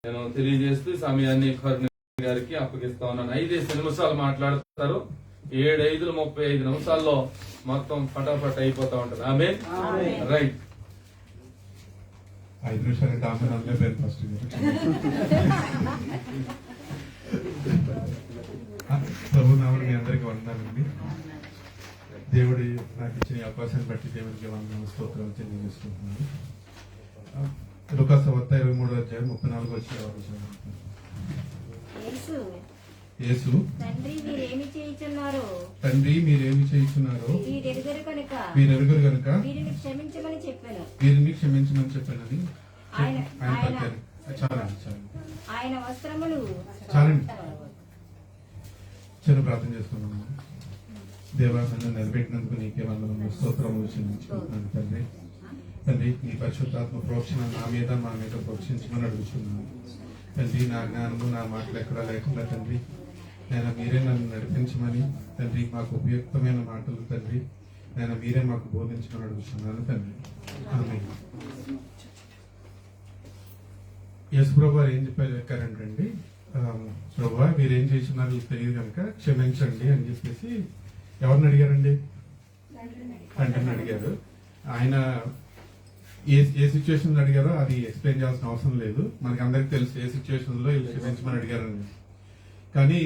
నేను తెలియజేస్తూ సమయాన్ని కరుణ గారికి అప్పగిస్తా ఉన్నాను. 5 నిమిషాలు మాట్లాడతారు. 7:35 నిమిషాల్లో మొత్తం ఫటాఫట్ అయిపోతా ఉంటది. ఆమె రైట్. 5 నిమిషాలు ఆమె నన్నే పేరు ఫస్ట్ ప్రభు నామమున మీ అందరికీ వందనాలండి. దేవుడి నాకు ఇచ్చిన అవకాశాన్ని బట్టి దేవుడికి వందనాలు స్తోత్రాలు తెలియజేసుకుంటున్నాను. లూకాసు వార్త 23:34 యేసు తండ్రి మీరేమి చేయుచున్నారో వీరెరుగరు గనుక వీరిని క్షమించమని చెప్పానని ఆయన పలికారు. చాలండి. చిన్న ప్రార్థన చేసుకున్నాము. దేవా, నన్ను నిలబెట్టినందుకు నీకే వందనములు స్తోత్రములు చెల్లించుకుంటున్నాను తండ్రి. తండ్రి, నీ పరిశుద్ధాత్మ ప్రోక్షణ నా మీద మా మీద ప్రోక్షించమని అడుగుతున్నాను తండ్రి. నా జ్ఞానము నా మాటలు ఎక్కడా లేకుండా తండ్రి, నేను మీరే నన్ను నడిపించమని తండ్రి, మాకు ఉపయుక్తమైన మాటలు తండ్రి నేను మీరే మాకు బోధించమని అడుగుతున్నాను తండ్రి. ఆమేన్. యేసు ప్రభు ఏం చెప్పారంటండి, ప్రభు మీరేం చేస్తున్నారో తెలియదు కనుక క్షమించండి అని చెప్పేసి ఎవరిని అడిగారండి? తండ్రిని అడిగారు. ఆయన ఏ సిచ్యువేషన్ అడిగారో అది ఎక్స్ప్లెయిన్ చేయాల్సిన అవసరం లేదు, మనకి అందరికి తెలుసు ఏ సిచ్యువేషన్ లో వీళ్ళు క్షమించమని అడిగారండి. కానీ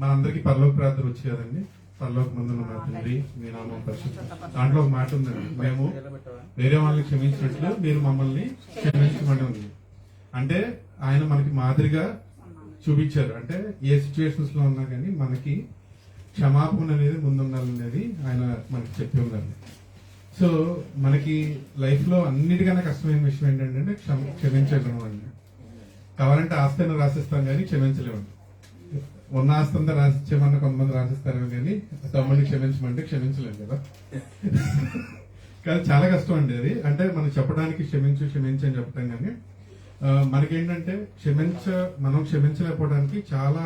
మనందరికి పరలోక ప్రార్థన వచ్చి కదండి, పరలోక ముందున్న మా తండ్రి మీ నామం పరిశుద్ధ. దాంట్లో ఒక మాట ఉందండి, మేము వేరే వాళ్ళని క్షమించినట్లు మీరు మమ్మల్ని క్షమించమని ఉంది. అంటే ఆయన మనకి మాదిరిగా చూపించారు. అంటే ఏ సిచ్యువేషన్స్ లో ఉన్నా కానీ మనకి క్షమాపణ అనేది ముందుండాలనేది ఆయన మనకి చెప్పి ఉందండి. సో మనకి లైఫ్ లో అన్నిటికన్నా కష్టమైన విషయం ఏంటంటే క్షమించడం అండి. కావాలంటే ఆస్తిని రాసిస్తాం కానీ క్షమించలేమండి. ఉన్న ఆస్తంతా రాసిచ్చేమన్నా కొంతమంది రాసిస్తారు కానీ తమ్ముడిని క్షమించమంటే క్షమించలేము కదా. కానీ చాలా కష్టం అండి అది. అంటే మనం చెప్పడానికి క్షమించు అని చెప్పడం కానీ మనకేంటంటే మనం క్షమించలేకపోవడానికి చాలా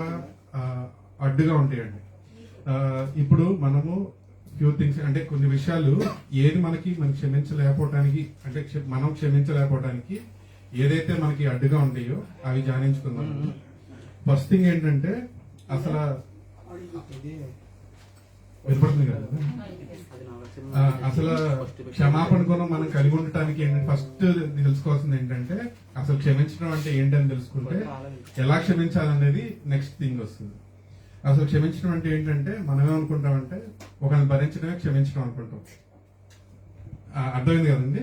అడ్డుగా ఉంటాయండి. ఇప్పుడు మనము ఫ్యూ థింగ్స్ అంటే కొన్ని విషయాలు మనం క్షమించలేకపోవటానికి అంటే మనం క్షమించలేకపోవటానికి ఏదైతే మనకి అడ్డుగా ఉంటాయో అవి ధ్యానించుకుందాం. ఫస్ట్ థింగ్ ఏంటంటే అసలు వినపడుతుంది కదా, అసలు క్షమాపణ గుణం మనం కలిగి ఉండటానికి ఏంటంటే ఫస్ట్ తెలుసుకోవాల్సింది ఏంటంటే అసలు క్షమించడం అంటే ఏంటని తెలుసుకుంటే ఎలా క్షమించాలనేది నెక్స్ట్ థింగ్ వస్తుంది. అసలు క్షమించడం అంటే ఏంటంటే మనం ఏమనుకుంటామంటే ఒకరిని భరించడమే క్షమించడం అనుకుంటాం. అర్థమైంది కదండి.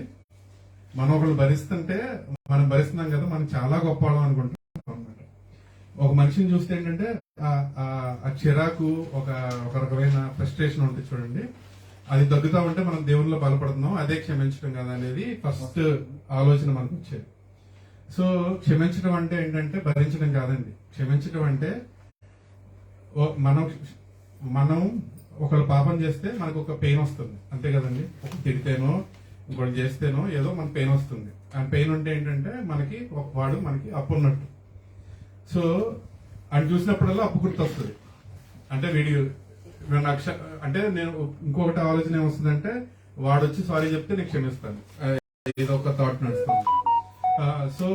మనం ఒకరిని భరిస్తుంటే మనం భరిస్తున్నాం కదా, మనం చాలా గొప్పవాళ్ళం అనుకుంటాం అనమాట. ఒక మనిషిని చూస్తే ఏంటంటే ఆ చిరాకు ఒక రకమైన ఫ్రస్ట్రేషన్ ఉంటుంది చూడండి, అది తగ్గుతా ఉంటే మనం దేవునిలో బలపడుతున్నాం, అదే క్షమించడం కదా అనేది ఫస్ట్ ఆలోచన మనకు వచ్చేది. సో క్షమించడం అంటే ఏంటంటే భరించడం కాదండి. క్షమించడం అంటే మనం ఒకళ్ళు పాపం చేస్తే మనకు ఒక పెయిన్ వస్తుంది, అంతే కదండి. ఒక తిడితేనో ఇంకోటి చేస్తేనో ఏదో మనకు పెయిన్ వస్తుంది. ఆ పెయిన్ ఉంటే ఏంటంటే వాడు మనకి అప్పు ఉన్నట్టు. సో అది చూసినప్పుడల్లా అప్పు గుర్తు వస్తుంది. అంటే అంటే నేను ఇంకొకటి ఆలోచన ఏమొస్తుందంటే వాడు వచ్చి సారీ చెప్తే నేను క్షమిస్తాను, ఏదో ఒక థాట్ నడుస్తుంది. సో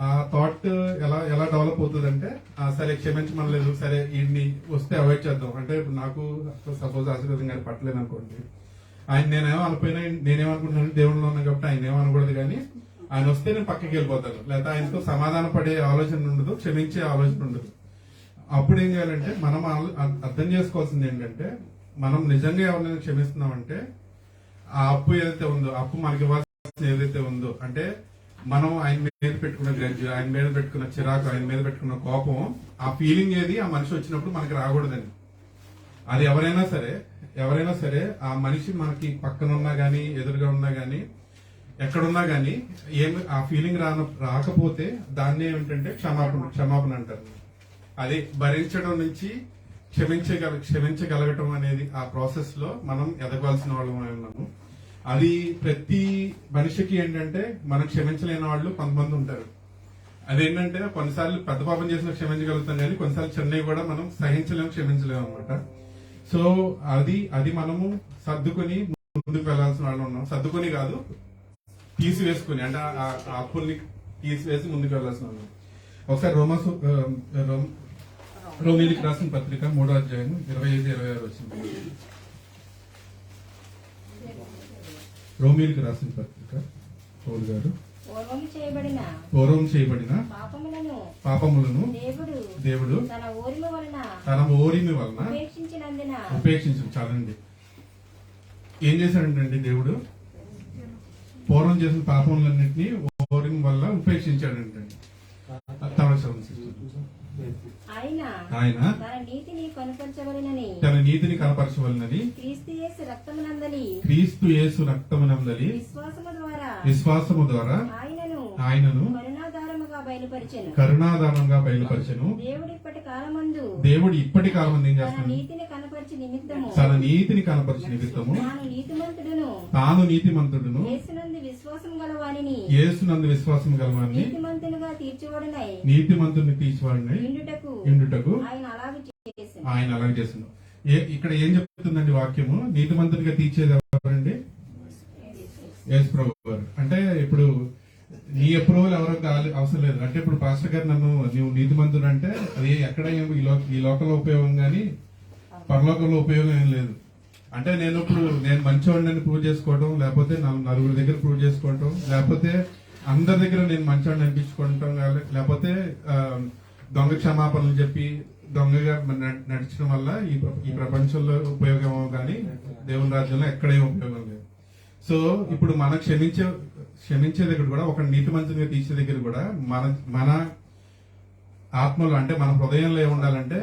ఆ థాట్ ఎలా డెవలప్ అవుతుందంటే సరే క్షమించమనలేదు, సరే వీడిని వస్తే అవాయిడ్ చేద్దాం. అంటే నాకు సపోజ్ ఆశీర్వాదం గారి పట్టలేదు అనుకోండి, ఆయన నేనేమనుకుంటున్నాను దేవుడిలో ఉన్నా కాబట్టి ఆయన ఏమనకూడదు, కానీ ఆయన వస్తే నేను పక్కకి వెళ్ళిపోతాను, లేదా ఆయనతో సమాధాన పడే ఆలోచన ఉండదు, క్షమించే ఆలోచన ఉండదు. అప్పుడు ఏం చేయాలంటే మనం అర్థం చేసుకోవాల్సింది ఏంటంటే మనం నిజంగా ఎవరినైనా క్షమిస్తున్నామంటే ఆ అప్పు ఏదైతే ఉందో, అప్పు మనకి ఇవ్వాల్సిన ఏదైతే ఉందో, అంటే మనం ఆయన మీద పెట్టుకున్న గ్రడ్జ్, ఆయన మీద పెట్టుకున్న చిరాకు, ఆయన మీద పెట్టుకున్న కోపం, ఆ ఫీలింగ్ ఏది ఆ మనిషి వచ్చినప్పుడు మనకి రాకూడదండి. అది ఎవరైనా సరే ఆ మనిషి మనకి పక్కనున్నా గానీ ఎదురుగా ఉన్నా గానీ ఎక్కడున్నా గానీ ఆ ఫీలింగ్ రాకపోతే దాన్ని ఏమిటంటే క్షమాపణ అంటారు. అది భరించడం నుంచి క్షమించగలగటం అనేది ఆ ప్రాసెస్ లో మనం ఎదగాల్సిన వాళ్ళమై ఉన్నాము. అది ప్రతి మనిషికి ఏంటంటే మనం క్షమించలేని వాళ్ళు కొంతమంది ఉంటారు. అదేంటంటే కొన్నిసార్లు పెద్ద పాపం చేసిన క్షమించగలుగుతాం కానీ కొన్నిసార్లు చిన్నవి కూడా మనం క్షమించలేము అనమాట. సో అది మనము సర్దుకొని ముందుకు వెళ్లాల్సిన వాళ్ళు ఉన్నాం. సర్దుకొని కాదు, తీసివేసుకుని, అంటే ఆ అప్పుల్ని తీసివేసి ముందుకు వెళ్ళాల్సిన అవసరం. ఒకసారి రోమీలకు రాసిన పత్రిక 3వ అధ్యాయం 25-26 వచ్చింది. రోమీలకు రాసిన పత్రిక పౌలు గారు పూర్వం చేయబడిన పాపములను దేవుడు తన ఓరిమి వలన ఉపేక్షించు. చాలండి. ఏం చేశాడంటే దేవుడు పూర్వం చేసిన పాపములన్నింటినీ ఓరిమి వల్ల ఉపేక్షించాడంటే ఆయన తన నీతిని కనపరచవలనని క్రీస్తు యేసు రక్తమునందలి విశ్వాసము ద్వారా ఆయనను కరుణాధారంగా బయలుపరచెను. దేవుడు ఇప్పటి కాలమందు ఏం చేస్తున్నాడు? తన నీతిని కనపరిచి నిమిత్తము తాను నీతిమంతుడును యేసునందు విశ్వాసం గలవాని నీతిమంతుని తీర్చివాడినై ఇండుటకు ఆయన అలాగే చేస్తున్నాడు. ఇక్కడ ఏం చెప్తుందండి వాక్యము? నీతిమంతునిగా తీర్చేది ఎవరండి? యేసు ప్రభువు గారు. అంటే ఇప్పుడు నీ అప్రూవల్ ఎవరో అవసరం లేదు. అంటే ఇప్పుడు పాస్టర్ గారు నువ్వు నీతిమంతుడు అంటే అది ఎక్కడ ఈ లోకంలో ఉపయోగం కానీ పరలోకంలో ఉపయోగం ఏం లేదు. అంటే నేను మంచివాడిని ప్రూవ్ చేసుకోవడం, లేకపోతే నలుగురి దగ్గర ప్రూవ్ చేసుకోవటం, లేకపోతే అందరి దగ్గర నేను మంచివాడిని అనిపించుకోవటం, లేకపోతే దొంగ క్షమాపణలు చెప్పి దొంగగా నడిచడం వల్ల ఈ ప్రపంచంలో ఉపయోగం కానీ దేవుని రాజ్యంలో ఎక్కడే ఉపయోగం లేదు. సో ఇప్పుడు మనం క్షమించే దగ్గర కూడా, ఒక నీతి మంత్రిగా తీసే దగ్గర కూడా మన ఆత్మలో అంటే మన హృదయంలో ఏముండాలంటే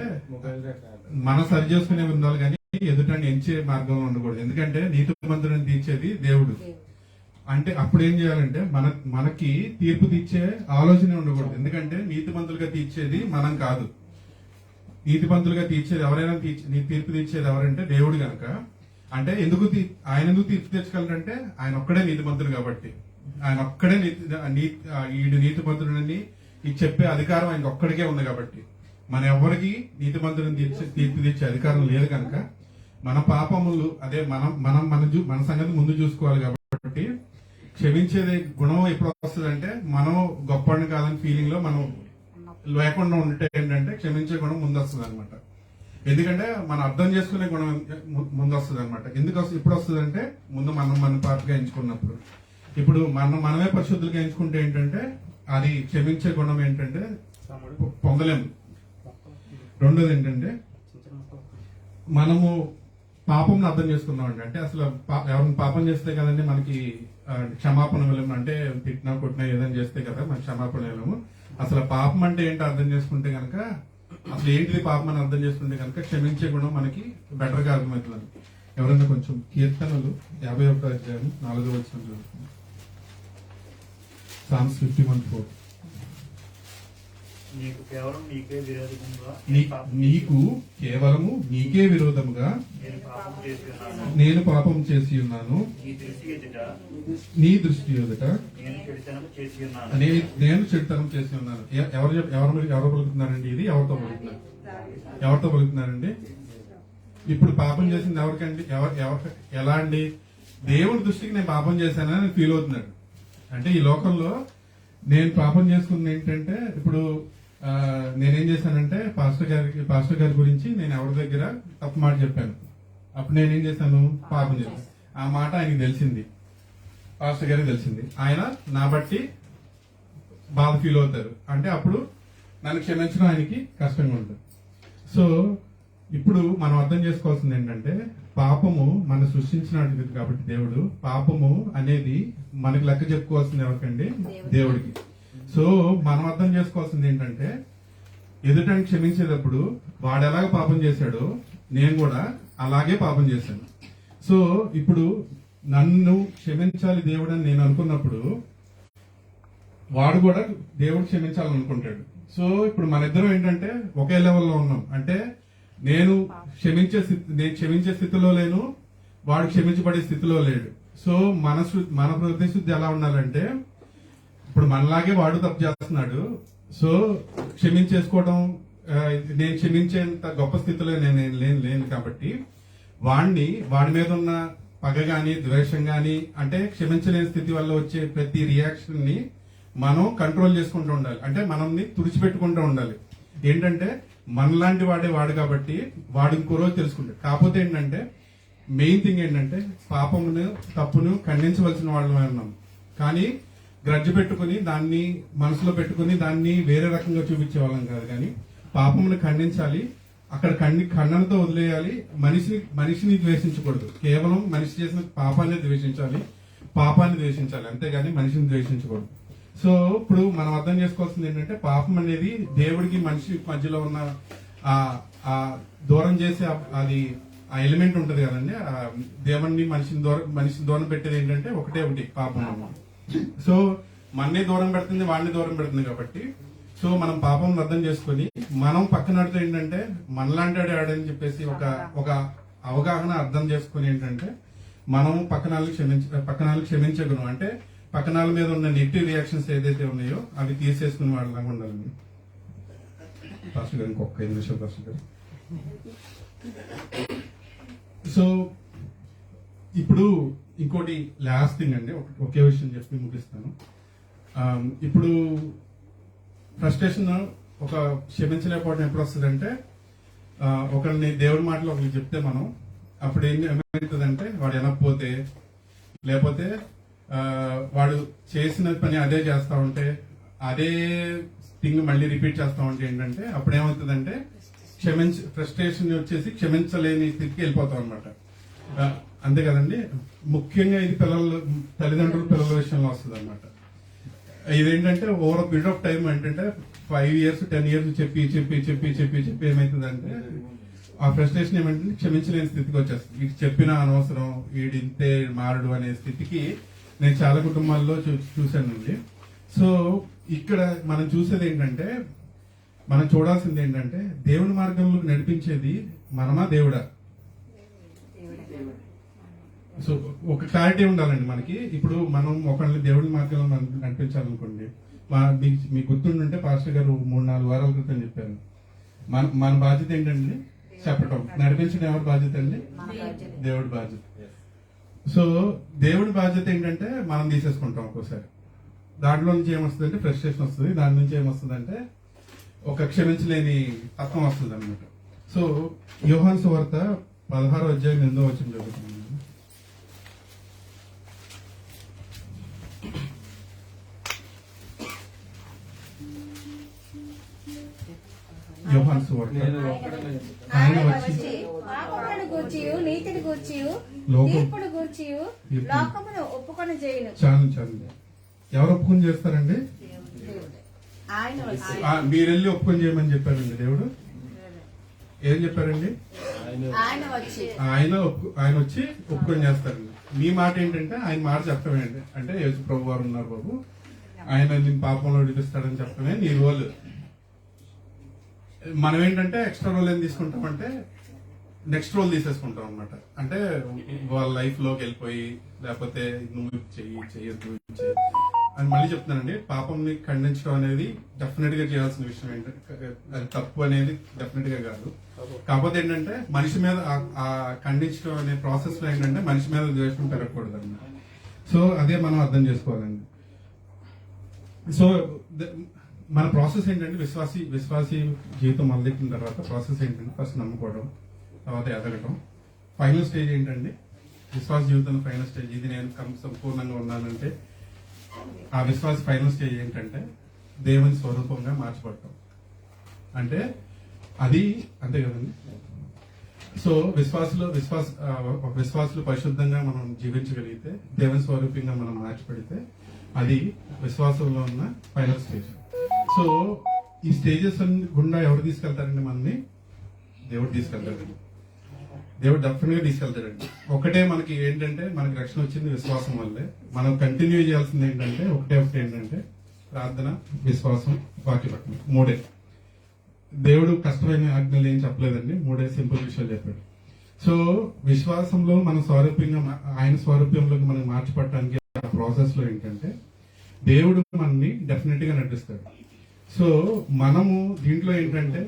మన సరి చేసుకునే ఉండాలి కానీ ఎదుటని ఎంచే మార్గంలో ఉండకూడదు. ఎందుకంటే నీతి మంత్రులను తీర్చేది దేవుడు. అంటే అప్పుడు ఏం చేయాలంటే మనకి తీర్పు తీర్చే ఆలోచన ఉండకూడదు. ఎందుకంటే నీతి మంత్రులుగా తీర్చేది మనం కాదు. నీతి మంత్రులుగా తీర్చేది ఎవరైనా తీర్పు తీర్చేది ఎవరంటే దేవుడు గనక. అంటే ఆయన ఎందుకు తీర్పు తెచ్చగలరంటే ఆయన ఒక్కడే నీతి మంత్రుడు కాబట్టి. ఆయన ఒక్కడే నీతి మంత్రుడని చెప్పే అధికారం ఆయనకు ఒక్కడికే ఉంది కాబట్టి. మన ఎవరికి నీతి మంత్రులను తీర్పు తీర్చే అధికారం లేదు కనుక మన పాపములు అదే మన సంగతి ముందు చూసుకోవాలి. కాబట్టి క్షమించేది గుణం ఎప్పుడు వస్తుంది అంటే మనం గొప్పని కాదని ఫీలింగ్ లో మనం లేకుండా ఉంటే ఏంటంటే క్షమించే గుణం ముందు వస్తుంది అనమాట. ఎందుకంటే మనం అర్థం చేసుకునే గుణం ముందు వస్తుంది అనమాట. ఇప్పుడు వస్తుంది అంటే ముందు మన పాపగా ఎంచుకున్నప్పుడు. ఇప్పుడు మనమే పరిశుద్ధులుగా ఎంచుకుంటే ఏంటంటే అది క్షమించే గుణం ఏంటంటే పొందలేము. రెండోది ఏంటంటే మనము పాపం అర్థం చేసుకున్నామండి. అంటే అసలు ఎవరిని పాపం చేస్తే కదండి మనకి క్షమాపణ వెళ్ళము. అంటే తిట్టినా కొట్టినా ఏదైనా చేస్తే కదా మనకి క్షమాపణ వెళ్ళము. అసలు పాపం అంటే ఏంటో అర్థం చేసుకుంటే కనుక, అసలు ఏంటిది పాపం అని అర్థం చేసుకుంటే కనుక క్షమించే గుణం మనకి బెటర్ గా అర్థమవుతుంది. ఎవరైనా కొంచెం కీర్తనలు 51వ అధ్యాయం 4వ వచనం Psalms 51:4. నీకు కేవలం నీకే విరోధముగా నేను పాపం చేసి ఉన్నాను. నీ దృష్టి ఎదుట నేను చెడుతనం చేసి ఉన్నాను. ఎవరు పలుకుతున్నారండి? ఇది ఎవరితో పలుకుతున్నారండి? ఇప్పుడు పాపం చేసింది ఎవరికండి? ఎలా అండి? దేవుడి దృష్టికి నేను పాపం చేశానని ఫీల్ అవుతున్నాడు. అంటే ఈ లోకంలో నేను పాపం చేసుకుంది ఏంటంటే, ఇప్పుడు నేనేం చేశానంటే పాస్టర్ గారి గురించి నేను ఎవరి దగ్గర తప్పు మాట చెప్పాను. అప్పుడు నేనేం చేశాను? పాపం చేశాను. ఆ మాట ఆయనకి తెలిసింది, పాస్టర్ గారికి తెలిసింది. ఆయన నా బట్టి బాధ ఫీల్ అవుతారు. అంటే అప్పుడు నన్ను క్షమించడం ఆయనకి కష్టంగా ఉంటుంది. సో ఇప్పుడు మనం అర్థం చేసుకోవాల్సింది ఏంటంటే, పాపము మనం సృష్టించినది కాబట్టి దేవుడు పాపము అనేది మనకి లెక్క చెప్పుకోవాల్సింది ఎవరికండి? దేవుడికి. సో మనం అర్థం చేసుకోవాల్సింది ఏంటంటే, ఎదుటని క్షమించేటప్పుడు వాడు ఎలాగ పాపం చేశాడో నేను కూడా అలాగే పాపం చేశాను. సో ఇప్పుడు నన్ను క్షమించాలి దేవుడు అని నేను అనుకున్నప్పుడు వాడు కూడా దేవుడు క్షమించాలనుకుంటాడు. సో ఇప్పుడు మన ఇద్దరం ఏంటంటే ఒకే లెవెల్లో ఉన్నాం. అంటే నేను క్షమించే స్థితిలో లేను, వాడు క్షమించబడే స్థితిలో లేడు. సో మన ప్రతిశుద్ధి ఎలా ఉండాలంటే, ఇప్పుడు మనలాగే వాడు తప్పు చేస్తున్నాడు. సో క్షమించేసుకోవడం, నేను క్షమించేంత గొప్ప స్థితిలో నేను లేను కాబట్టి వాడి మీద ఉన్న పగ గాని ద్వేషం గాని, అంటే క్షమించలేని స్థితి వల్ల వచ్చే ప్రతి రియాక్షన్ ని మనం కంట్రోల్ చేసుకుంటూ ఉండాలి. అంటే మనల్ని తుడిచిపెట్టుకుంటూ ఉండాలి. ఏంటంటే మనలాంటి వాడు కాబట్టి వాడు ఇంకో రోజు తెలుసుకుంటాడు. కాకపోతే ఏంటంటే మెయిన్ థింగ్ ఏంటంటే పాపమును తప్పును ఖండించవలసిన వాళ్ళమే ఉన్నాం. కానీ గ్రడ్జ్ పెట్టుకుని దాన్ని మనసులో పెట్టుకుని దాన్ని వేరే రకంగా చూపించే వాళ్ళం కాదు. కానీ పాపమును ఖండించాలి, అక్కడ ఖండనతో వదిలేయాలి. మనిషిని ద్వేషించకూడదు. కేవలం మనిషి చేసిన పాపాన్ని ద్వేషించాలి, అంతేగాని మనిషిని ద్వేషించకూడదు. సో ఇప్పుడు మనం అర్థం చేసుకోవాల్సింది ఏంటంటే పాపం అనేది దేవుడికి మనిషి మధ్యలో ఉన్న ఆ దూరం చేసే అది ఆ ఎలిమెంట్ ఉంటది కదండి. ఆ దేవుణ్ణి మనిషిని దూరం పెట్టేది ఏంటంటే ఒకటి పాపం అన్నమాట. సో మన్నే దూరం పెడుతుంది, వాడిని దూరం పెడుతుంది కాబట్టి సో మనం పాపం అర్థం చేసుకుని మనం పక్కనడితో ఏంటంటే మనలాంటి ఆడని చెప్పేసి ఒక అవగాహన అర్థం చేసుకుని ఏంటంటే మనం పక్కనాలకు క్షమించగలం. అంటే పక్కనాల మీద ఉన్న నెగిటివ్ రియాక్షన్స్ ఏదైతే ఉన్నాయో అవి తీసేసుకుని వాళ్ళలాగా ఉండాలండి. పాస్టర్ గారు ఇంకొక 5 నిమిషాలు పాస్టర్ గారు. సో ఇప్పుడు ఇంకోటి లాస్ట్ థింగ్ అండి, ఒకే విషయం చెప్పి ముగిస్తాను. ఇప్పుడు ఫ్రస్ట్రేషన్ ఒక క్షమించలేకపోవడం ఎప్పుడు వస్తుందంటే ఒకరిని దేవుడి మాటలు ఒకరికి చెప్తే మనం అప్పుడు ఏమవుతుందంటే వాడు వినకపోతే లేకపోతే వాడు చేసిన పని అదే చేస్తా ఉంటే అదే థింగ్ మళ్ళీ రిపీట్ చేస్తా ఉంటే ఏంటంటే అప్పుడు ఏమవుతుందంటే ఫ్రస్ట్రేషన్ వచ్చేసి క్షమించలేని స్థితికి వెళ్ళిపోతాం అనమాట. అంతే కదండి. ముఖ్యంగా ఇది తల్లిదండ్రుల విషయంలో వస్తుంది అనమాట. ఇదేంటంటే over a period of time ఏంటంటే 5 years 10 years చెప్పి ఏమవుతుందంటే ఆ ఫ్రస్ట్రేషన్ ఏమంటే క్షమించలేని స్థితికి వచ్చేస్తుంది. వీడికి చెప్పిన అనవసరం, వీడింతే మారడు అనే స్థితికి నేను చాలా కుటుంబాల్లో చూశానండి. సో ఇక్కడ మనం చూసేది ఏంటంటే మనం చూడాల్సింది ఏంటంటే దేవుని మార్గంలోకి నడిపించేది మనమా దేవుడా? సో ఒక క్లారిటీ ఉండాలండి మనకి. ఇప్పుడు మనం ఒకరిని దేవుడి మార్గంలో నడిపించాలనుకోండి, మీకు గుర్తుంటే పాస్టర్ గారు 3-4 వారాల క్రితం చెప్పారు. మన బాధ్యత ఏంటండి? చెప్పటం. నడిపించడం ఎవరి బాధ్యత అండి? దేవుడి బాధ్యత. సో దేవుడి బాధ్యత ఏంటంటే మనం తీసేసుకుంటాం ఒక్కోసారి. దాంట్లో నుంచి ఏమొస్తుందంటే ఫ్రస్ట్రేషన్ వస్తుంది. దాని నుంచి ఏమొస్తుందంటే ఒక క్షమించలేని తత్వం వస్తుంది అనమాట. సో యోహాను సువార్త 16వ అధ్యాయం 8వ వచనం జరుగుతుంది. యోహాను సువార్త ఆయన వచ్చి పాపములను గూర్చియు నీతిని గూర్చియు తీర్పును గూర్చియు లోకమును ఒప్పుకొని చేయును. చాలు ఎవరు ఒప్పుకొని చేస్తారండి? మీరెళ్ళి ఒప్పుకొని చేయమని చెప్పారండి దేవుడు. ఏం చెప్పారండి? ఆయన వచ్చి ఒప్పుకొని చేస్తారండి. మీ మాట ఏంటంటే ఆయన మాట చెప్పడమేంటి అంటే యేసు ప్రభు వారు ఉన్నారు బాబు, ఆయన నేను పాపంలో విడిపిస్తాడని చెప్పడమే నీ రోల్. మనం ఏంటంటే ఎక్స్ట్రా రోల్ ఏం తీసుకుంటామంటే నెక్స్ట్ రోల్ తీసేసుకుంటాం అనమాట. అంటే వాళ్ళ లైఫ్ లోకి వెళ్ళిపోయి లేకపోతే నువ్వు చెయ్యొద్దు అని మళ్ళీ చెప్తున్నానండి. పాపంని ఖండించడం అనేది డెఫినెట్ గా చేయాల్సిన విషయం. ఏంటంటే అది తప్పు అనేది డెఫినెట్ గా కాదు. కాకపోతే ఏంటంటే మనిషి మీద ఆ ఖండించడం అనే ప్రాసెస్ లో ఏంటంటే మనిషి మీద ద్వేషం పెరగకూడదు అన్నమాట. సో అదే మనం అర్థం చేసుకోవాలండి. సో మన ప్రాసెస్ ఏంటంటే విశ్వాసి జీవితం మొదలెట్టిన తర్వాత ప్రాసెస్ ఏంటంటే ఫస్ట్ నమ్ముకోవడం, తర్వాత ఎదగటం. ఫైనల్ స్టేజ్ ఏంటండి? విశ్వాస జీవితంలో ఫైనల్ స్టేజ్ ఇది నేను సంపూర్ణంగా ఉన్నానంటే ఆ విశ్వాస ఫైనల్ స్టేజ్ ఏంటంటే దేవుని స్వరూపంగా మార్చబడటం. అంటే అది అంతే కదండి. సో విశ్వాసులు పరిశుద్ధంగా మనం జీవించగలిగితే దేవుని స్వరూపంగా మనం మార్చబడితే అది విశ్వాసంలో ఉన్న ఫైనల్ స్టేజ్. సో ఈ స్టేజెస్ గుండా ఎవరు తీసుకెళ్తారండి? మనని దేవుడు తీసుకెళ్తాడండి. దేవుడు డెఫినెట్ గా తీసుకెళ్తాడండి. ఒకటే మనకి ఏంటంటే మనకి రక్షణ వచ్చింది విశ్వాసం వల్లే. మనం కంటిన్యూ చేయాల్సింది ఏంటంటే ఒకటి ఏంటంటే ప్రార్థన, విశ్వాసం, వాక్యపట్నం. 3 దేవుడు కష్టమైన ఆజ్ఞలు ఏం చెప్పలేదండి. 3 సింపుల్ విషయాలు చెప్పాడు. సో విశ్వాసంలో మన స్వరూపంగా ఆయన స్వరూపంలోకి మనం మార్చిపట్టడానికి ఆ ప్రాసెస్ లో ఏంటంటే దేవుడు మనల్ని డెఫినెట్ గా నడిపిస్తాడు. సో మనము దీంట్లో ఏంటంటే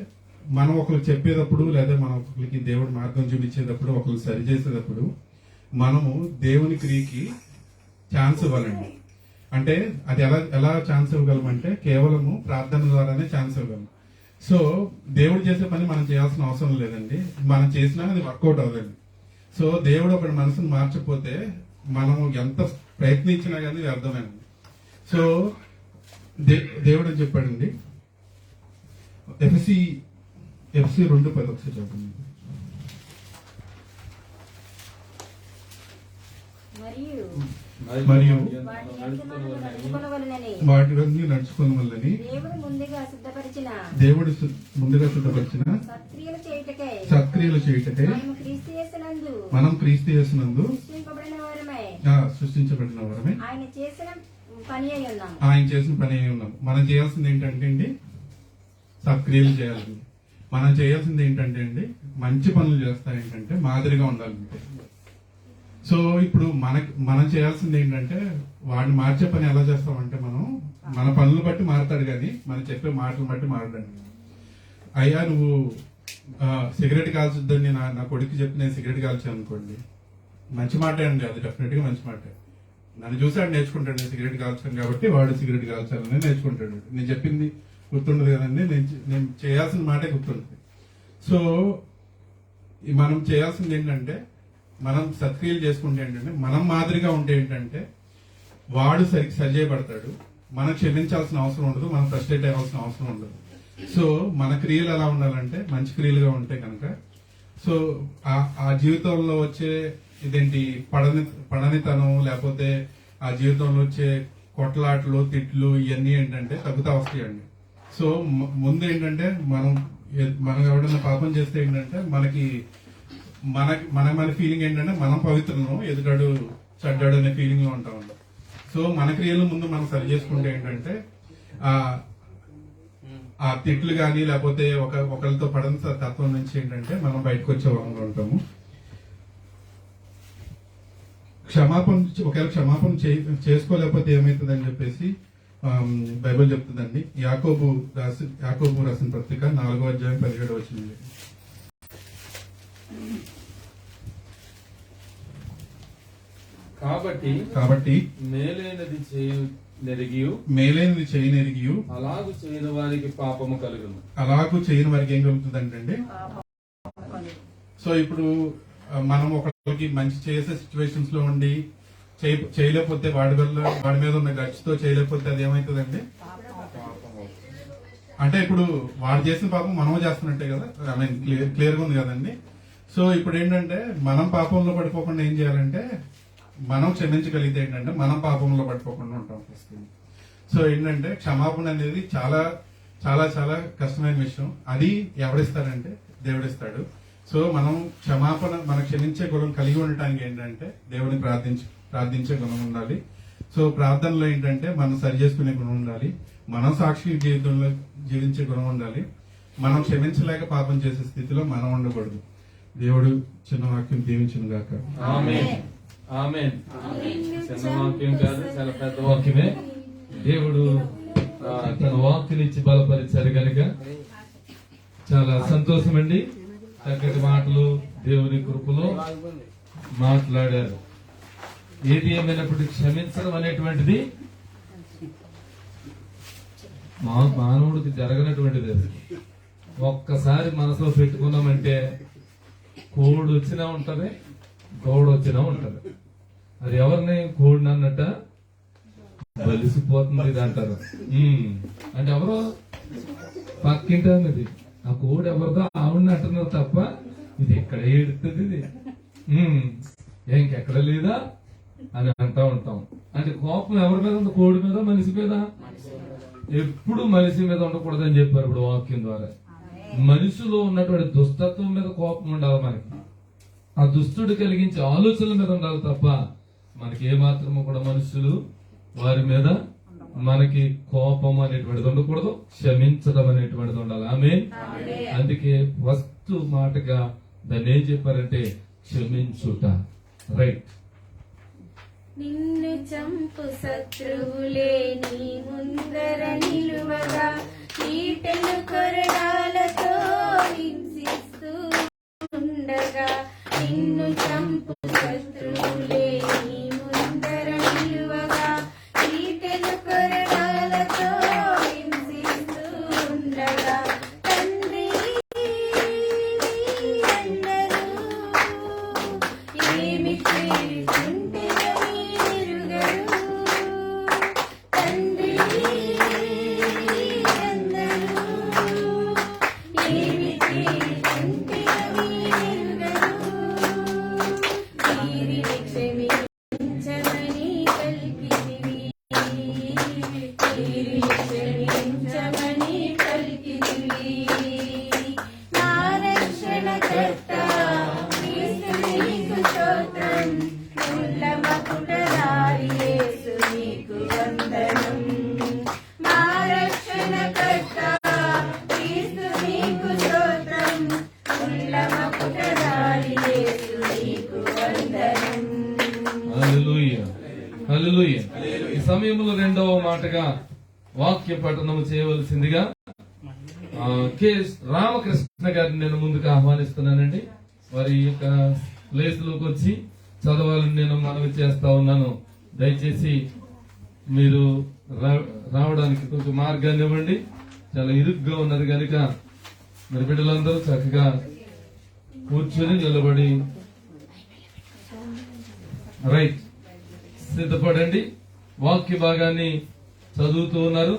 మనం ఒకరు చెప్పేటప్పుడు లేదా మనం ఒకరికి దేవుడి మార్గం చూపించేటప్పుడు ఒకరు సరి చేసేటప్పుడు మనము దేవుని క్రియకి ఛాన్స్ ఇవ్వాలండి. అంటే అది ఎలా ఛాన్స్ ఇవ్వగలం అంటే కేవలము ప్రార్థన ద్వారానే ఛాన్స్ ఇవ్వగలం. సో దేవుడు చేసే పని మనం చేయాల్సిన అవసరం లేదండి, మనం చేసినా అది వర్కౌట్ అవ్వదండి. సో దేవుడు ఒకటి మనసును మార్చకపోతే మనం ఎంత ప్రయత్నించినా కానీ వ్యర్థమైంది. సో దేవుడు అని చెప్పాడండి, ఎఫ్సి 2:10 ఒకసారి చెప్పండి. మరియు వాటివన్నీ నడుచుకున్న వల్లని దేవుడు ముందుగా సిద్ధపరిచిన సత్క్రియలు చేయుటకై మనం క్రీస్తు యేసునందు సృష్టించబడిన వారమే ఆయన చేసిన పని అయి ఉన్నాం. మనం చేయాల్సింది ఏంటంటే అండి సత్క్రియలు చేయాలండి. మనం చేయాల్సింది ఏంటంటే అండి మంచి పనులు చేస్తా ఏంటంటే మాదిరిగా ఉండాలంటే. సో ఇప్పుడు మనం చేయాల్సింది ఏంటంటే వాడిని మార్చే పని ఎలా చేస్తామంటే మనం మన పనులు బట్టి మారుతాడు కానీ మనం చెప్పే మాటలు బట్టి మారడండి. అయ్యా నువ్వు సిగరెట్ కాల్చొద్దని నా కొడుకు చెప్పి నేను సిగరెట్ కాల్చాను అనుకోండి, మంచి మాటే అండి, అది డెఫినెట్ గా మంచి మాటే. నన్ను చూసాడు నేర్చుకుంటాడు, నేను సిగరెట్ కాల్చాను కాబట్టి వాడు సిగరెట్ కాల్చాలని నేర్చుకుంటాడు. నేను చెప్పింది గుర్తుండదు కదండి, నేను చేయాల్సిన మాటే గుర్తుంటుంది. సో మనం చేయాల్సింది ఏంటంటే మనం సత్క్రియలు చేసుకుంటే ఏంటంటే మనం మాదిరిగా ఉంటే ఏంటంటే వాడు సరిచేయబడతాడు, మనం క్షమించాల్సిన అవసరం ఉండదు, మనం ఫ్రస్ట్రేట్ అవ్వాల్సిన అవసరం ఉండదు. సో మన క్రియలు ఎలా ఉండాలంటే మంచి క్రియలుగా ఉంటే కనుక సో ఆ జీవితంలో వచ్చే ఇదేంటి పడనితనం లేకపోతే ఆ జీవితంలో వచ్చే కొట్లాట్లు తిట్లు ఇవన్నీ ఏంటంటే తగ్గుతా వస్తాయండి. సో ముందు ఏంటంటే మనం ఎవడన్నా పాపం చేస్తే ఏంటంటే మన ఫీలింగ్ ఏంటంటే మనం పవిత్రను ఎదుటాడు చెడ్డాడు అనే ఫీలింగ్ లో ఉంటాం. సో మన క్రియల ముందు మనం సరి చేసుకుంటే ఏంటంటే ఆ తిట్లు కానీ లేకపోతే ఒకరితో పడని తత్వం నుంచి ఏంటంటే మనం బయటకు వచ్చే వారంగా ఉంటాము. ఒకవేళ క్షమాపణ చేసుకోలేకపోతే ఏమవుతుందని చెప్పేసి బైబిల్ చెప్తుందండి. యాకోబు రాసిన పత్రిక 4:17 కాబట్టి మేలైనది చేయనెరిగియు అలాగు చేయని వారికి పాపము కలుగును. అలాగూ చేయని వారికి ఏం కలుగుతుందంటే సో ఇప్పుడు మనం ఒకరికి మంచి చేసే సిచ్యువేషన్స్ లో ఉండి చేయలేకపోతే వాడి మీద ఉన్న గచ్చితో చేయలేకపోతే అది ఏమవుతుందండి అంటే ఇప్పుడు వాడు చేసిన పాపం మనం చేస్తున్నట్టే కదా, ఐ మీన్ క్లియర్ గా ఉంది కదండి. సో ఇప్పుడు ఏంటంటే మనం పాపంలో పడిపోకుండా ఏం చేయాలంటే మనం క్షమించగలిగితే ఏంటంటే మనం పాపంలో పడిపోకుండా ఉంటాం. సో ఏంటంటే క్షమాపణ అనేది చాలా చాలా చాలా కష్టమైన విషయం. అది ఎవరిస్తారంటే దేవుడిస్తాడు. సో మనం మనం క్షమించే గుణం కలిగి ఉండటానికి ఏంటంటే దేవుడిని ప్రార్థించే గుణం ఉండాలి. సో ప్రార్థనలో ఏంటంటే మనం సరి చేసుకునే గుణం ఉండాలి, మనం సాక్షి జీవితంలో జీవించే గుణం ఉండాలి, మనం క్షమించలేక పాపం చేసే స్థితిలో మనం ఉండకూడదు. దేవుడు చిన్న వాక్యం దీవించును గాక. ఆమేన్. చిన్న వాక్యం కాదు, చాలా పెద్ద వాక్యమే. దేవుడు తన వాక్యం ఇచ్చి బలపరిచారు కనుక చాలా సంతోషం అండి. చక్కటి మాటలు దేవుని కృపలో మాట్లాడారు. ఏది ఏమైనప్పటికీ క్షమించడం అనేటువంటిది మానవుడికి జరగనటువంటిది. అది ఒక్కసారి మనసులో పెట్టుకున్నామంటే కోడు వచ్చినా ఉంటది, గౌడు వచ్చినా ఉంటది. అది ఎవరిని కోడిని అన్నట్ట బలిసిపోతుంది ఇది అంటారు. అంటే ఎవరో పక్కింటి అన్నది ఆ కోడి ఎవరిదో ఆవిడని అంటున్నారు తప్ప ఇది ఎక్కడ ఏడుతుంది, ఇది ఇంకెక్కడ లేదా అని అంటా ఉంటాం. అంటే కోపం ఎవరి మీద ఉంది? కోడి మీద, మనిషి మీద. ఎప్పుడు మనిషి మీద ఉండకూడదని చెప్పారు ఇప్పుడు వాక్యం ద్వారా. మనిషిలో ఉన్నటువంటి దుష్టత్వం మీద కోపం ఉండాలి మనకి. ఆ దుష్టుడు కలిగించే ఆలోచనల మీద ఉండాలి తప్ప మనకి ఏమాత్రము కూడా మనుషులు వారి మీద మనకి కోపం అనేటువంటిది ఉండకూడదు, క్షమించడం అనేటువంటిది ఉండాలి. ఆమేన్. అందుకే ఫస్ట్ మాటగా దాన్ని ఏం చెప్పారంటే క్షమించుట. రైట్. నిన్ను చంపు శత్రువులే నీ ముందర నిలువగా ఈటెలు కొరడాలతో హింసిస్తూ ఉండగా నిన్ను చంపు శత్రువులే నీ ముందర నిలువగా ఈటెలు మాటగా వాక్య పఠనము చేయవలసిందిగా కె రామకృష్ణ గారిని నేను ముందుకు ఆహ్వానిస్తున్నానండి. వారి యొక్క ప్లేస్ లోకి వచ్చి చదవాలని నేను మనవి చేస్తా ఉన్నాను. దయచేసి మీరు రావడానికి కొంచెం మార్గాన్ని ఇవ్వండి. చాలా ఇరుగ్గా ఉన్నది కనుక మరి బిడ్డలందరూ చక్కగా కూర్చొని నిలబడి రైట్ సిద్ధపడండి. వాక్య భాగాన్ని చదువుతూ ఉన్నారు.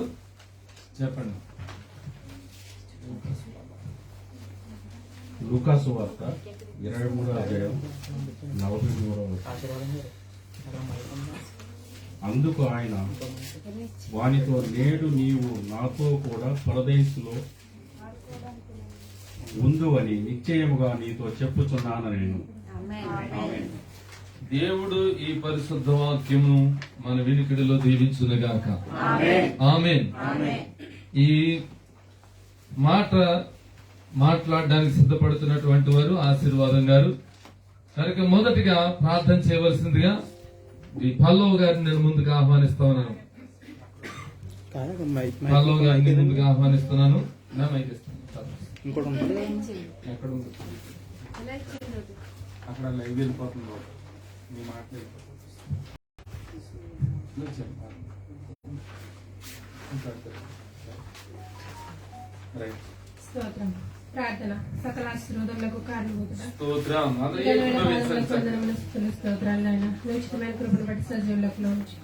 చెప్పండి. లూకాసు వార్త 23వ అధ్యాయం 43వ వచనం. అందుకు ఆయన వానితో, నేడు నీవు నాతో కూడా పరదేశులో ఉందువని నిశ్చయముగా నీతో చెప్పుచున్నాను నేను. ఆమేన్. దేవుడు ఈ పరిశుద్ధ వాక్యము మన వినికిడిలో దీవించునుగాక. ఆమేన్. ఈ మాట మాట్లాడడానికి సిద్ధపడుతున్నటువంటి వారు ఆశీర్వాదం గారు కనుక మొదటిగా ప్రార్థన చేయవలసిందిగా ఈ పల్లవ్ గారిని నేను ముందుకు ఆహ్వానిస్తా ఉన్నాను. పల్లవ్ గారిని ముందుకు ఆహ్వానిస్తున్నాను. నా మైక్ ఇస్తాను. ఎక్కడ ఉంది? అక్కడ లైవ్ వెళ్ళిపోతుంది. మీ మాట రైట్. స్తోత్రం. ప్రార్థన. సకల ఆశీర్వాదములకు కారణమవుతున్నా స్తోత్రం. స్తోత్రాలు నాయన. ఉచితమైన కృపను బట్టి సజీవులకు ఉంచి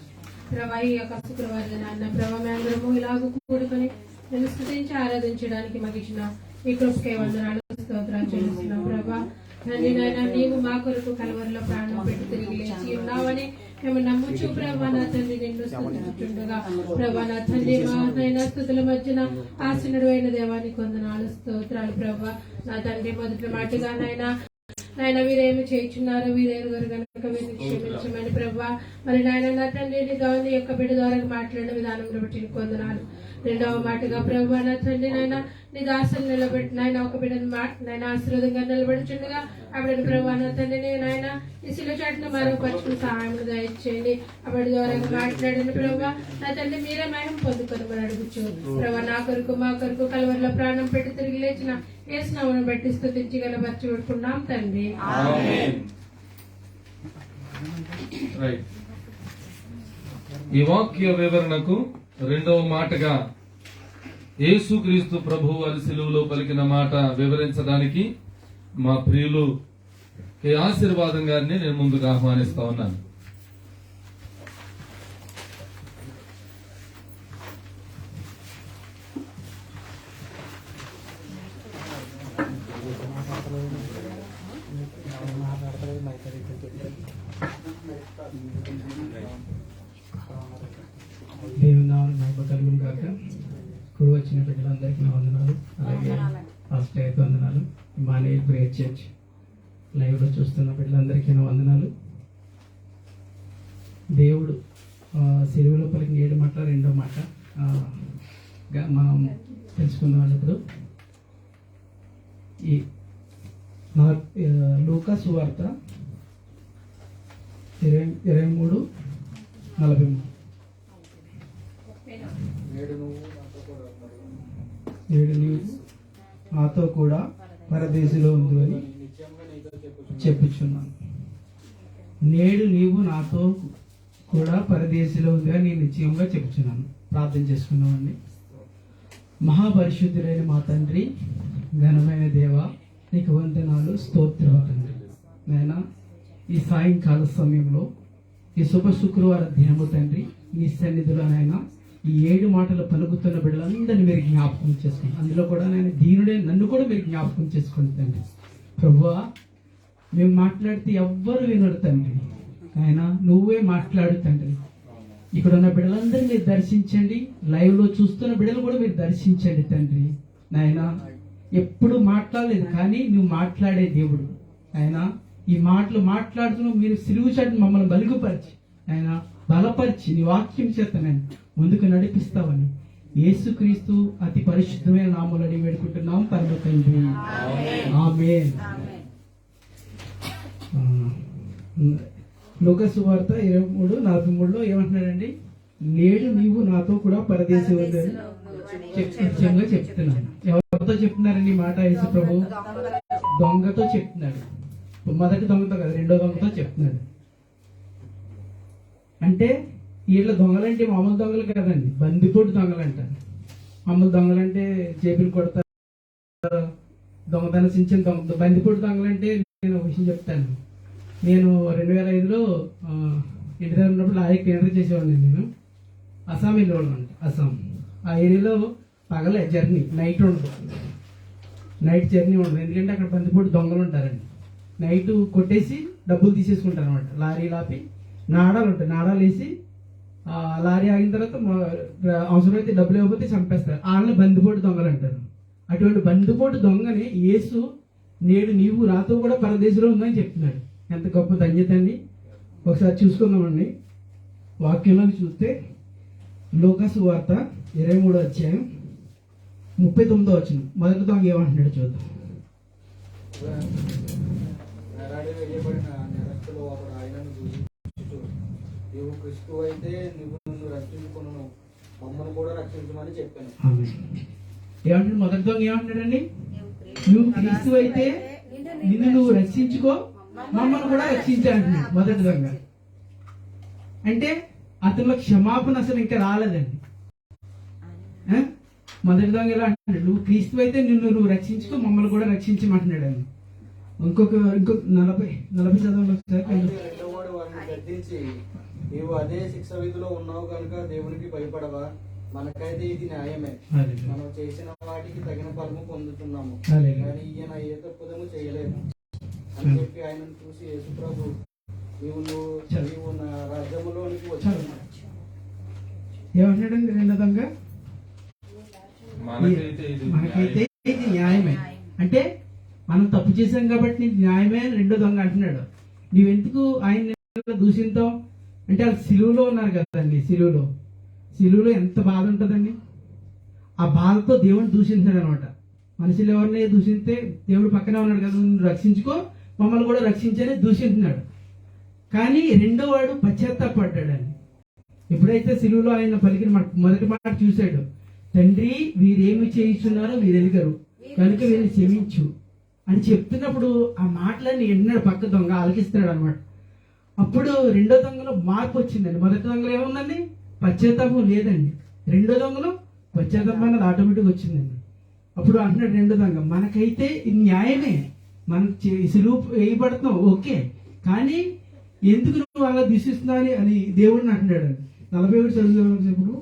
ప్రభా ఈ యొక్క శుక్రవారం నాన్న ప్రభా మేమందరము ఇలాగ కూడుకొని నేను స్తుతించి ఆరాధించడానికి మాకు ఇచ్చిన ఈ కృపకే వందనాలు స్తోత్రాలు చెల్లిస్తున్నాం ప్రభా. తండ్రి నాయన నీవు మా కొరకు కలవరిలో ప్రాణం పెట్టి తిరిగి లేచి ఉన్నావని మేము నమ్ముచు ప్రభా నా తండ్రి నిన్ను స్తుతించుచుండగా ప్రభా నా తండ్రి మా నైనా స్తుతుల మధ్యన ఆసనుడు అయిన దేవానికి వందనాలు స్తోత్రాలు ప్రభా. నా తండ్రి మొదటి మాటగా నాయన వీరేమి చేయించున్నారు వీరెరుగురు గనుక వీరిని క్షమించమని ప్రభా. మరి నాయన నా తండ్రి నీ యొక్క బిడ్డ ద్వారా మాట్లాడిన విధానం బట్టి నీకు వందనాలు. రెండవ మాటగా ప్రభా నా తండ్రి నాయన నీ దాసులు నిలబెట్టి నాయన ఒక బిడ్డను నాయన ఆశీర్వాదంగా నిలబెడుచుండగా ఆవిడని ప్రభా నా తండ్రిని నాయన ఈ శిల చాటును మరొకపరుచుకుని సహాయం దయచేయండి. ఆవిడ ద్వారా మాట్లాడిన ప్రభా నా తండ్రి మీరే మహిమ పొందుకొని అడుగుచు ప్రభా నా కొరకు మా కొరకు కలవరిలో ప్రాణం పెట్టి తిరిగి లేచిన యేసునామమును బట్టి స్తుతించి గలపరచి పెట్టుకున్నాం తండ్రి. ఆమేన్. రైట్. ఈ వాక్య వివరణకు రెండవ మాటగా యేసుక్రీస్తు ప్రభువు వారి శిలువలో పలికిన మాట వివరించడానికి మా ప్రియులు కె ఆశీర్వాదం గారిని నేను ముందుకు ఆహ్వానిస్తా ఉన్నాను. దేవుని నామమున మహిమ కలుగును గాక. కుడి వచ్చిన బిడ్డలందరికీ నా వందనాలు. అలాగే ఫస్ట్ అయితే వందనాలు. ఇమానుయేల్ ప్రేయర్ చర్చ్ లైవ్ లో చూస్తున్న బిడ్డలందరికీ నా వందనాలు. దేవుడు సిలువలో పలికిన 7 మాటల రెండో మాట మనం తెలుసుకుందాం. ఇప్పుడు ఈ లూకా సువార్త 23:43 నేడు నీవు నాతో కూడా పరదేశిలో ఉంది అని చెప్పుచున్నాను. నేడు నీవు నాతో కూడా పరదేశిలో ఉంది అని నేను నిశ్చయంగా చెప్పుచున్నాను. ప్రార్థన చేసుకున్నామండి. మహాపరిశుద్ధులైన మా తండ్రి, ఘనమైన దేవ, నీకు వందనాలు, స్తోత్రం తండ్రి. నాయనా ఈ సాయంకాల సమయంలో ఈ శుభ శుక్రవార దినము తండ్రి నీ సన్నిధిలో నాయన ఈ 7 మాటలు పలుకుతున్న బిడ్డలందరినీ మీరు జ్ఞాపకం చేసుకోండి. అందులో కూడా నేను దీనుడే నన్ను కూడా మీరు జ్ఞాపకం చేసుకోండి తండ్రి. ప్రభువా మేము మాట్లాడితే ఎవ్వరు వినరు తండ్రి. ఆయన నువ్వే మాట్లాడు తండ్రి. ఇక్కడ ఉన్న బిడ్డలందరినీ మీరు దర్శించండి. లైవ్ లో చూస్తున్న బిడ్డలు కూడా మీరు దర్శించండి తండ్రి. నాయన ఎప్పుడు మాట్లాడలేదు కానీ నువ్వు మాట్లాడే దేవుడు. ఆయన ఈ మాటలు మాట్లాడుతున్నావు. మీరు సిలువు చాటును మమ్మల్ని బలుగుపరిచి ఆయన బలపరిచి నీ వాక్యం చేత నేను ముందుకు నడిపిస్తావని యేసుక్రీస్తు అతి పరిశుద్ధమైన నామములో అడిగి వేడుకుంటున్నాం పరమ తండ్రి. ఆమేన్. లూకా సువార్త 23:43 ఏమంటున్నాడండి? నేడు నీవు నాతో కూడా పరదేశి ఉందని నిశ్చయంగా చెప్తున్నాను. ఎవరితో చెప్తున్నారండి ఈ మాట? యేసు ప్రభు దొంగతో చెప్తున్నాడు. మొదటి దొంగతో కదా, రెండో దొంగతో చెప్తున్నాడు. అంటే వీళ్ళ దొంగలంటే మామూలు దొంగలు కదండి, బందిపోటు దొంగలు అంటారు. మామూలు దొంగలంటే జేబులు కొడతారు, దొంగతనం చించిన దొంగ. బందిపోటు దొంగలంటే నేను ఒక విషయం చెప్తాను. నేను 2005లో ఇంటి దగ్గర ఉన్నప్పుడు లారీ కేంద్రం చేసేవాడిని. నేను అస్సాం వెళ్ళేవాళ్ళం అంట. అస్సాం ఆ ఏరియాలో పగలే జర్నీ, నైట్ ఉండదు. నైట్ జర్నీ ఉండదు, ఎందుకంటే అక్కడ బందిపోటు దొంగలు ఉంటారండి. నైట్ కొట్టేసి డబ్బులు తీసేసుకుంటారు అనమాట. లారీ లాపి నాడాలు ఉంటాయి, నాడాలు వేసి లారీ ఆగిన తర్వాత అవసరమైతే డబ్బులు ఇవ్వకపోతే చంపేస్తారు. వాళ్ళని బందిపోటు దొంగలు అంటారు. అటువంటి బందిపోటు దొంగని యేసు నేడు నీవు నాతో కూడా పరదేశంలో ఉందని చెప్తున్నాడు. ఎంత గొప్ప ధన్యత అండి. ఒకసారి చూసుకుందామండి. వాక్యంలో చూస్తే లూకాసు వార్త 23వ అధ్యాయం 39వ వచనం. మొదటి దొంగ ఏమంటున్నాడు చూద్దాం. వేలాడి వేయబడిన నేరస్తులు ఒకడు ఆయనను దూషించుచు, నీవు క్రీస్తు అయితే నువ్వు నన్ను రక్షించుకొను, మమ్మల్ని కూడా రక్షించమని చెప్పాను. ఏమంటాడు మొదటి దొంగ? ఏమంటాడండి? నువ్వు క్రీస్తు అయితే నిన్ను నువ్వు రక్షించుకో, మమ్మల్ని కూడా రక్షించాలంటున్నాడు మొదటి దొంగ. అంటే అతనిలో క్షమాపణ అసలు ఇంకా రాలేదండి. మొదటి దొంగ ఎలా అంటున్నాడు? నువ్వు క్రీస్తు అయితే నిన్ను నువ్వు రక్షించుకో, మమ్మల్ని కూడా రక్షించమంటున్నాడు అని. ఇంకొక 40 చదవండి ఒకసారి. రెండోవాడు వారిని గద్దించి, నీవు అదే శిక్ష విధిలో ఉన్నావు కనుక దేవునికి భయపడవా? మనకైతే ఇది న్యాయమే, మనం చేసిన వాటికి తగిన ఫలము పొందుతున్నాము, కానీ ఈయన ఏ తప్పుదము చేయలేదు అని చెప్పి ఆయనను చూసి, యేసు ప్రభు నీవు నా రాజ్యములోనికి వచ్చాను. ఏమంటాడండి రెండో దొంగ? మనకైతే ఇది న్యాయమే. అంటే మనం తప్పు చేశాం కాబట్టి నీకు న్యాయమే అని రెండో దొంగ అంటున్నాడు. నువ్వెందుకు ఆయన దూషింతావు అంటే వాళ్ళు సిలువలో ఉన్నారు కదండి. సిలువలో ఎంత బాధ ఉంటుందండి. ఆ బాధతో దేవుని దూషించాడు అనమాట. మనుషులు ఎవరిని దూషిస్తే దేవుడు పక్కనే ఉన్నాడు కదా, నువ్వు రక్షించుకో, మమ్మల్ని కూడా రక్షించని దూషింటున్నాడు. కానీ రెండో వాడు పశ్చాత్తాపడ్డాడండి. ఎప్పుడైతే సిలువలో ఆయన పలికిన మొదటి మాట చూశాడు, తండ్రి వీరేమి చేయిస్తున్నారో వీరు ఎరుగరు కనుక వీరిని క్షమించు అని చెప్తున్నప్పుడు ఆ మాటలన్నీ ఎన్నడు పక్క దొంగ ఆలకిస్తున్నాడు అనమాట. అప్పుడు రెండో దొంగలో మార్పు వచ్చిందండి. మొదటి దొంగలో ఏముందండి? పశ్చాత్తాపం లేదండి. రెండో దొంగలో పశ్చాత్తాపం అనేది ఆటోమేటిక్ వచ్చిందండి. అప్పుడు అంటున్నాడు రెండో దొంగ, మనకైతే ఇది న్యాయమే, మనం సులువు వేయబడుతున్నాం ఓకే, కానీ ఎందుకు నువ్వు అలా దూషిస్తున్నావు అని దేవుడిని అంటున్నాడు అండి. 41 చదువు.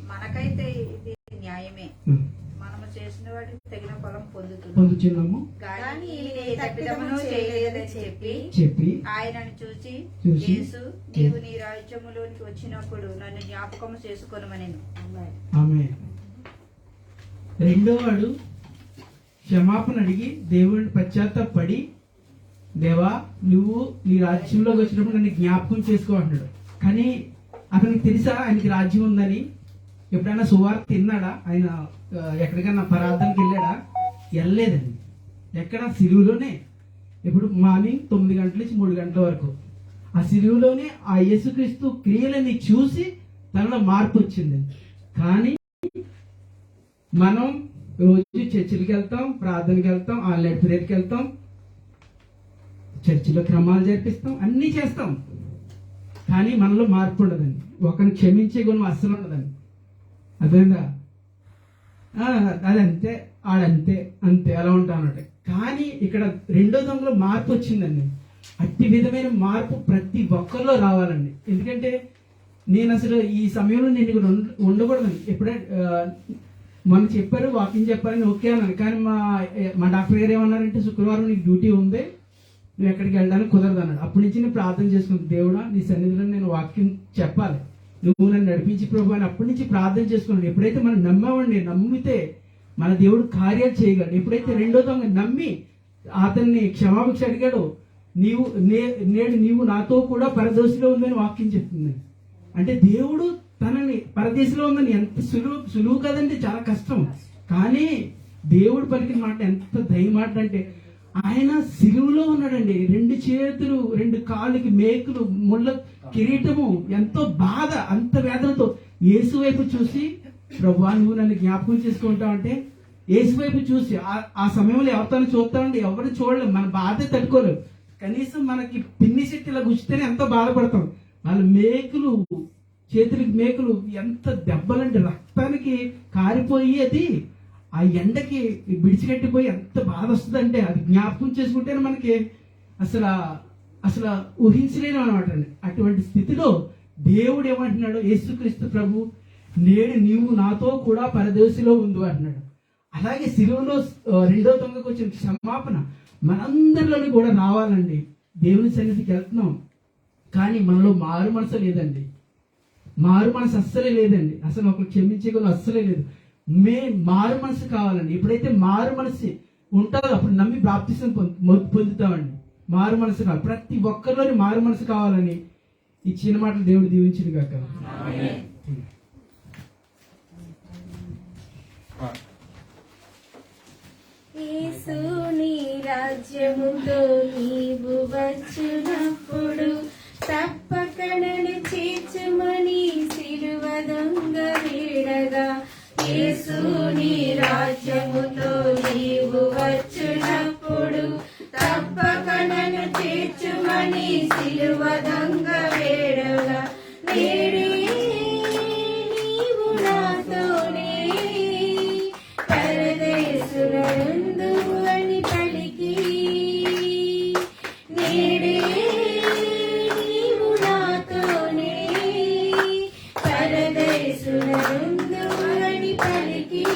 మనకైతే ఇది న్యాయమే, మనము చేసిన వాటికి తగిన ఫలం పొందుతున్నాము, కానీ ఈయన ఏ తప్పిదమును చేయలేదని చెప్పి ఆయనను చూసి యేసు, నీవు నీ రాజ్యములోనికి వచ్చినప్పుడు నన్ను జ్ఞాపకము చేసుకొనుమనెను. ఆమె రెండో వాడు క్షమాపణ అడిగి దేవుడిని పశ్చాత్తాపడి, దేవా నువ్వు నీ రాజ్యంలోకి వచ్చినప్పుడు నన్ను జ్ఞాపకం చేసుకో అంటున్నాడు. కానీ అతనికి తెలుసా ఆయనకి రాజ్యం ఉందని? ఎప్పుడైనా సువార్త తిన్నాడా? ఆయన ఎక్కడికైనా ప్రార్థనకి వెళ్ళాడా? వెళ్ళలేదండి. ఎక్కడ? సిలువలోనే. ఇప్పుడు మార్నింగ్ 9 గంటల నుంచి 3 గంటల వరకు ఆ సిలువలోనే ఆ యేసుక్రీస్తు క్రియలని చూసి తనలో మార్పు వచ్చింది. కానీ మనం రోజు చర్చిలకి వెళ్తాం, ప్రార్థనకి వెళ్తాం, ఆన్లైన్ ప్రేయర్కి వెళ్తాం, చర్చిలో క్రమాలు జరిపిస్తాం, అన్నీ చేస్తాం, కానీ మనలో మార్పు ఉండదండి. ఒకరిని క్షమించే గుణం అస్సలు ఉండదండి. అదేందా అదంతే, ఆడంతే, అంతే అలా ఉంటా అన్నట్టు. కానీ ఇక్కడ రెండో దొంగలో మార్పు వచ్చిందండి. అట్టి విధమైన మార్పు ప్రతి ఒక్కరిలో రావాలండి. ఎందుకంటే నేను అసలు ఈ సమయంలో నేను ఇక్కడ ఉండకూడదండి. ఎప్పుడే మనం చెప్పారు, వాకింగ్ చెప్పారని ఓకే అన్నాను. కానీ మా డాక్టర్ గారు ఏమన్నారంటే, శుక్రవారం నీకు డ్యూటీ ఉంది, నువ్వు ఎక్కడికి వెళ్ళడానికి కుదరదు అన్నాడు. అప్పటి నుంచి నేను ప్రార్థన చేసుకున్నాను, దేవుడా నీ సన్నిధిలో నేను వాక్యం చెప్పాలి, నువ్వు నన్ను నడిపించి ప్రభు అని అప్పటి నుంచి ప్రార్థన చేసుకున్నాను. ఎప్పుడైతే మనం నమ్మామండి, నమ్మితే మన దేవుడు కార్యాలు చేయగలడు. ఎప్పుడైతే రెండో దొంగ నమ్మి అతన్ని క్షమాభిక్ష అడిగాడో, నేడు నీవు నాతో కూడా పరదేశంలో ఉందని వాక్యం చెప్తుంది. అంటే దేవుడు తనని పరదేశంలో ఉందని ఎంత సులువు కదండి, చాలా కష్టం. కానీ దేవుడు పలికిన మాట ఎంత దయ మాట అంటే, ఆయన సిలువలో ఉన్నాడండి. 2 చేతులు 2 కాళ్ళకి మేకులు, ముళ్ళ కిరీటము, ఎంతో బాధ, అంత వేదనతో యేసు వైపు చూసి, ప్రభువా నువ్వు నన్ను జ్ఞాపకం చేసుకుంటావు అంటే, యేసు వైపు చూసి ఆ సమయంలో ఎవరితో చూస్తామండి? ఎవరు చూడలేము, మన బాధ తట్టుకోలేము. కనీసం మనకి పిన్ని చెట్టు ఇలా గుచ్చితేనే ఎంతో బాధపడతాం. వాళ్ళ మేకులు, చేతులకి మేకులు, ఎంత దెబ్బలంటే రక్తానికి కారిపోయి అది ఆ ఎండకి విడిచిపెట్టిపోయి ఎంత బాధ వస్తుందంటే, అది జ్ఞాపకం చేసుకుంటేనే మనకి అసలు ఊహించలేను అనమాట అండి. అటువంటి స్థితిలో దేవుడు ఏమంటున్నాడు? యేసుక్రీస్తు ప్రభు, నేడు నీవు నాతో కూడా పరదేశిలో ఉండు అంటున్నాడు. అలాగే శిలువలో 2వ దొంగకు వచ్చిన క్షమాపణ మనందరిలోని కూడా రావాలండి. దేవుని సన్నిధికి వెళ్తున్నాం, కానీ మనలో మారు మనసు లేదండి. మారు మనసు అస్సలే లేదండి. అసలు ఒకరు క్షమించగలం అస్సలే లేదు. మారు మనసు కావాలండి. ఎప్పుడైతే మారు మనసు ఉంటుందో అప్పుడు నమ్మి బాప్తిసం పొందుతామండి. మారు మనసు కావాలి, ప్రతి ఒక్కరిలోని మారు మనసు కావాలని ఈ చిన్న మాటలు దేవుడు దీవించింది కాక. యేసుని రాజ్యముతో నీవు వచ్చినప్పుడు తప్పక నన్ను చేర్చుమని సిలువ దొంగ వేడగా, యేసుని రాజ్యముతో నీవు వచ్చినప్పుడు తప్పక నన్ను చేర్చుమని సిలువ దొంగ వేడగా, నేడే నీవు నాతోనే పరదేశులందు అని పలికి, నేడే నీవు నాతోనే పరదేశులందు అని పలికి,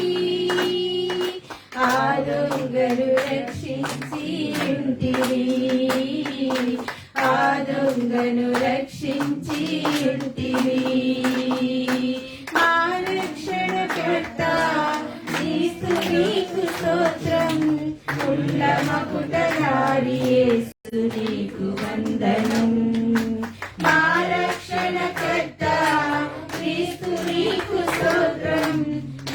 ఆ దొంగను రక్షించి ఉంటివి, ఆ దొంగను రక్షించి ఉంటివి. మా రక్షణకర్త క్రీస్తు నీకు స్తోత్రం, ఉల్ల మకుటధారి యేసు నీకు వందనం. మా రక్షణకర్త క్రీస్తు నీకు స్తోత్రం,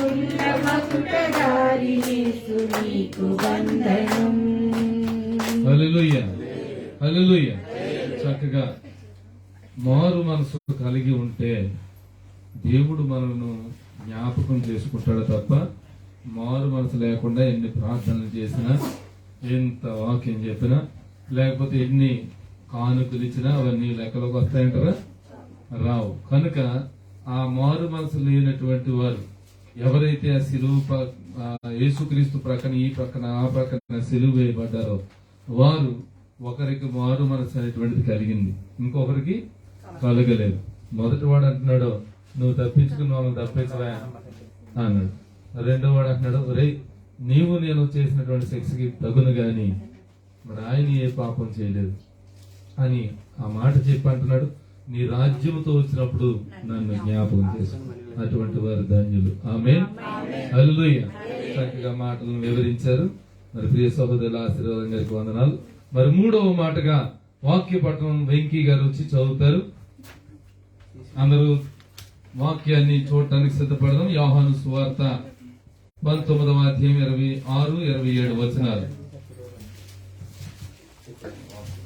ఉల్ల మకుటధారి యేసు నీకు వందనం. హల్లెలూయా, హల్లెలూయా. చక్కగా మారు మనసు కలిగి ఉంటే దేవుడు మనను జ్ఞాపకం చేసుకుంటాడు తప్ప, మారు మనసు లేకుండా ఎన్ని ప్రార్థనలు చేసినా, ఎంత వాక్యం చెప్పినా, లేకపోతే ఎన్ని కానుకలు ఇచ్చినా అవన్నీ లెక్కలోకి వస్తాయంటారా? రావు. కనుక ఆ మారు మనసు లేనటువంటి వారు ఎవరైతే ఆ సిలువు యేసుక్రీస్తు ప్రక్కన, ఈ ప్రక్కన, ఆ ప్రక్కన సిలువు వేయబడ్డారో వారు, ఒకరికి మారు మనసు అనేటువంటిది కలిగింది, ఇంకొకరికి కలగలేదు. మొదటి వాడు అంటున్నాడు, నువ్వు తప్పించుకుని వాళ్ళని తప్పించవా అన్నాడు. 2వ వాడు అంటున్నాడు, రే నీవు నేను చేసినటువంటి శిక్షకి తగును గాని మరి ఆయన ఏ పాపం చేయలేదు అని ఆ మాట చెప్పి అంటున్నాడు, నీ రాజ్యముతో వచ్చినప్పుడు నన్ను జ్ఞాపకం చేసు. అటువంటి వారు ధన్యులు. ఆమేన్, హల్లెలూయా. చక్కగా మాటలను వివరించారు. మరి ప్రియ సహోదరుల ఆశీర్వాదం గారికి వందనాలు. మరి 3వ మాటగా వాక్య పఠనం వెంకీ గారు వచ్చి చదువుతారు. అందరూ వాక్యాన్ని చూడటానికి సిద్ధపడదాం. యోహాను సువార్త 19వ అధ్యాయం 26, 27 వచనాలు.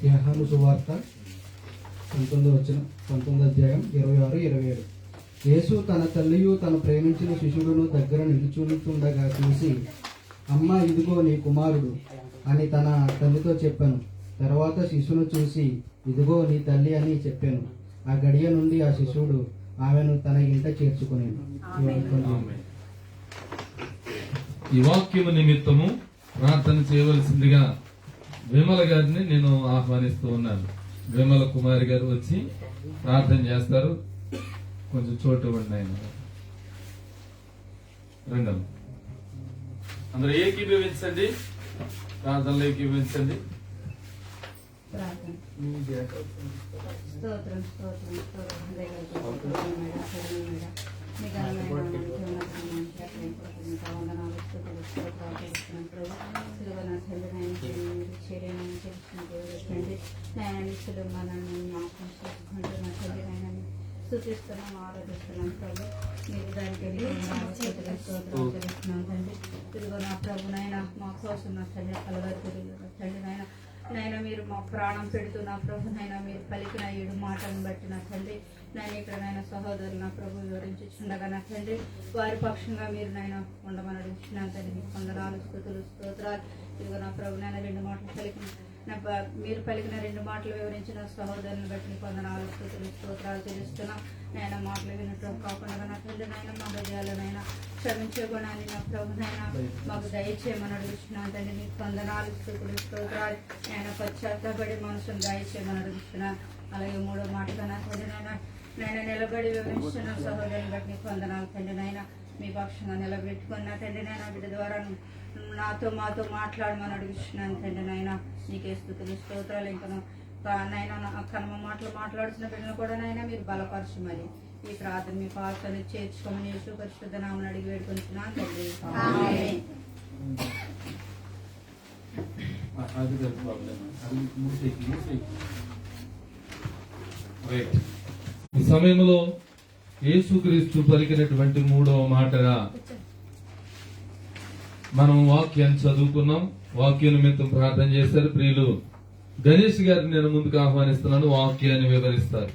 యోహాను సువార్త 19వ అధ్యాయం 26, 27. యేసు తన తల్లియు తను ప్రేమించిన శిష్యుడును దగ్గర నిలుచుండగా చూసి, అమ్మ ఇదిగో నీ కుమారుడు అని తన తల్లితో చెప్పాను. తర్వాత శిశువును చూసి, ఇదిగో నీ తల్లి అని చెప్పాను. ఆ గడియ నుండి ఆ శిశువుడు ఆమెను తన ఇంట చేర్చుకునేను. ఈ వాక్యము నిమిత్తము ప్రార్థన చేయవలసిందిగా విమల గారిని నేను ఆహ్వానిస్తూ ఉన్నాను. విమల కుమారి గారు వచ్చి ప్రార్థన చేస్తారు. కొంచెం చోటు ఇవ్వండి ఆయన. రెండవ అందరూ ఏకీభవించండి, ప్రార్థనలో ఏకీభవించండి. స్తోత్రం స్తోత్రం స్థుతిస్తున్నాం, ఆరాధిస్తున్నాం ప్రభు. మీరు దానికి స్తోత్రం చెల్లిస్తున్నాం తండ్రి. ఇదిగో నా ప్రభు నాయన మాకు కోసం నా తండ్రి కలవరి తండ్రి నాయన నైనా మీరు మా ప్రాణం పెడుతూ నా ప్రభు నైనా మీరు పలికిన 7 మాటలను బట్టి నా తండ్రి నేను ఇక్కడ నైనా సహోదరులు నా ప్రభు వివరించుండగా నా తండ్రి వారి పక్షంగా మీరు నైనా ఉండమని అడుగుతున్నాను తండ్రి మీకు వందనాలు స్తుతులు స్తోత్రాలు. ఇదిగో నా ప్రభు నైనా 2 మాటలు పలికిన మీరు పలికిన 2 మాటలు వివరించిన సహోదరుని బట్టి మీకు వందనాలు స్తుతులు స్తోత్రాలు చెల్లిస్తున్నాం. నేను మాటలు వినటం కాకుండా నా తండ్రి నైనా మా హృదయాలనైనా క్షమించే గుణాన్ని నా ప్రభునైనా మాకు దయచేయమని అడుగుతున్నాను తండ్రి మీకు వందనాలు స్తుతులు స్తోత్రాలు. నేను పశ్చాత్తపడి మనసును దయచేయమని అడుగుతున్నాను. అలాగే 3వ మాటగా నా తండ్రి నేను నిలబడి వివరించిన సహోదరుని బట్టి నీకు వందనాలు తండ్రి నైనా మీ పక్షంగా నిలబెట్టుకుని నా తండ్రి నైనా బిడ్డ ద్వారా మాతో మాట్లాడమని అడుగుతున్నాను తండ్రి నైనా నీకే స్తుతులు స్తోత్రాలు. ఇంకా నైనా కనుమ మాటలు మాట్లాడుతున్న బిడ్డను కూడా నైనా మీరు బలపరచమని ఈ ప్రార్థన మీ పాత్రను చేర్చుకోమని యేసు పరిశుద్ధ నామమున అడిగి వేడుకుంటున్నాను తండ్రి. ఆమేన్. ఈ సమయంలో యేసుక్రీస్తు పలికినటువంటి 3వ మాటగా మనం వాక్యాన్ని చదువుకున్నాం. వాక్య నిమిత్తం ప్రార్థన చేశారు ప్రియులు. గణేష్ గారిని నేను ముందుకు ఆహ్వానిస్తున్నాను, వాక్యాన్ని వివరిస్తారు.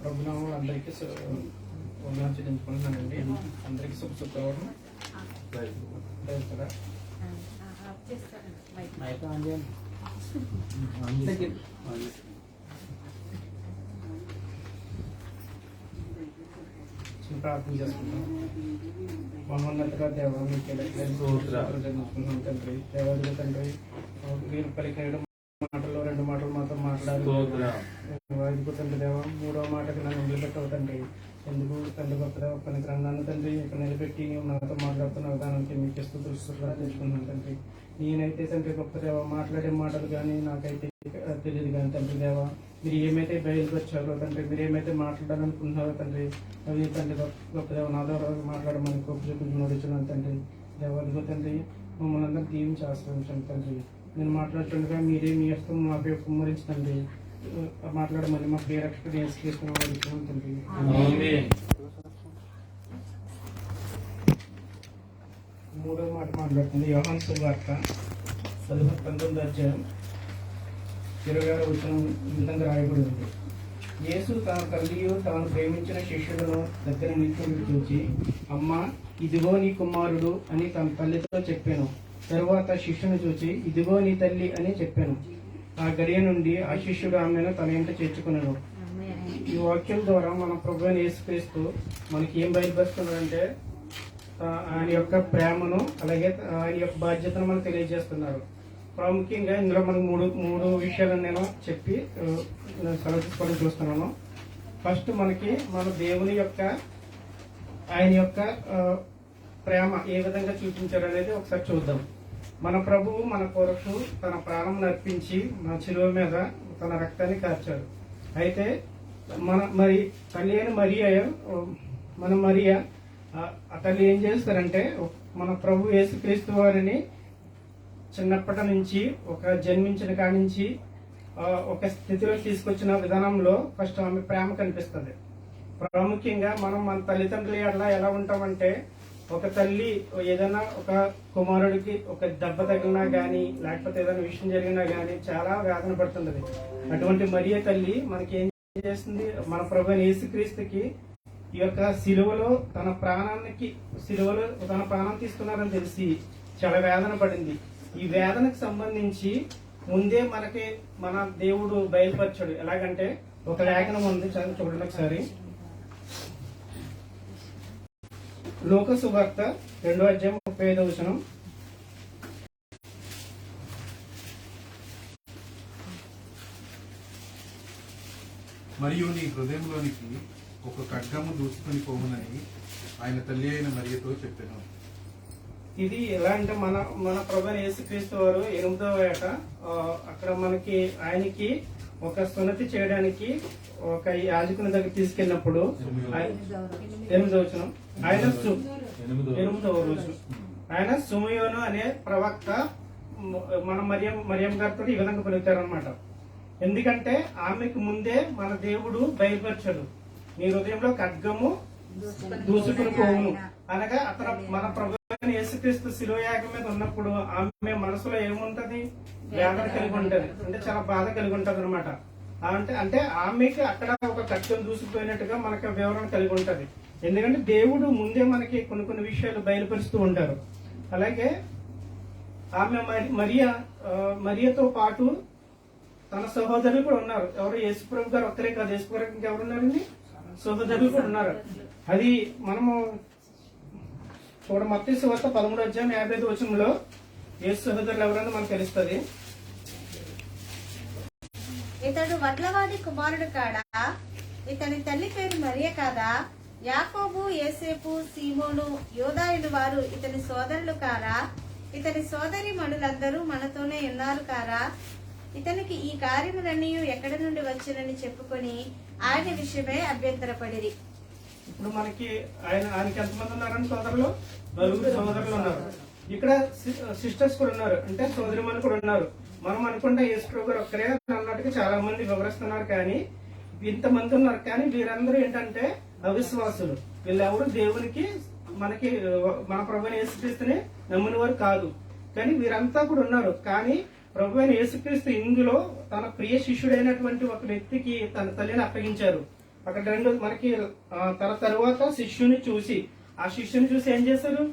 ప్రభునామం అందరికీ చెల్లించుకుంటున్నానండి. అందరికీ శుభవారం. ప్రార్థన చేసుకుంటాం. మహోన్నతగా దేవా మీకు చెల్లించుకుంటున్నాం తండ్రి. దేవాదుల తండ్రి మీరు పలికిన మాటల్లో 2 మాటలు మాతో మాట్లాడాలి తండ్రి దేవా. 3వ మాటకి నన్ను నిలబెట్టవు తండ్రి. ఎందుకు తండ్రి గొప్ప పనికిరాను తండ్రి ఇక్కడ నిలబెట్టి నీవు నాతో మాట్లాడుతున్న విధానానికి మీకు స్తుతులు తెచ్చుకున్నాను తండ్రి. నేనైతే తండ్రి గొప్ప దేవ మాట్లాడే మాటలు కానీ నాకైతే తెలియదు కానీ తండ్రి దేవా మీరు ఏమైతే బయలుపరిచారో తండ్రి, మీరు ఏమైతే మాట్లాడాలనుకుంటున్నారో తండ్రి అవి తండ్రి గొప్ప దేవ నా ద్వారా మాట్లాడమని గొప్ప చూపించి నడుచున్నాను తండ్రి. దేవాదిగో తండ్రి మమ్మల్ని అందరూ దీవించి ఆశ్రయించండి తండ్రి. నేను మాట్లాడుతుండగా మీరే మీ హస్తం మాపై కుమ్మరించండి. మాట్లాడమని మా ప్రియ రక్షకుడు యేసుక్రీస్తుని తండ్రి. 3వ మాట మాట్లాడుతుంది. యోహాను సువార్త 19వ అధ్యాయం 26వ వచనం విధంగా రాయబడి ఉంది. యేసు తన తల్లియు తాను ప్రేమించిన శిష్యులను దగ్గర నిల్చుని చూచి, అమ్మా ఇదిగో నీ కుమారుడు అని తన తల్లితో చెప్పాను. తరువాత శిష్యుని చూచి, ఇదిగో నీ తల్లి అని చెప్పాను. ఆ గడియ నుండి ఆ శిష్యుడు ఆమెను తన ఇంట చేర్చుకున్నాడు. ఈ వాక్యం ద్వారా మన ప్రభువైన యేసుక్రీస్తు మనకి ఏం బయలుపరుస్తున్నాడంటే ఆయన యొక్క ప్రేమను అలాగే ఆయన యొక్క బాధ్యతను మనకు తెలియజేస్తున్నారు. ప్రాముఖ్యంగా ఇందులో మనకు మూడు విషయాలను నేను చెప్పి సెలవు తీసుకోవడం చూస్తున్నాను. ఫస్ట్ మనకి మన దేవుని యొక్క ఆయన యొక్క ప్రేమ ఏ విధంగా చూపించారు అనేది ఒకసారి చూద్దాం. మన ప్రభువు మన కొరకు తన ప్రాణం అర్పించి మన శిలువ మీద తన రక్తాన్ని కార్చారు. అయితే మరి తల్లి అయిన మరియా ఆ తల్లి ఏం చేస్తారంటే మన ప్రభు యేసుక్రీస్తు వారిని చిన్నప్పటి నుంచి జన్మించిన కాడి నుంచి ఒక స్థితిలో తీసుకొచ్చిన విధానంలో ఫస్ట్ ఆమె ప్రేమ కనిపిస్తుంది. ప్రాముఖ్యంగా మనం మన తల్లిదండ్రులు ఎలా ఉంటామంటే ఒక తల్లి ఏదైనా ఒక కుమారుడికి ఒక దెబ్బ తగిలినా గానీ లేకపోతే ఏదైనా విషయం జరిగినా గానీ చాలా వేదన పడుతుంది. అటువంటి మరియ తల్లి మనకి ఏం చేస్తుంది, మన ప్రభువైన యేసుక్రీస్తుకి ఈ యొక్క సిలువలో తన ప్రాణం తీసుకున్నారని తెలిసి చాలా వేదన పడింది. ఈ వేదనకు సంబంధించి ముందే మనకి మన దేవుడు బయలుపరచాడు. ఎలాగంటే ఒక లేఖనం ఉంది, చూడండి ఒకసారి. లూకా సువార్త 2వ అధ్యాయం 35వ వచనం. మరియు నీ హృదయంలోనికి ఒక ఖడ్గము దూసుకొని పోవునని ఆయన తల్లి అయిన మరియతో చెప్పాను. ఇది ఎలా అంటే మన ప్రభువైన యేసుక్రీస్తు వారు 8వ ఏట అక్కడ మనకి ఆయనకి ఒక సున్నతి చేయడానికి ఒక యాజకుని దగ్గర తీసుకెళ్ళినప్పుడు 8వ వచనం ఆయన 8వ రోజు ఆయన సుమయోను అనే ప్రవక్త మన మరియం గారితో ఈ విధంగా పలుకుతారు అనమాట. ఎందుకంటే ఆమెకు ముందే మన దేవుడు బయలుపరచాడు, నీ హృదయంలో ఖడ్గము దూసుకుని పోవును అనగా అతను మన ప్రభు యేసుక్రీస్తు శిలువ యాగం మీద ఉన్నప్పుడు ఆమె మనసులో ఏముంటది, వేదన కలిగి ఉంటది, అంటే చాలా బాధ కలిగి ఉంటది అనమాట. అంటే ఆమెకి అక్కడ ఒక ఖడ్గం దూసుకుపోయినట్టుగా మనకు వివరణ కలిగి ఉంటది. ఎందుకంటే దేవుడు ముందే మనకి కొన్ని విషయాలు బయలుపరుస్తూ ఉంటారు. అలాగే ఆమె మరియతో పాటు తన సహోదరులు కూడా ఉన్నారు. ఎవరు? యేసుప్రభు గారు ఒక్కరే కాదు, యేసుప్రభు ఇంకెవరున్నారండి? సహోదరులు కూడా ఉన్నారు. అది మనము మత్తయి సువార్త 13:55 యేసు సహోదరులు ఎవరన్నా మనకు తెలుస్తుంది. ఇతడు వడ్లవాడి కుమారుడు కాడా? ఇతని తల్లి పేరు మరియ కాదా? యాకోబు, యేసేపు, సీమోను, యోదాయులు వారు ఇతని సోదరులు కారా? ఇతని సోదరి మనులందరూ మనతోనే ఉన్నారు కారా? ఇతనికి ఈ కార్యములన్నీ ఎక్కడి నుండి వచ్చినని చెప్పుకొని ఆయన విషయమే అభ్యంతరపడిరి. ఇప్పుడు మనకి ఆయనకి ఎంతమంది ఉన్నారని సోదరులు? 9 సోదరులు ఉన్నారు. ఇక్కడ సిస్టర్స్ కూడా ఉన్నారు, అంటే సోదరిమణులు కూడా ఉన్నారు. మనం అనుకుంటే యేసు గారు ఒక్కరే అన్నట్టుగా చాలా మంది వివరిస్తున్నారు, కానీ ఇంతమంది ఉన్నారు. కానీ వీరందరూ ఏంటంటే అవిశ్వాసులు. వీళ్ళెవరు దేవునికి మనకి మన ప్రభువైన యేసుక్రీస్తుని నమ్మిన వారు కాదు. కానీ వీరంతా కూడా ఉన్నారు. కానీ ప్రభువైన యేసుక్రీస్తు ఇందులో తన ప్రియ శిష్యుడైనటువంటి ఒక వ్యక్తికి తన తల్లిని అప్పగించారు. అక్కడ మనకి తన తరువాత శిష్యుని చూసి ఏం చేశారు?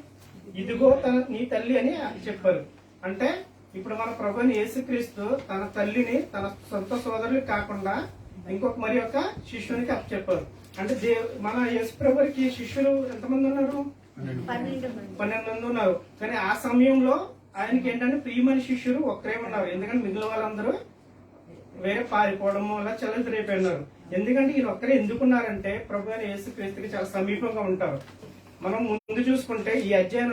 ఇదిగో నీ తల్లి అని చెప్పారు. అంటే ఇప్పుడు మన ప్రభువైన యేసుక్రీస్తు తన తల్లిని తన సొంత సోదరులకు కాకుండా మరి ఒక శిష్యునికి అప్పచెప్పారు. అంటే మన యేసు ప్రభుకి శిష్యులు ఎంతమంది ఉన్నారు? 12 మంది ఉన్నారు. కానీ ఆ సమయంలో ఆయనకి ఏంటంటే ప్రియమైన శిష్యులు ఒక్కరే ఉన్నారు. ఎందుకంటే మిగిలిన వాళ్ళందరూ వేరే పారిపోవడం వల్ల చెల్లెలు. ఎందుకంటే ఈయన ఒక్కరే ఎందుకున్నారంటే ప్రభువైన యేసుక్రీస్తుకి చాలా సమీపంగా ఉంటారు. మనం ముందు చూసుకుంటే ఈ అధ్యాయం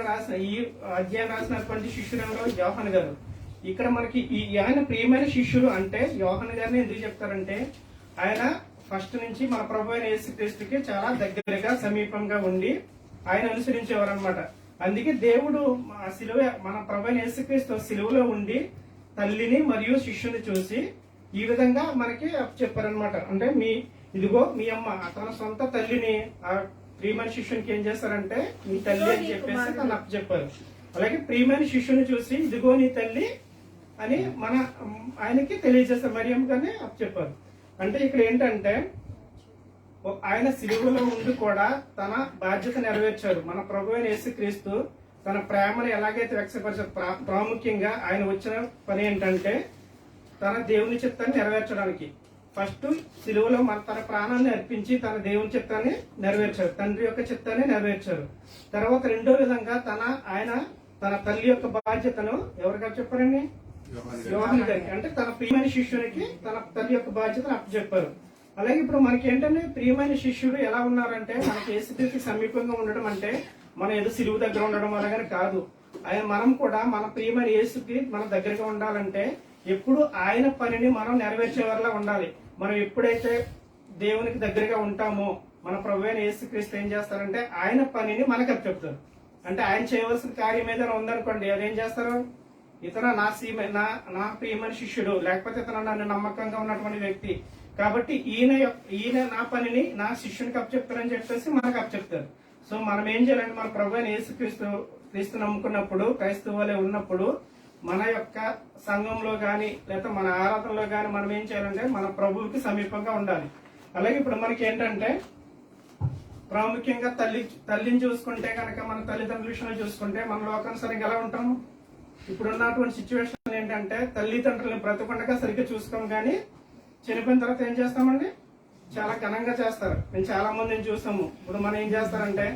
రాసినటువంటి శిష్యుడు ఎవరో? యోహాను గారు. ఇక్కడ మనకి ఆయన ప్రియమైన శిష్యుడు అంటే యోహాను గారిని ఎందుకు చెప్తారంటే ఆయన ఫస్ట్ నుంచి మన ప్రభువైన యేసుక్రీస్తుకి చాలా దగ్గరగా సమీపంగా ఉండి ఆయన అనుసరించేవారు అనమాట. అందుకే దేవుడు మన ప్రభువైన యేసుక్రీస్తు సిలువలో ఉండి తల్లిని మరియు శిష్యుని చూసి ఈ విధంగా మనకి చెప్పారనమాట. అంటే ఇదిగో మీ అమ్మ తన సొంత తల్లిని ఆ ప్రియమైన శిష్యునికి ఏం చేస్తారంటే మీ తల్లి అని చెప్పేసి తను చెప్పారు. అలాగే ప్రియమైన శిష్యుని చూసి ఇదిగో నీ తల్లి అని ఆయనకి తెలియజేస్తారు, మరియమ్మ గారిని చెప్పారు. అంటే ఇక్కడ ఏంటంటే ఆయన సిలువలో ఉండి కూడా తన బాధ్యత నెరవేర్చారు. మన ప్రభువైన యేసుక్రీస్తు తన ప్రేమను ఎలాగైతే వ్యక్తపరిచారు, ప్రాముఖ్యంగా ఆయన వచ్చిన పని ఏంటంటే తన దేవుని చిత్తాన్ని నెరవేర్చడానికి ఫస్ట్ సిలువలో తన ప్రాణాన్ని అర్పించి తన దేవుని చిత్తాన్ని నెరవేర్చారు, తండ్రి యొక్క చిత్తాన్ని నెరవేర్చారు. తర్వాత రెండో విధంగా ఆయన తన తల్లి యొక్క బాధ్యతను ఎవరిగా చెప్పారండి? యోహాను గారికి. అంటే తన ప్రియమైన శిష్యునికి తన తల్లి యొక్క బాధ్యతను అప్పచెప్పారు. అలాగే ఇప్పుడు మనకి ఏంటంటే ప్రియమైన శిష్యుడు ఎలా ఉన్నారంటే మనకి యేసుక్రీస్తుకి సమీపంగా ఉండడం అంటే మనం ఏదో సిలువు దగ్గర ఉండడం అలాగని కాదు. మనం కూడా మన ప్రియమైన యేసుకి మన దగ్గరగా ఉండాలంటే ఎప్పుడు ఆయన పనిని మనం నెరవేర్చేవారిలా ఉండాలి. మనం ఎప్పుడైతే దేవునికి దగ్గరగా ఉంటామో మన ప్రభువైన యేసుక్రీస్తు ఏం చేస్తారంటే ఆయన పనిని మనకు అప్పచెప్తారు. అంటే ఆయన చేయవలసిన కార్యం ఏదైనా ఉందనుకోండి, అదేం చేస్తారు? ఇతను నా ప్రియమైన శిష్యుడు, లేకపోతే ఇతను నన్ను నమ్మకంగా ఉన్నటువంటి వ్యక్తి కాబట్టి ఈయన నా పనిని నా శిష్యునికి అప్పచెప్తారని చెప్పేసి మనకు అప్పచెప్తారు. సో మనం ఏం చేయాలంటే మన ప్రభువైన యేసుక్రీస్తు నమ్ముకున్నప్పుడు క్రైస్తవులే ఉన్నప్పుడు మన యొక్క సంఘంలో గాని లేదా మన ఆరాధనలో గాని మనం ఏం చేయాలంటే మన ప్రభువుకి సమీపంగా ఉండాలి. అలాగే ఇప్పుడు మనకి ఏంటంటే ప్రాముఖ్యంగా తల్లిని చూసుకుంటే కనుక మన తల్లిదండ్రుల విషయంలో చూసుకుంటే మన లోకానుసారంగా ఎలా ఉంటాము? ఇప్పుడు ఉన్నటువంటి సిచ్యువేషన్ ఏంటంటే తల్లిదండ్రులను బ్రతకుండగా సరిగ్గా చూసుకోం, కానీ చనిపోయిన తర్వాత ఏం చేస్తామండి? చాలా ఘనంగా చేస్తారు. మేము చాలా మందిని చూసాము. ఇప్పుడు మనం ఏం చేస్తారంటే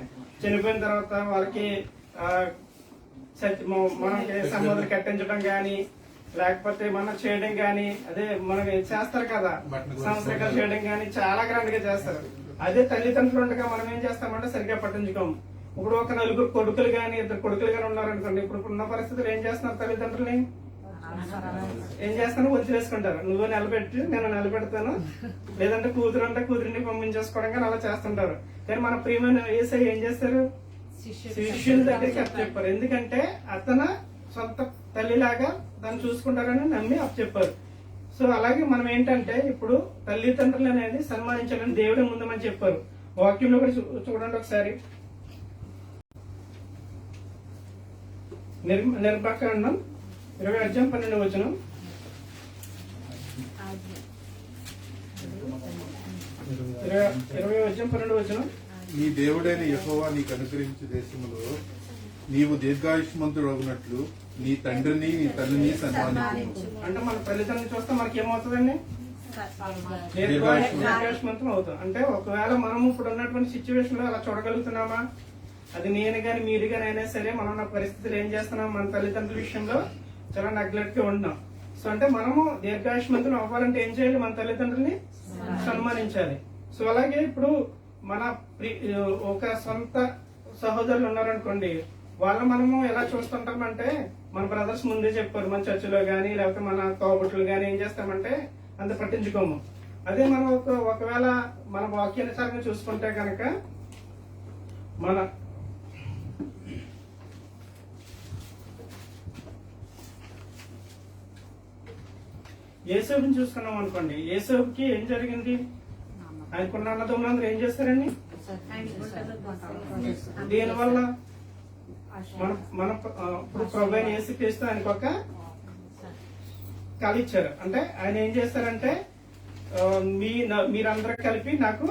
చనిపోయిన తర్వాత వాళ్ళకి మనకి సమాధులు కట్టించడం గాని లేకపోతే మనం చేయడం గాని, అదే మనం చేస్తారు కదా సంవత్సరాలు చేయడం గాని చాలా గ్రాండ్ గా చేస్తారు. అదే తల్లిదండ్రులు ఉండగా మనం ఏం చేస్తామంటే సరిగ్గా పట్టించుకోము. ఇప్పుడు ఒక 4 కొడుకులు గాని 2 కొడుకులు గాని ఉన్నారనుకోండి, ఇప్పుడు ఉన్న పరిస్థితులు ఏం చేస్తున్నారు? తల్లిదండ్రులని ఏం చేస్తాను? వదిలేసుకుంటారు. నువ్వు నిలబెట్టి నేను నిలబెడతాను, లేదంటే కూతురు అంటే కూతురిని పంపించేసుకోవడం కానీ అలా చేస్తుంటారు. కానీ మన ప్రియమైన యేసై ఏం చేస్తారు? శిష్యుల దగ్గరికి అప్పచెప్పారు. ఎందుకంటే అతను సొంత తల్లిలాగా దాన్ని చూసుకుంటారని నమ్మి అప్పచెప్పారు. సో అలాగే మనం ఏంటంటే ఇప్పుడు తల్లిదండ్రులు అనేది సన్మానించాలని దేవుడే ముందమని చెప్పారు. వాక్యంలో కూడా చూడండి ఒకసారి. నిర్భాకాండం 20:12 20:12 నీ దేవుడైన యెహోవా నీకు అనుగ్రహించే దేశములో నీవు దీర్ఘాయుష్మంతుడవునట్లు నీ తండ్రిని నీ తల్లిని సన్మానించు. అంటే మన తల్లిదండ్రులు చూస్తే మనకి ఏమవుతుందండి? దీర్ఘాయుష్మంతం అవుతాం. అంటే ఒకవేళ మనం ఇప్పుడు ఉన్నటువంటి సిచ్యువేషన్ లో అలా చూడగలుగుతున్నామా? అది నేను గాని మీరు గాని అయినా సరే మనం ఉన్న పరిస్థితులు ఏం చేస్తున్నాం? మన తల్లిదండ్రుల విషయంలో చాలా నెగ్లెక్ట్ గా ఉంటున్నాం. సో అంటే మనము దీర్ఘాయుష్మంతులు అవ్వాలంటే ఏం చేయాలి? మన తల్లిదండ్రుల్ని సన్మానించాలి. సో అలాగే ఇప్పుడు మన ఒక సొంత సహోదరులు ఉన్నారనుకోండి, వాళ్ళు మనము ఎలా చూస్తుంటామంటే, మన బ్రదర్స్ ముందే చెప్పారు, మన చర్చిలో గానీ లేకపోతే మన తోబుట్లు గానీ ఏం చేస్తామంటే అంత పట్టించుకోము. అదే మనం ఒకవేళ మన వాక్యానుసారంగా చూసుకుంటే కనుక మన యేసోబుని చూసుకున్నాం అనుకోండి, యేసోబుకి ఏం జరిగింది? ఆయనకున్న అన్నదమ్ములందరూ ఏం చేస్తారండి? దీనివల్ల మన ప్రభు అయిన యేసుక్రీస్తు ఆయనకు ఒక కళ ఇచ్చారు. అంటే ఆయన ఏం చేస్తారంటే, మీరందరూ కలిపి నాకు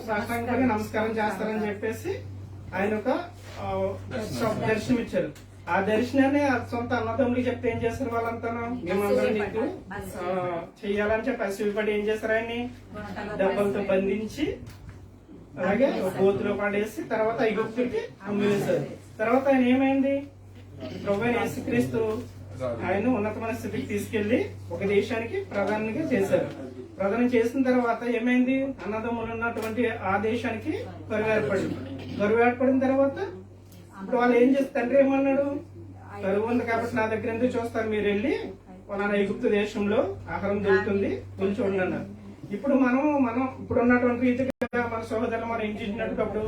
సాష్టాంగంగా నమస్కారం చేస్తారని చెప్పేసి ఆయన ఒక దర్శనం ఇచ్చారు. ఆ దర్శనాన్ని సొంత అన్నదమ్ములకి చెప్తే ఏం చేస్తారు? వాళ్ళంతా మేమందరం నీకు చెయ్యాలని చెప్పి అసూయపడి ఏం చేస్తారు? ఆయన్ని దెబ్బలతో బంధించి అలాగే గోతులో పడేసి తర్వాత ఐగుప్తుడికి అమ్మివేశారు. తర్వాత ఆయన ఏమైంది? ప్రభువైన యేసుక్రీస్తు ఆయన ఉన్నతమైన స్థితికి తీసుకెళ్లి ఒక దేశానికి ప్రధానిగా చేశారు. ప్రధానం చేసిన తర్వాత ఏమైంది? అన్నదమ్ములు ఉన్నటువంటి ఆ దేశానికి కరువు ఏర్పడింది. కరువు ఏర్పడిన తర్వాత ఇప్పుడు వాళ్ళు ఏం చేస్తారు? తండ్రి ఏమన్నాడు? కరువు ఉంది కాబట్టి నా దగ్గర ఎందుకు చూస్తారు? మీరు వెళ్ళి వాళ్ళ ఐగుప్తు దేశంలో ఆహారం దొరుకుతుంది, వెళ్ళి చూడండి అన్నారు. ఇప్పుడు మనం ఇప్పుడు ఉన్నటువంటి రీతిగా మన సహోదరులు మనం హింసించినప్పుడు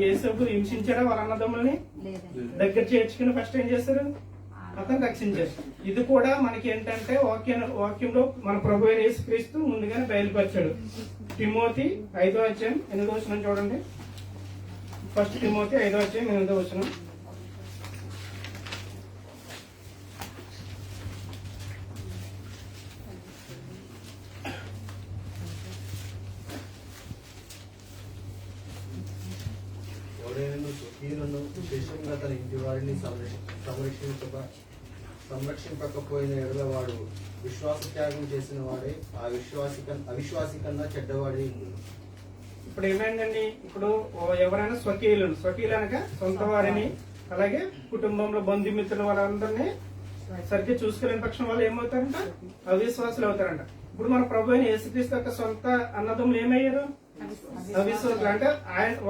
యేసోబు హింసించారా వాళ్ళ అన్నదమ్ముల్ని? దగ్గర చేర్చుకుని ఫస్ట్ ఏం చేస్తారు? అతను రక్షించారు. ఇది కూడా మనకి ఏంటంటే వాక్యంలో మన ప్రభు అయిన యేసుక్రీస్తు ముందుగానే బయలుపరిచాడు. తిమోతి 5:8 చూడండి. 1 తిమోతి 5:8. ఎవరైనా స్వకీయులను విశేషంగా తన ఇంటి వారిని సంరక్షింపకపోయిన ఎడల వాడు విశ్వాస త్యాగం చేసిన వాడే అవిశ్వాసి కన్నా చెడ్డవాడే. ఇప్పుడు ఏమైందండి? ఇప్పుడు ఎవరైనా స్వకీయులు అనగా సొంత వారిని అలాగే కుటుంబంలో బంధుమిత్రులు వాళ్ళందరినీ సరిగ్గా చూసుకోలేని పక్షం వాళ్ళు ఏమవుతారంట? అవిశ్వాసులు అవుతారంట. ఇప్పుడు మన ప్రభు అయిన యేసుక్రీస్తు యొక్క సొంత అన్నదమ్ములు ఏమయ్యారు? అవిశ్వాసులు. అంటే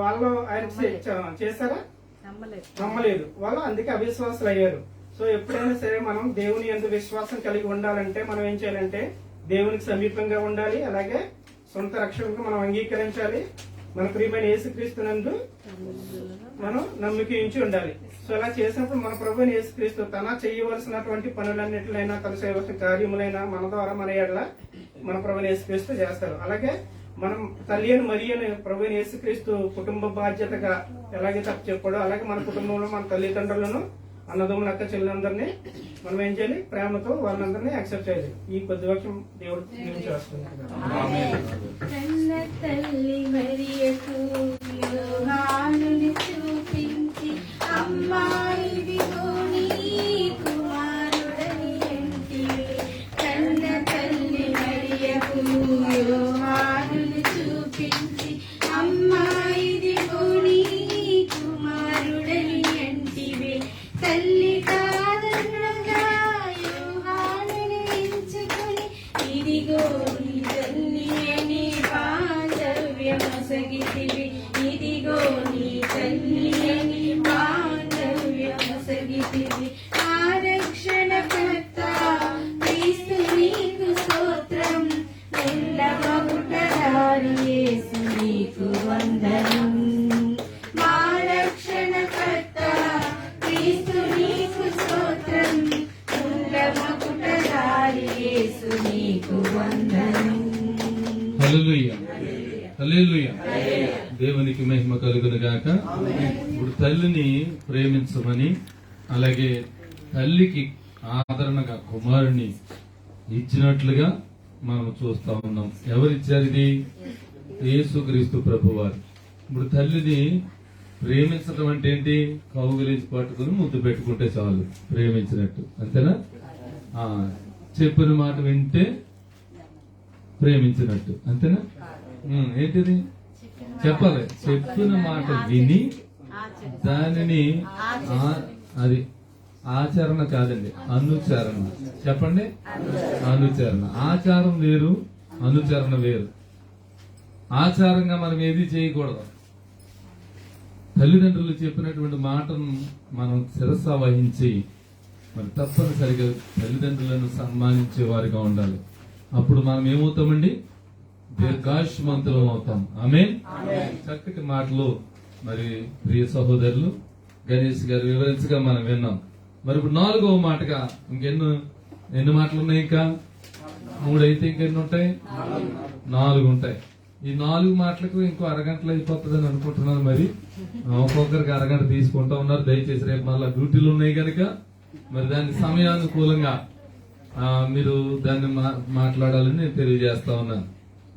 వాళ్ళు ఆయన చేశారా? నమ్మలేదు వాళ్ళు, అందుకే అవిశ్వాసులు అయ్యారు. సో ఎప్పుడైనా సరే మనం దేవుని యందు విశ్వాసం కలిగి ఉండాలంటే మనం ఏం చేయాలంటే దేవునికి సమీపంగా ఉండాలి, అలాగే సొంత రక్షణకు మనం అంగీకరించాలి, మన ప్రియమైన యేసుక్రీస్తునందు మనం నమ్మిక ఉంచి ఉండాలి. సో అలా చేసినప్పుడు మన ప్రభువైన యేసుక్రీస్తు తన చేయవలసినటువంటి పనులన్నిటినైనా తన చేయవలసిన కార్యములైనా మన ద్వారా మన ఎడల మన ప్రభువైన యేసుక్రీస్తు చేస్తారు. అలాగే మనం తల్లి అని మరియని ప్రభువైన యేసుక్రీస్తు కుటుంబ బాధ్యతగా ఎలాగే తప్పు చెప్పాడో అలాగే మన కుటుంబంలో మన తల్లిదండ్రులను అన్నదమ్ముల అక్క చెల్లెలందరినీ మనం ఏం చేయాలి? ప్రేమతో వాళ్ళందరినీ యాక్సెప్ట్ చేయాలి. ఈ కొద్ది వాక్యం దేవుడు చేస్తుంది. తల్లి మరియకు యోహానుని చూపించి అమ్మా ఇదిగో నీ కుమారుడని అంటివే. కన్న తల్లి మరియకు యోహానుని చూపించి అమ్మా ఇదిగో నీ కుమారుడని అంటివే. తల్లి కాదనగా యోహానుని ఎంచుకొని ఇదిగో నీ తల్లి అని బాంధవ్యమొసగితివి. ఇదిగో నీ తల్లి అని బాంధవ్యమొసగితివి. ఆరక్షణకర్త క్రీస్తు నీకు స్తోత్రం. ఎల్లమగుటదారి యేసు నీకు వందనం. మా రక్షణకర్త క్రీస్తు నీకు స్తోత్రం. ఎల్లమగుటదారి యేసు నీకు హల్లెలూయా, హల్లెలూయా. దేవునికి మహిమ కలుగును గాక. ఇప్పుడు తల్లిని ప్రేమించమని, అలాగే తల్లికి ఆదరణగా కుమారుని ఇచ్చినట్లుగా మనం చూస్తా ఉన్నాం. ఎవరిచ్చారు ఇది? యేసుక్రీస్తు ప్రభువారు. ఇప్పుడు తల్లిని ప్రేమించడం అంటే ఏంటి? కౌగిలించి పట్టుకుని ముద్దు పెట్టుకుంటే చాలు, ప్రేమించినట్టు, అంతేనా? చెప్పిన మాట వింటే ప్రేమించినట్టు, అంతేనా? ఏంటిది? చెప్పాలి. చెప్పిన మాట విని దానిని అది ఆచరణ కాదండి, అనుచరణ. చెప్పండి, అనుచరణ. ఆచారం వేరు, అనుచరణ వేరు. ఆచారంగా మనం ఏది చేయకూడదు. తల్లిదండ్రులు చెప్పినటువంటి మాటను మనం శిరస వహించి మరి తప్పనిసరిగా తల్లిదండ్రులను సన్మానించే వారిగా ఉండాలి. అప్పుడు మనం ఏమవుతామండి? దీర్ఘాయుష్మంతులం అవుతాం. ఆమేన్. చక్కటి మాటలు మరి ప్రియ సహోదరులు గణేష్ గారు వివరించగా మనం విన్నాం. మరి ఇప్పుడు 4వ మాటగా ఎన్ని మాటలు ఉన్నాయి? ఇంకా 3 అయితే ఇంకెన్ని ఉంటాయి? 4 ఉంటాయి. ఈ 4 మాటలకు ఇంకో అరగంటలో అయిపోతుందని అనుకుంటున్నాను. మరి ఒక్కొక్కరికి అరగంట తీసుకుంటా ఉన్నారు. దయచేసి రేపు మళ్ళీ డ్యూటీలు ఉన్నాయి కనుక మరి దాని సమయానుకూలంగా మీరు దాన్ని మాట్లాడాలని నేను తెలియజేస్తా ఉన్నాను.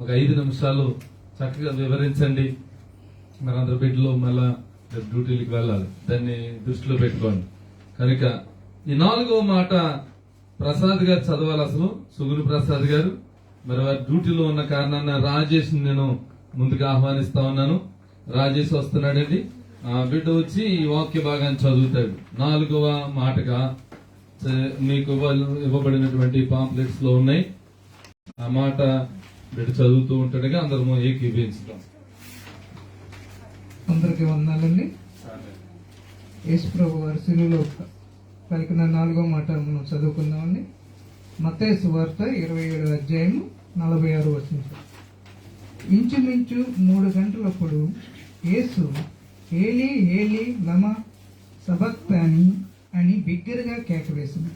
ఒక 5 నిమిషాలు చక్కగా వివరించండి. మరి అందరు బిడ్డలు మళ్ళా డ్యూటీలకు వెళ్ళాలి, దాన్ని దృష్టిలో పెట్టుకోండి. కనుక ఈ 4వ మాట ప్రసాద్ గారు చదవాలి. అసలు సుగురు ప్రసాద్ గారు మరి వారి డ్యూటీలో ఉన్న కారణాన్ని రాజేష్ నేను ముందుగా ఆహ్వానిస్తా ఉన్నాను. రాజేష్ వస్తున్నాడండి. బిడ్డ వచ్చి ఈ వాక్య భాగాన్ని చదువుతాడు. 4వ మాటగా మీకు ఇవ్వబడినటువంటి పాంప్లెట్స్ లో ఉన్నాయి. ఆ మాట బిడ్డ చదువుతూ ఉంటాడుగా అందరము ఏకీభవించుతాం. అందరికి వందనాలండి. యేసు ప్రభు వారి శిలువలో పలికిన 4వ మాట మనం చదువుకుందామండి. మత్తయి సువార్త 27వ అధ్యాయము 46వ వచనం. ఇంచుమించు 3 గంటలప్పుడు యేసు ఏలీ ఏలీ లమా సబక్తాని అని బిగ్గరగా కేకవేసింది.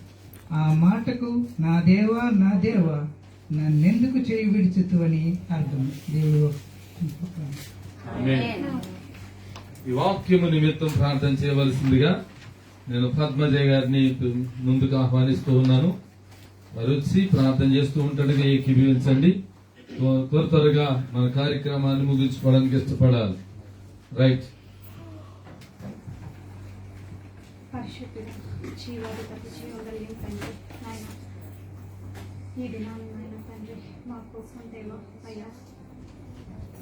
ఆ మాటకు నా దేవా నా దేవా నన్నెందుకు చేయి విడిచితు అని అర్థం. దేవుడు ఈ వాక్యము నిమిత్తం ప్రార్థన చేయవలసిందిగా నేను పద్మజయ గారిని ముందుకు ఆహ్వానిస్తూ ఉన్నాను. వారు వచ్చి ప్రార్థన చేస్తూ ఉంటాడుగా ఏకీభవించండి. త్వరగా మన కార్యక్రమాన్ని ముగించుకోవడానికి ఇష్టపడాలి. రైట్. పరిశుద్ధుడు జీవాధిపతి జీవగలిగిన తండ్రి నాయన, ఈ దినాన్ని నాయన తండ్రి మా కోసం దేవ అయ్యా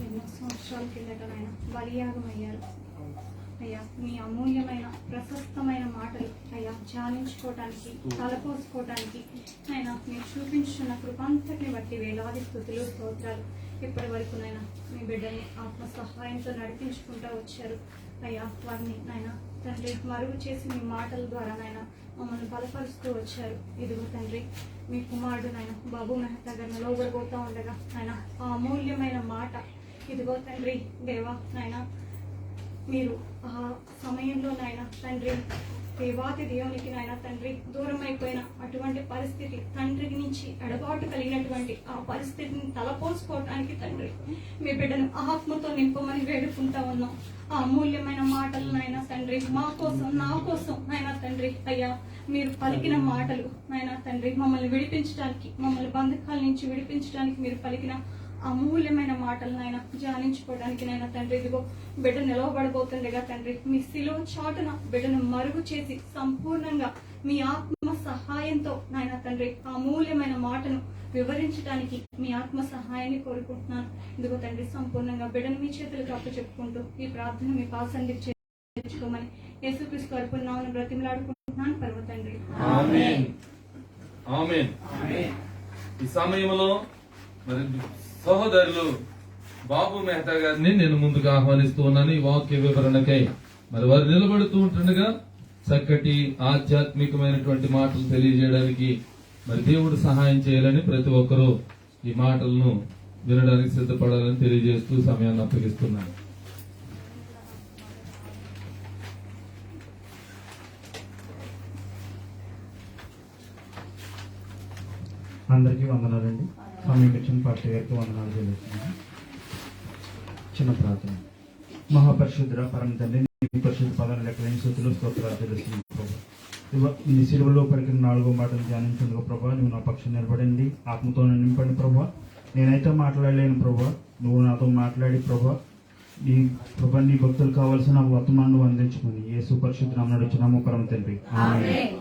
ఎన్నో సంవత్సరాల కిందట నాయన బలియాగం అయ్యారు అయ్యా. మీ అమూల్యమైన ప్రశస్తమైన మాటలు అయ్యా ధ్యానించుకోవటానికి, తలపోసుకోవటానికి ఆయన మీరు చూపించున్న కృపాంతటిని బట్టి వేలాది స్తుతులు స్తోత్రాలు. ఇప్పటి వరకు నాయన మీ బిడ్డని ఆత్మ సహాయంతో నడిపించుకుంటూ వచ్చారు అయ్యా. వారిని నాయన తండ్రి మరుగు చేసి మీ మాటల ద్వారా నాయన మమ్మల్ని బలపరుస్తూ వచ్చారు. ఇదిగో తండ్రి మీ కుమారుడు నాయన బాబు మెహతా గారిని లోబడిపోతూ ఉండగా ఆయన ఆ అమూల్యమైన మాట ఇదిగో తండ్రి దేవా నాయన మీరు ఆ సమయంలో నాయన తండ్రి దేవాతి దేవునికి నాయన తండ్రి దూరం అయిపోయిన అటువంటి పరిస్థితి, తండ్రి నుంచి ఎడబాటు కలిగినటువంటి ఆ పరిస్థితిని తలపోసుకోవటానికి తండ్రి మీ బిడ్డను ఆత్మతో నింపమని వేడుకుంటా ఉన్నాం. ఆ అమూల్యమైన మాటలు నాయన తండ్రి మా కోసం, నా కోసం నాయన తండ్రి అయ్యా మీరు పలికిన మాటలు నాయన తండ్రి మమ్మల్ని విడిపించడానికి, మమ్మల్ని బంధకాల నుంచి విడిపించడానికి మీరు పలికిన అమూల్యమైన మాటలు నాయన ధ్యానించుకోవడానికి నాయన తండ్రి ఇదిగో బిడ్డ నిలవబడబోతుండగా తండ్రి మీ శిలువ చాటున బిడ్డను మరుగు చేసి సంపూర్ణంగా మీ ఆత్మ సహాయంతో నాయన తండ్రి అమూల్యమైన మాటను వివరించడానికి మీ ఆత్మ సహాయాన్ని కోరుకుంటున్నాను. ఇదిగో తండ్రి సంపూర్ణంగా బిడ్డను మీ చేతులకు అప్పచెప్పుకుంటూ ఈ ప్రార్థన మీ పాసండి చేర్చుకోమని యేసుక్రీస్తు కరుపున్నామని బ్రతిమలాడుకుంటున్నాను పరమ తండ్రి. ఆమేన్. ఆమేన్. ఈ సమయంలో మరి సహోదరులు బాబు మెహతా గారిని నేను ముందుకు ఆహ్వానిస్తూ ఉన్నాను ఈ వాక్య వివరణకై. మరి వారు నిలబడుతూ ఉంటుండగా చక్కటి ఆధ్యాత్మికమైనటువంటి మాటలు తెలియజేయడానికి మరి దేవుడు సహాయం చేయాలని ప్రతి ఒక్కరూ ఈ మాటలను వినడానికి సిద్ధపడాలని తెలియజేస్తూ సమయాన్ని అప్పగిస్తున్నాను. అందరికీ వందనాలండి. సమయం ఇచ్చిన పార్టీ గారికి వందనాలు తెలుస్తున్నాను. చిన్న ప్రార్థన. మహాపరిశుద్ధ పరమ తండ్రి, నీ పరిశుద్ధ పదాలు లెక్కలేని స్థుతులు స్తోత్రాలు తెలుస్తున్నాను ప్రభా. నీ సిలువలో పలికిన 4వ మాటను ధ్యానించుండగా ప్రభా, నువ్వు నా పక్షం నిలబడండి, ఆత్మతో నింపండి ప్రభా. నేనైతే మాట్లాడలేను ప్రభా, నువ్వు నాతో మాట్లాడి ప్రభా. నీ ప్రభా, నీ భక్తులు కావాల్సిన వర్తమానం అందించుకుని యేసు పరిశుద్ధ నామమున నడుచున్నాము పరమ తండ్రి, ఆమేన్.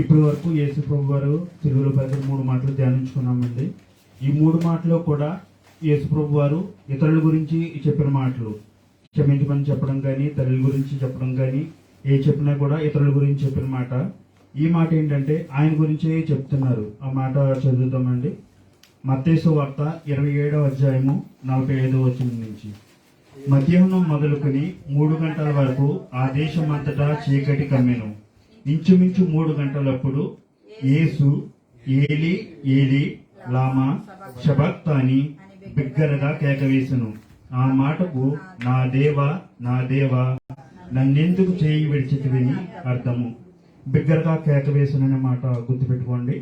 ఇప్పటి వరకు యేసు ప్రభు వారు సిలువలో పలికిన 3 మాటలు ధ్యానించుకున్నామండి. ఈ 3 మాటలు కూడా యేసు ప్రభు వారు ఇతరుల గురించి చెప్పిన మాటలు. క్షమించమని చెప్పడం కానీ, తల్లి గురించి చెప్పడం కానీ, ఏ చెప్పినా కూడా ఇతరుల గురించి చెప్పిన మాట. ఈ మాట ఏంటంటే ఆయన గురించి చెప్తున్నారు. ఆ మాట చదువుతామండి. మత్తయి సువార్త 27వ అధ్యాయము 45వ వచనం నుంచి. మధ్యాహ్నం మొదలుకొని 3 గంటల వరకు ఆ దేశం అంతటా చీకటి కమ్మెను. ఇంచుమించు 3 గంటలప్పుడు యేసు ఏలి ఏలి లామా శబక్తాని బిగ్గరగా కేకవేసెను. ఆ మాటకు నా దేవా నా దేవా నన్నెందుకు చేయి విడిచితివని అర్థము. బిగ్గరగా కేకవేసననే మాట గుర్తుపెట్టుకోండి.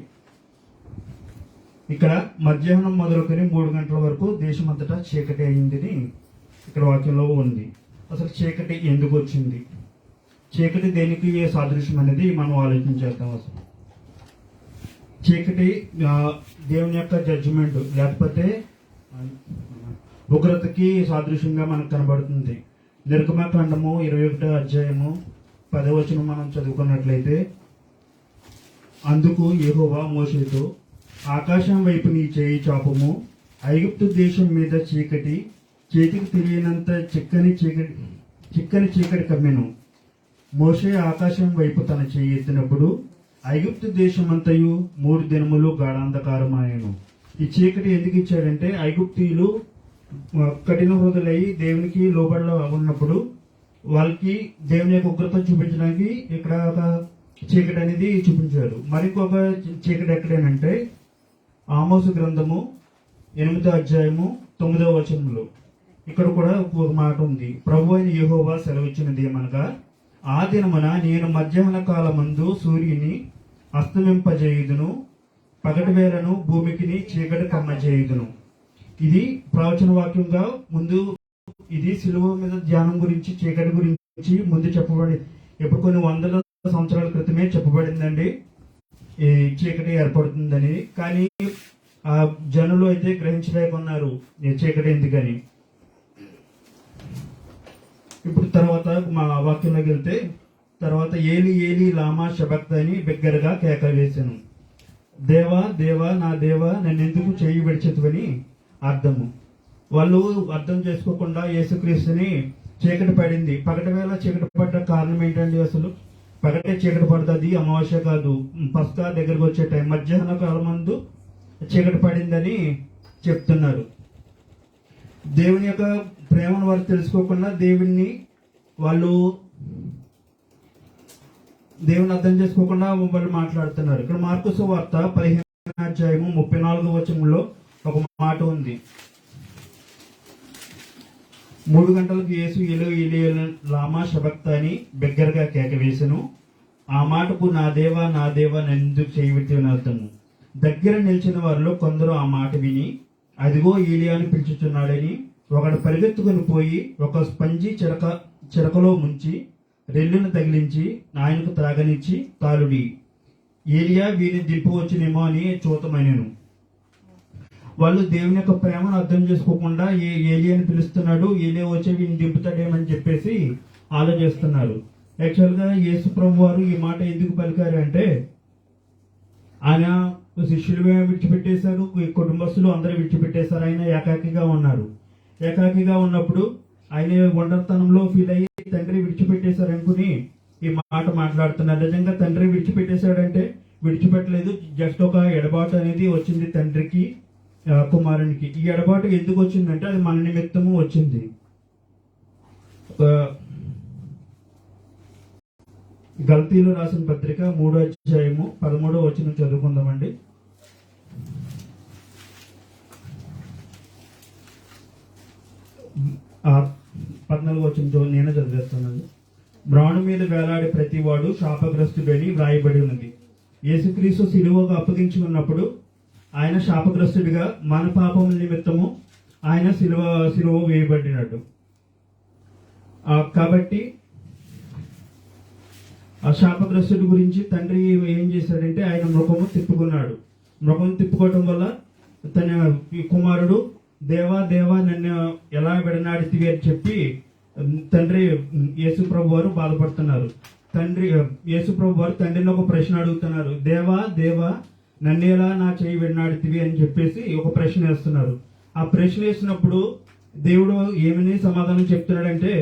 ఇక్కడ మధ్యాహ్నం మొదలుకొని 3 గంటల వరకు దేశమంతటా చీకటి అయిందని ఇక్కడ వాక్యంలో ఉంది. అసలు చీకటి ఎందుకు వచ్చింది, చీకటి దేనికి సాదృశ్యం అనేది మనం ఆలోచించేద్దాం. అసలు చీకటి దేవుని యొక్క జడ్జిమెంట్ లేకపోతే ఉగ్రతకి సాదృశ్యంగా మనకు కనబడుతుంది. నిర్గమకాండము 21వ అధ్యాయము 10వ వచనం మనం చదువుకున్నట్లయితే, అందుకు యెహోవా మోషేతో, ఆకాశం వైపు నీ చేయి చాపము, ఐగుప్తు దేశం మీద చీకటి, చేతికి తెలియనంత చిక్కని చీకటి కమ్మెను. మోషే ఆకాశం వైపు తన చేయి ఎత్తినప్పుడు ఐగుప్తు దేశమంతయు 3 దినములు గాఢాంధకారమాయెను. ఈ చీకటి ఎందుకు ఇచ్చాడంటే, ఐగుప్తీయులు కఠిన హృదయులై దేవునికి లోబడ ఉన్నప్పుడు వాళ్ళకి దేవుని యొక్క ఉగ్రత చూపించడానికి ఇక్కడ ఒక చీకటి అనేది చూపించారు. మరికొక చీకటి ఎక్కడేనంటే ఆమోసు గ్రంథము 8వ అధ్యాయము 9వ వచనంలో ఇక్కడ కూడా ఒక మాట ఉంది. ప్రభు అయిన యెహోవా సెలవిచ్చినది ఏమనగా, ఆ దినమున నేను మధ్యాహ్న కాలమందు సూర్యుని అస్తమింపజేయుదును, పగటి వేళను భూమికిని చీకటి కమ్మజేయుదును. ఇది ప్రవచన వాక్యంగా ముందు, ఇది సిలువ మీద ధ్యానం గురించి, చీకటి గురించి ముందు చెప్పబడి, ఎప్పుడు కొన్ని వందల సంవత్సరాల క్రితమే చెప్పబడిందండి ఈ చీకటి ఏర్పడుతుందని. కానీ ఆ జనులు అయితే గ్రహించలేకున్నారు ఈ చీకటి ఎందుకని. ఇప్పుడు తర్వాత మా వాక్యంలోకి వెళ్తే, తర్వాత ఏలి ఏలి లామా శబక్తాని బిగ్గరగా కేక వేశాను. దేవా దేవా నా దేవా నన్నెందుకు చేయి విడిచితివని అర్థము. వాళ్ళు అర్థం చేసుకోకుండా యేసుక్రీస్తుని చీకటి పడింది. పగటి వేళ చీకటి పడ్డ కారణం ఏంటండి? అసలు పగటే చీకటి పడుతుంది, అమావాస్య కాదు. పస్కా దగ్గరకు వచ్చే టైం మధ్యాహ్న కాలం ముందు చీకటి పడిందని చెప్తున్నారు. దేవుని యొక్క ప్రేమను వారు తెలుసుకోకుండా దేవుని అర్థం చేసుకోకుండా వాళ్ళు మాట్లాడుతున్నారు. ఇక్కడ మార్కు సువార్త 15వ అధ్యాయము 34వ వచనంలో ఒక మాట ఉంది. 3 గంటలకు యేసు ఏలో ఏలి లామా శబక్తాని బిగ్గరగా కేక వేసెను. ఆ మాటకు నా దేవా నా దేవా నన్నెందుకు చేయి విడిచితివని అర్థము. దగ్గర నిలిచిన వారిలో కొందరు ఆ మాట విని, అదిగో ఏలియాను పిలుచుచున్నాడని ఒకడు పరిగెత్తుకుని పోయి ఒక స్పంజి చిరకలో ముంచి రెల్లును తగిలించి ఆయనకు త్రాగనిచ్చి తాలుడి, ఏలియా వీరిని దింపవచ్చునేమో అని చూతమనెను. వాళ్ళు దేవుని యొక్క ప్రేమను అర్థం చేసుకోకుండా ఏలియాని పిలుస్తున్నాడు, ఏలియా వచ్చి వీరిని దింపుతాడేమని చెప్పేసి ఆలోచిస్తున్నారు. యాక్చువల్గా యేసు ప్రభు వారు ఈ మాట ఎందుకు పలికారు అంటే, ఆయన శిష్యులు విడిచిపెట్టేశారు, కుటుంబస్తులు అందరూ విడిచిపెట్టేశారు, ఆయన ఏకాకిగా ఉన్నారు. ఏకాకిగా ఉన్నప్పుడు ఆయన ఒంటరితనంలో ఫీల్ అయ్యి తండ్రి విడిచిపెట్టేశారు అనుకుని ఈ మాట మాట్లాడుతున్నారు. నిజంగా తండ్రి విడిచిపెట్టేశాడంటే విడిచిపెట్టలేదు, జస్ట్ ఒక ఎడబాటు అనేది వచ్చింది తండ్రికి కుమారునికి. ఈ ఎడబాటు ఎందుకు వచ్చిందంటే అది మన నిమిత్తము వచ్చింది. గల్తీలో రాసిన పత్రిక 3వ అధ్యాయము 13వ వచనం చదువుకుందామండి. ఆ 14వ వచనం నేనే చదివేస్తానండి. బ్రాణు మీద వేలాడే ప్రతివాడు శాపగ్రస్తుడని వ్రాయబడి ఉన్నది. యేసుక్రీస్తు సిలువకు అప్పగించుకున్నప్పుడు ఆయన శాపగ్రస్తుడిగా మన పాపముల నిమిత్తము ఆయన సిలువ వేయబడినట్టు. కాబట్టి ఆ శాపగ్రస్తుడి గురించి తండ్రి ఏం చేశాడంటే ఆయన ముఖము తిప్పుకున్నాడు. ముఖం తిప్పుకోవటం వల్ల తన కుమారుడు దేవా దేవా నన్ను ఎలా విడనాడితివి అని చెప్పి తండ్రి యేసు ప్రభు వారు బాధపడుతున్నారు. యేసు ప్రభు వారు తండ్రిని ఒక ప్రశ్న అడుగుతున్నారు. దేవా దేవా నన్ను ఎలా నా చేయి విడనాడితివి అని చెప్పేసి ఒక ప్రశ్న వేస్తున్నారు. ఆ ప్రశ్న వేసినప్పుడు దేవుడు ఏమని సమాధానం చెప్తున్నాడంటే,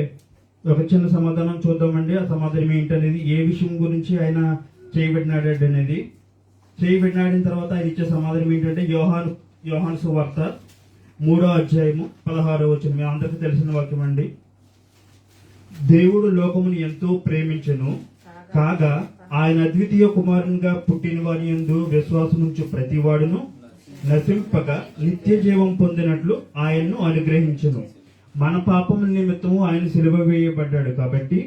ఒక చిన్న సమాధానం చూద్దామండి. ఆ సమాధానం ఏంటనేది, ఏ విషయం గురించి ఆయన చేయబడినాడు అనేది. చేయబడినాడిన తర్వాత ఆయన ఇచ్చే సమాధానం ఏంటంటే యోహాను సువార్త 3వ అధ్యాయము 16వ వచనం. మీ అందరికీ తెలిసిన వాక్యం అండి. దేవుడు లోకమును ఎంతో ప్రేమించెను, కాగా ఆయన అద్వితీయ కుమారునిగా పుట్టిన వారి యందు విశ్వాసముంచు ప్రతి వాడును నశింపక నిత్య జీవం పొందినట్లు ఆయన్ను అనుగ్రహించెను. మన పాపముల నిమిత్తము ఆయన సిలువ వేయబడ్డాడు కాబట్టి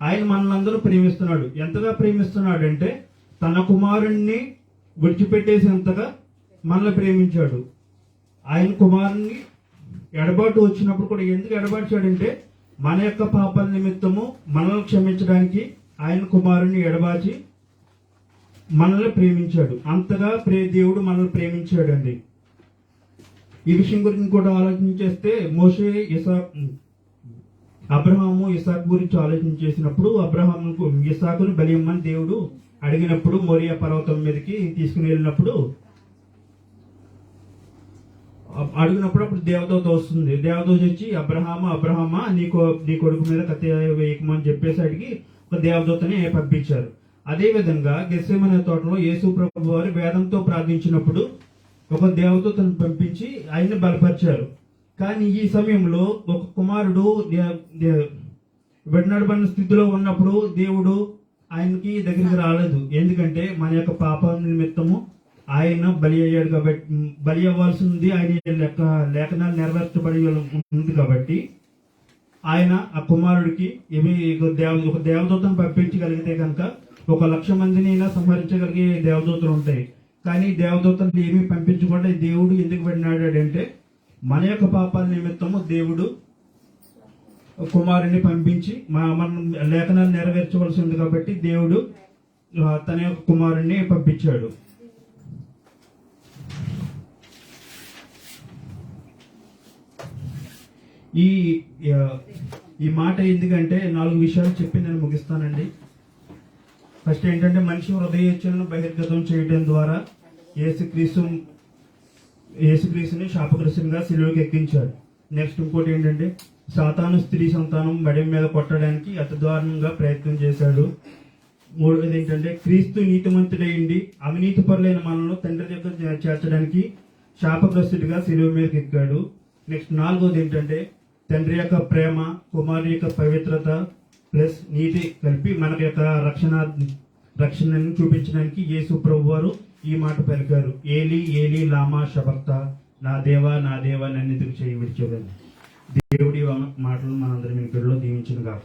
ఆయన మనలందరూ ప్రేమిస్తున్నాడు. ఎంతగా ప్రేమిస్తున్నాడంటే తన కుమారుణ్ణి విడిచిపెట్టేసేంతగా మనల్ని ప్రేమించాడు. ఆయన కుమారుణ్ణి ఎడబాటు వచ్చినప్పుడు కూడా ఎందుకు ఎడబార్చాడంటే మన యొక్క పాపాల నిమిత్తము మనల్ని క్షమించడానికి ఆయన కుమారుణ్ణి ఎడబాచి మనల్ని ప్రేమించాడు. అంతగా దేవుడు మనల్ని ప్రేమించాడండి. ఈ విషయం గురించి కూడా ఆలోచన చేస్తే మోషే అబ్రహాము ఇసాకు గురించి ఆలోచన చేసినప్పుడు అబ్రహాముకు ఇసాకును బలి ఇమ్మని దేవుడు అడిగినప్పుడు మోరియా పర్వతం మీదకి తీసుకుని వెళ్ళినప్పుడు అప్పుడు దేవదూత వస్తుంది. దేవదూత వచ్చి అబ్రహామా నీ కొడుకు మీద కత్తి వేయకమని చెప్పేసి అడిగి ఒక దేవదూతని పంపించారు. అదే విధంగా గెత్సేమనే తోటలో యేసు ప్రభు వారు వేదంతో ప్రార్థించినప్పుడు ఒక దేవదూతను పంపించి ఆయన్ని బలపరిచారు. కానీ ఈ సమయంలో ఒక కుమారుడు విడనడబడిన స్థితిలో ఉన్నప్పుడు దేవుడు ఆయనకి దగ్గరికి రాలేదు. ఎందుకంటే మన యొక్క పాపం నిమిత్తము ఆయన బలి అయ్యాడు కాబట్టి, బలి అవ్వాల్సింది ఆయన లేఖనాలు నెరవేర్చబడి ఉంది కాబట్టి ఆయన ఆ కుమారుడికి ఒక దేవదూతను పంపించగలిగితే కనుక 1,00,000 మందిని సంహరించగలిగే దేవదూతలు ఉంటాయి. కానీ దేవదూతలు ఏమీ పంపించకుండా దేవుడు ఎందుకు విడినాడంటే మన యొక్క పాపాల నిమిత్తము దేవుడు కుమారుని పంపించి మన లేఖనాలు నెరవేర్చవలసి ఉంది కాబట్టి దేవుడు తన యొక్క కుమారుణ్ణి పంపించాడు. ఈ మాట ఎందుకంటే 4 విషయాలు చెప్పి నేను ముగిస్తానండి. ఫస్ట్ ఏంటంటే మనిషి హృదయేచ్ఛలను బహిర్గతం చేయడం ద్వారా యేసుక్రీస్తుని శాపగ్రస్తునిగా సిలువకి ఎక్కించాడు. నెక్స్ట్ ఇంకోటి ఏంటంటే సాతాను స్త్రీ సంతానం మెడ మీద కొట్టడానికి అతి దారుణంగా ప్రయత్నం చేశాడు. మూడవది ఏంటంటే క్రీస్తు నీతిమంతుడైండి అవినీతి పరులైన మనల్ని తండ్రి దగ్గర చేర్చడానికి శాపగ్రస్తుడిగా సిలువ మీదకి ఎక్కాడు. నెక్స్ట్ 4వది ఏంటంటే తండ్రి యొక్క ప్రేమ, కుమారుని యొక్క పవిత్రత ప్లస్ నీతి కలిపి మన యొక్క రక్షణను చూపించడానికి యేసు ప్రభు వారు ఈ మాట పలికారు. ఏలి ఏలి లామా శబక్తా, నా దేవా నన్ను ఎందుకు చేయి విడిచేదని. దేవుడి మాటలు మనందరి వినికిడిలో దీవించును గాక.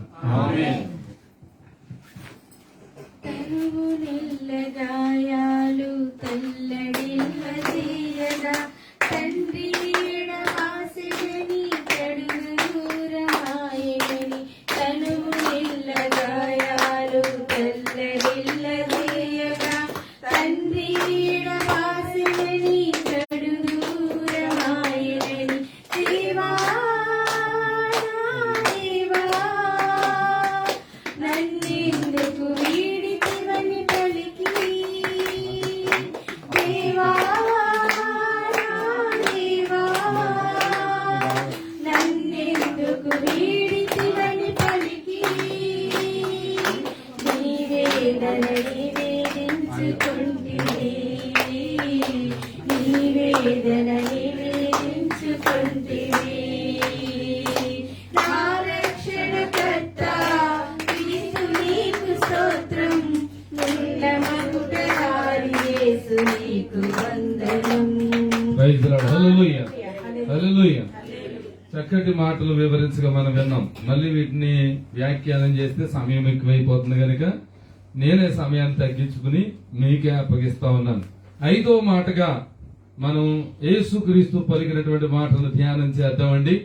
గాయాలు తల్లడిల్లదీయగా తండ్రి దూరమాయని తనువు నిల్ల గాయాలు తల్లడిల్లదీయగా తండ్రి వాసిని చెడు దూరమాయని దేవా నన్నెందుకు వీడితివని పలికి దేవా నన్నెందుకు వీడితివని పలికి నీ వేదనని వేధించుకుంటివి నీ వేదనని వేధించుకుంటివి నా రక్షణకర్త క్రీస్తు నీకు స్తోత్రం ముండమగుటదారి యేసు నీకు వందనం. Praise the lord. Hallelujah hallelujah. చక్కటి మాటలు వివరించగా మనం విన్నాం. మళ్ళీ వీటిని వ్యాఖ్యానం చేస్తే సమయం ఎక్కువైపోతుంది కనుక నేనే సమయాన్ని తగ్గించుకుని మీకే అప్పగిస్తా ఉన్నాను. 5వ మాటగా మనం యేసుక్రీస్తు పలికినటువంటి మాటను ధ్యానం చేద్దామండి.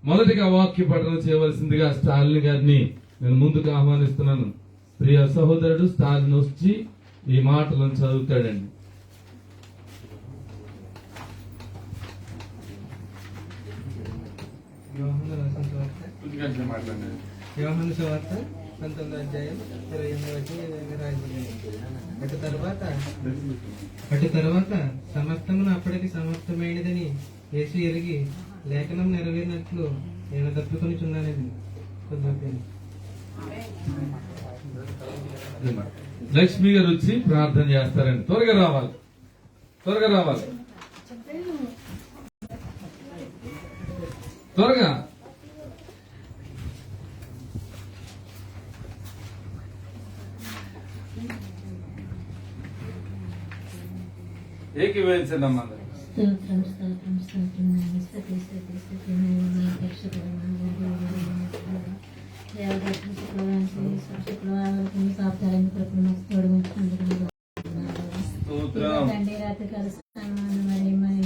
మొదటిగా వాక్య పఠనం చేయవలసిందిగా స్టాలిన్ గారిని నేను ముందుకు ఆహ్వానిస్తున్నాను. ప్రియ సహోదరుడు స్టాలిన్ వచ్చి ఈ మాటలను చదువుతాడండి. యోహాను సువార్త 19వ అధ్యాయం 28వ వచనం రాయబడింది. అటు తర్వాత సమస్తమును అప్పటికి సమర్థమైనదని యేసు ఎరిగి లేఖనం నెరవేరినట్లు నేను తప్పుకొని చున్నానని. లక్ష్మి గారు వచ్చి ప్రార్థన చేస్తారండి. త్వరగా రావాలి, త్వరగా రావాలి, త్వరగా. ఏకీభవించండి అమ్మా. స్తోత్రం స్తోత్రం స్తోత్రం నాయన. స్తుతి స్తుతి స్తుతి నాయన. దేవదర్శన శుక్రవారం వరకు మీ కాపుతారని కృపను తోడుగుంచుకుంటున్నాను తండ్రి. రాత్రికాల సమయాన్ని మరి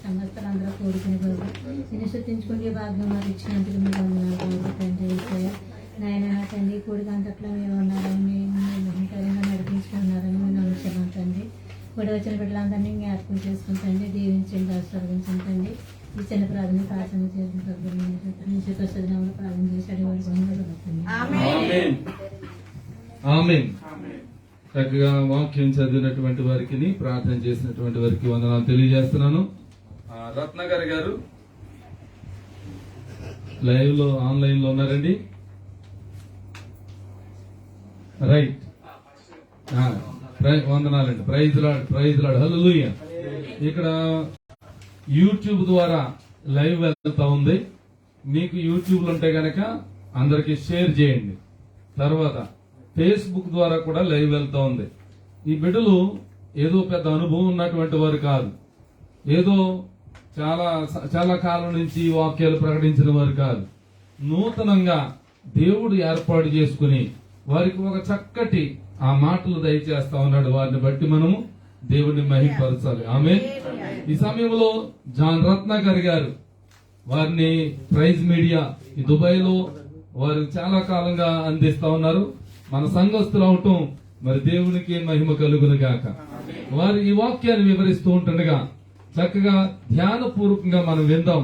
సంవత్సరాలందరూ కోరుకునే బాబు నేను శుద్ధించుకునే భాగ్యం మాకు ఇచ్చినందుకు మీరు వందనాలు బాబు తండ్రి. నాయన నా తండ్రి కూడిక అంతట్లో మీరు ఉన్నారని భయంకరంగా నడిపించుకున్నారని మేము నమ్ముతున్నాం తండ్రి. కూడా వచ్చిన బిడ్డలందరినీ జ్ఞాపకం చేసుకుంటండి, దీవించండి, ఆశీర్వదించండి. ఈ చిన్న ప్రార్థన ప్రార్థన చేసిన ప్రార్థన చేసి ఆమేన్. చక్కగా వాక్యం చదివినటువంటి వారికి, ప్రార్థన చేసినటువంటి వారికి వందనాలు తెలియజేస్తున్నాను. రత్నగర్ గారు లైవ్ లో ఆన్లైన్ లో ఉన్నారండి. రైట్, వందనాలండి. ప్రైజ్ లాడ్, ప్రైజ్ లాడ్, హల్లెలూయా. ఇక్కడ యూట్యూబ్ ద్వారా లైవ్ వెళ్తా ఉంది. మీకు యూట్యూబ్ ఉంటే గనక అందరికి షేర్ చేయండి. తర్వాత ఫేస్బుక్ ద్వారా కూడా లైవ్ వెళ్తా ఉంది. ఈ బిడ్డలు ఏదో పెద్ద అనుభవం ఉన్నటువంటి వారు కాదు, ఏదో చాలా కాలం నుంచి వాక్యాలు ప్రకటించిన వారు కాదు. నూతనంగా దేవుడు ఏర్పాటు చేసుకుని వారికి ఒక చక్కటి ఆ మాటలు దయచేస్తా ఉన్నాడు. వారిని బట్టి మనము దేవుడిని మహిమపరచాలి. ఆమేన్. ఈ సమయంలో జాన్ రత్నాకర్ గారు వారిని ప్రైజ్ మీడియా ఈ దుబాయ్ లో వారు చాలా కాలంగా అందిస్తా ఉన్నారు. మన సంఘస్థులు అవటం మరి దేవునికి మహిమ కలుగును గాక. వారు ఈ వాక్యాన్ని వివరిస్తూ ఉంటుండగా చక్కగా ధ్యాన పూర్వకంగా మనం విందాం.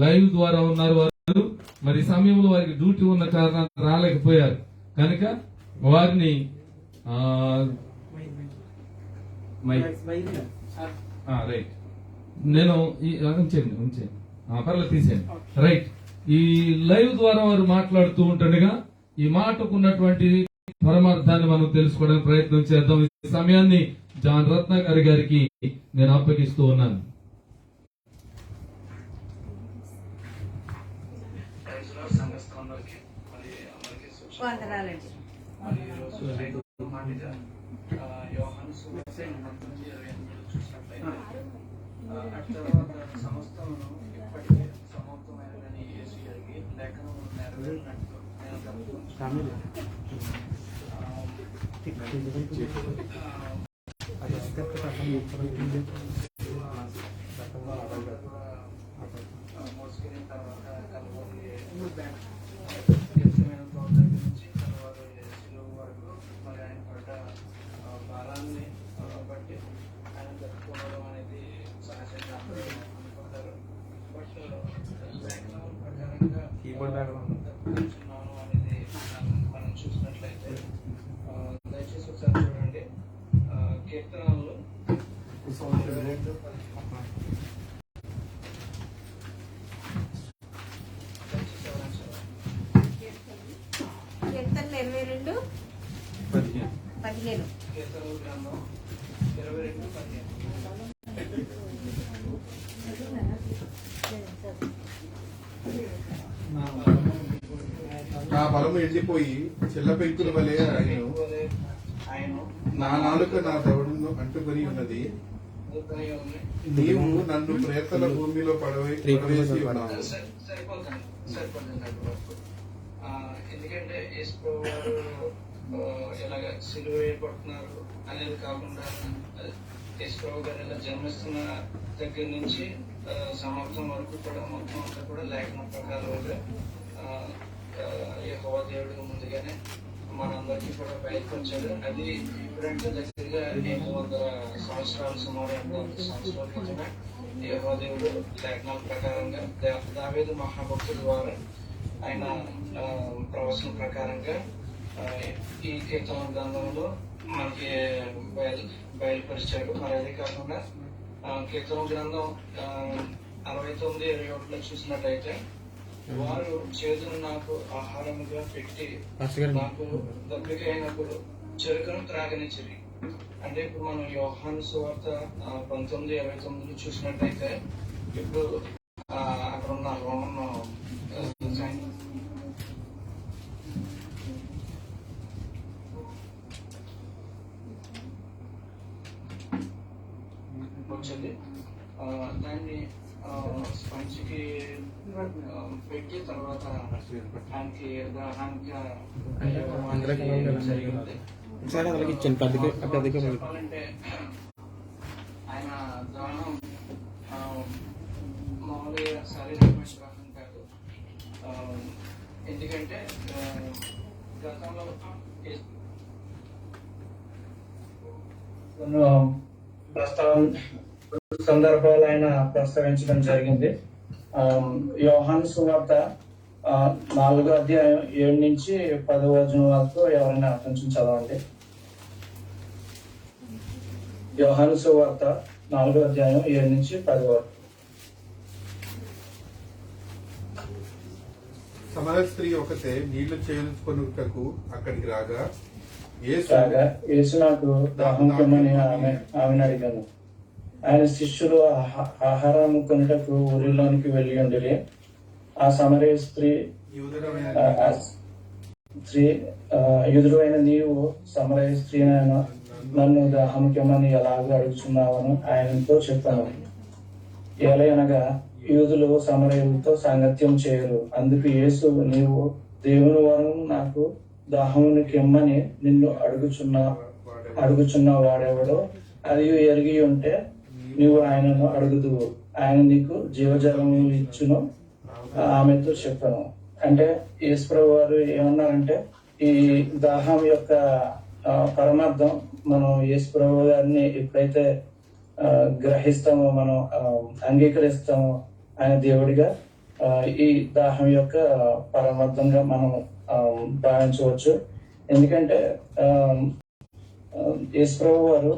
లైవ్ ద్వారా ఉన్నారు వారు. మరి ఈ సమయంలో వారికి డ్యూటీ ఉన్న కారణాలు రాలేకపోయారు కనుక వారిని రైట్ నేను ఉంచండి పర్లేదు తీసేయండి. రైట్, ఈ లైవ్ ద్వారా వారు మాట్లాడుతూ ఉంటుండగా ఈ మాటకున్నటువంటి పరమార్థాన్ని మనం తెలుసుకోవడానికి ప్రయత్నం చేద్దాం. ఈ సమయాన్ని జాన్ రత్నాకర్ గారికి నేను అప్పగిస్తూ ఉన్నాను. వందనాలండి. సమస్తమును ఇప్పటికే సమాప్తమైనదని యేసు ఎరిగి లేఖనం నెరవేరినట్లు నేను తప్పుకుంటున్నాను. మోసుకెళ్ళిన తర్వాత కలవరి గెచ్చమైన తోట నుంచి కలవరి శిలువ వరకు మరి ఆయన పడ్డ భారాన్ని బట్టి ఆయన జరుపుకోవడం అనేది సహజంగా అందరూ అనుకుంటారు. బట్ తప్పుకుంటున్నాను అనేది మనం చూసినట్లయితే దయచేసి ఒకసారి చూడండి. కీర్తనలు 22 15 కీర్తనలు గ్రంథం 22:15. నా బలము ఎండిపోయి చిల్ల పెంకుల వలె ఆయన నా నాలుక నా దవడను అంటుకొని ఉన్నది. నీవు నన్ను ప్రేతల భూమిలో పడవేసి ఉన్నావు. సరిపోతుంది. ఎందుకంటే యేసు ప్రభువు ఇలాగ సిలువ వేయబడుతున్నారు అనేది కాకుండా యేసుప్రభు గారు ఇలా జన్మిస్తున్న దగ్గర నుంచి సమాప్తం వరకు కూడా మొత్తం అంతా కూడా లేఖన ప్రకారంగా యెహోవా దేవుడు ముందుగానే మనందరికీ కూడా బయటకొచ్చాడు. అది ఇప్పుడంటే దగ్గరగా 800 సంవత్సరాల సుమారు 800 సంవత్సరాల క్రితమే యెహోవా దేవుడు లేఖనాల ప్రకారంగా దావీదు మహాభక్తుల ద్వారా ఆయన ప్రవచన ప్రకారంగా ఈ కీర్తన గ్రంథంలో మనకి బయలుపరిచాడు. మరి అదే కాకుండా కీర్తన గ్రంథం 69:21 చూసినట్లయితే వారు చేతులు నాకు ఆహారముగా పెట్టి నాకు దప్పిక అయినప్పుడు చెరుకును త్రాగనిచ్చిరి. అంటే ఇప్పుడు మనం యోహాను సువార్త 19:29 చూసినట్లయితే ఇప్పుడు అక్కడ ఉన్న రోమన్ వచ్చింది. దాన్ని స్పంజ్కి పెట్టి తర్వాత ఆయనకి జరిగింది. చెప్పాలంటే ఆయన దానం మామూలుగా శారీరకమైన దానం కాదు. ఎందుకంటే గతంలో సందర్భాలు ఆయన ప్రస్తావించడం జరిగింది. యోహాను సువార్త 4:7 నుంచి 10 వరకు ఎవరైనా కొంచెం చదవండి. యోహాను సువార్త 4:7 నుంచి 10 వరకు. సమర స్త్రీ ఒకతే నీళ్లు చేయించుకొనుటకు అక్కడికి రాగా యేసు నాకు దాహం కమ్మని ఆమెను అడిగాను. ఆయన శిష్యులు ఆహారం కొనుటకు ఊరిలోనికి వెళ్ళి ఉండిరి. ఆ సమరయ స్త్రీ యూదుడు అయిన నీవు సమరయ స్త్రీ నన్ను దాహముఖ్యమని ఎలాగో అడుగుతున్నావని ఆయనతో చెప్పాను. ఎలయనగా యూదులు సమరయులతో సాంగత్యం చేయరు. అందుకు యేసు నీవు దేవుని వరం నాకు దాహమునికిమ్మని నిన్ను అడుగుచున్న వాడెవడో అది ఎరిగి ఉంటే నీవు ఆయనను అడుగుదువు, ఆయన నీకు జీవజలము ఇచ్చును ఆమెతో చెప్పాను. అంటే యేసుప్రభు వారు ఏమన్నారంటే ఈ దాహం యొక్క పరమార్థం మనం యేసుప్రభు గారిని ఎప్పుడైతే గ్రహిస్తామో, మనం అంగీకరిస్తామో ఆయన దేవుడిగా, ఈ దాహం యొక్క పరమార్థంగా మనం భావించవచ్చు. ఎందుకంటే యేసుప్రభు వారు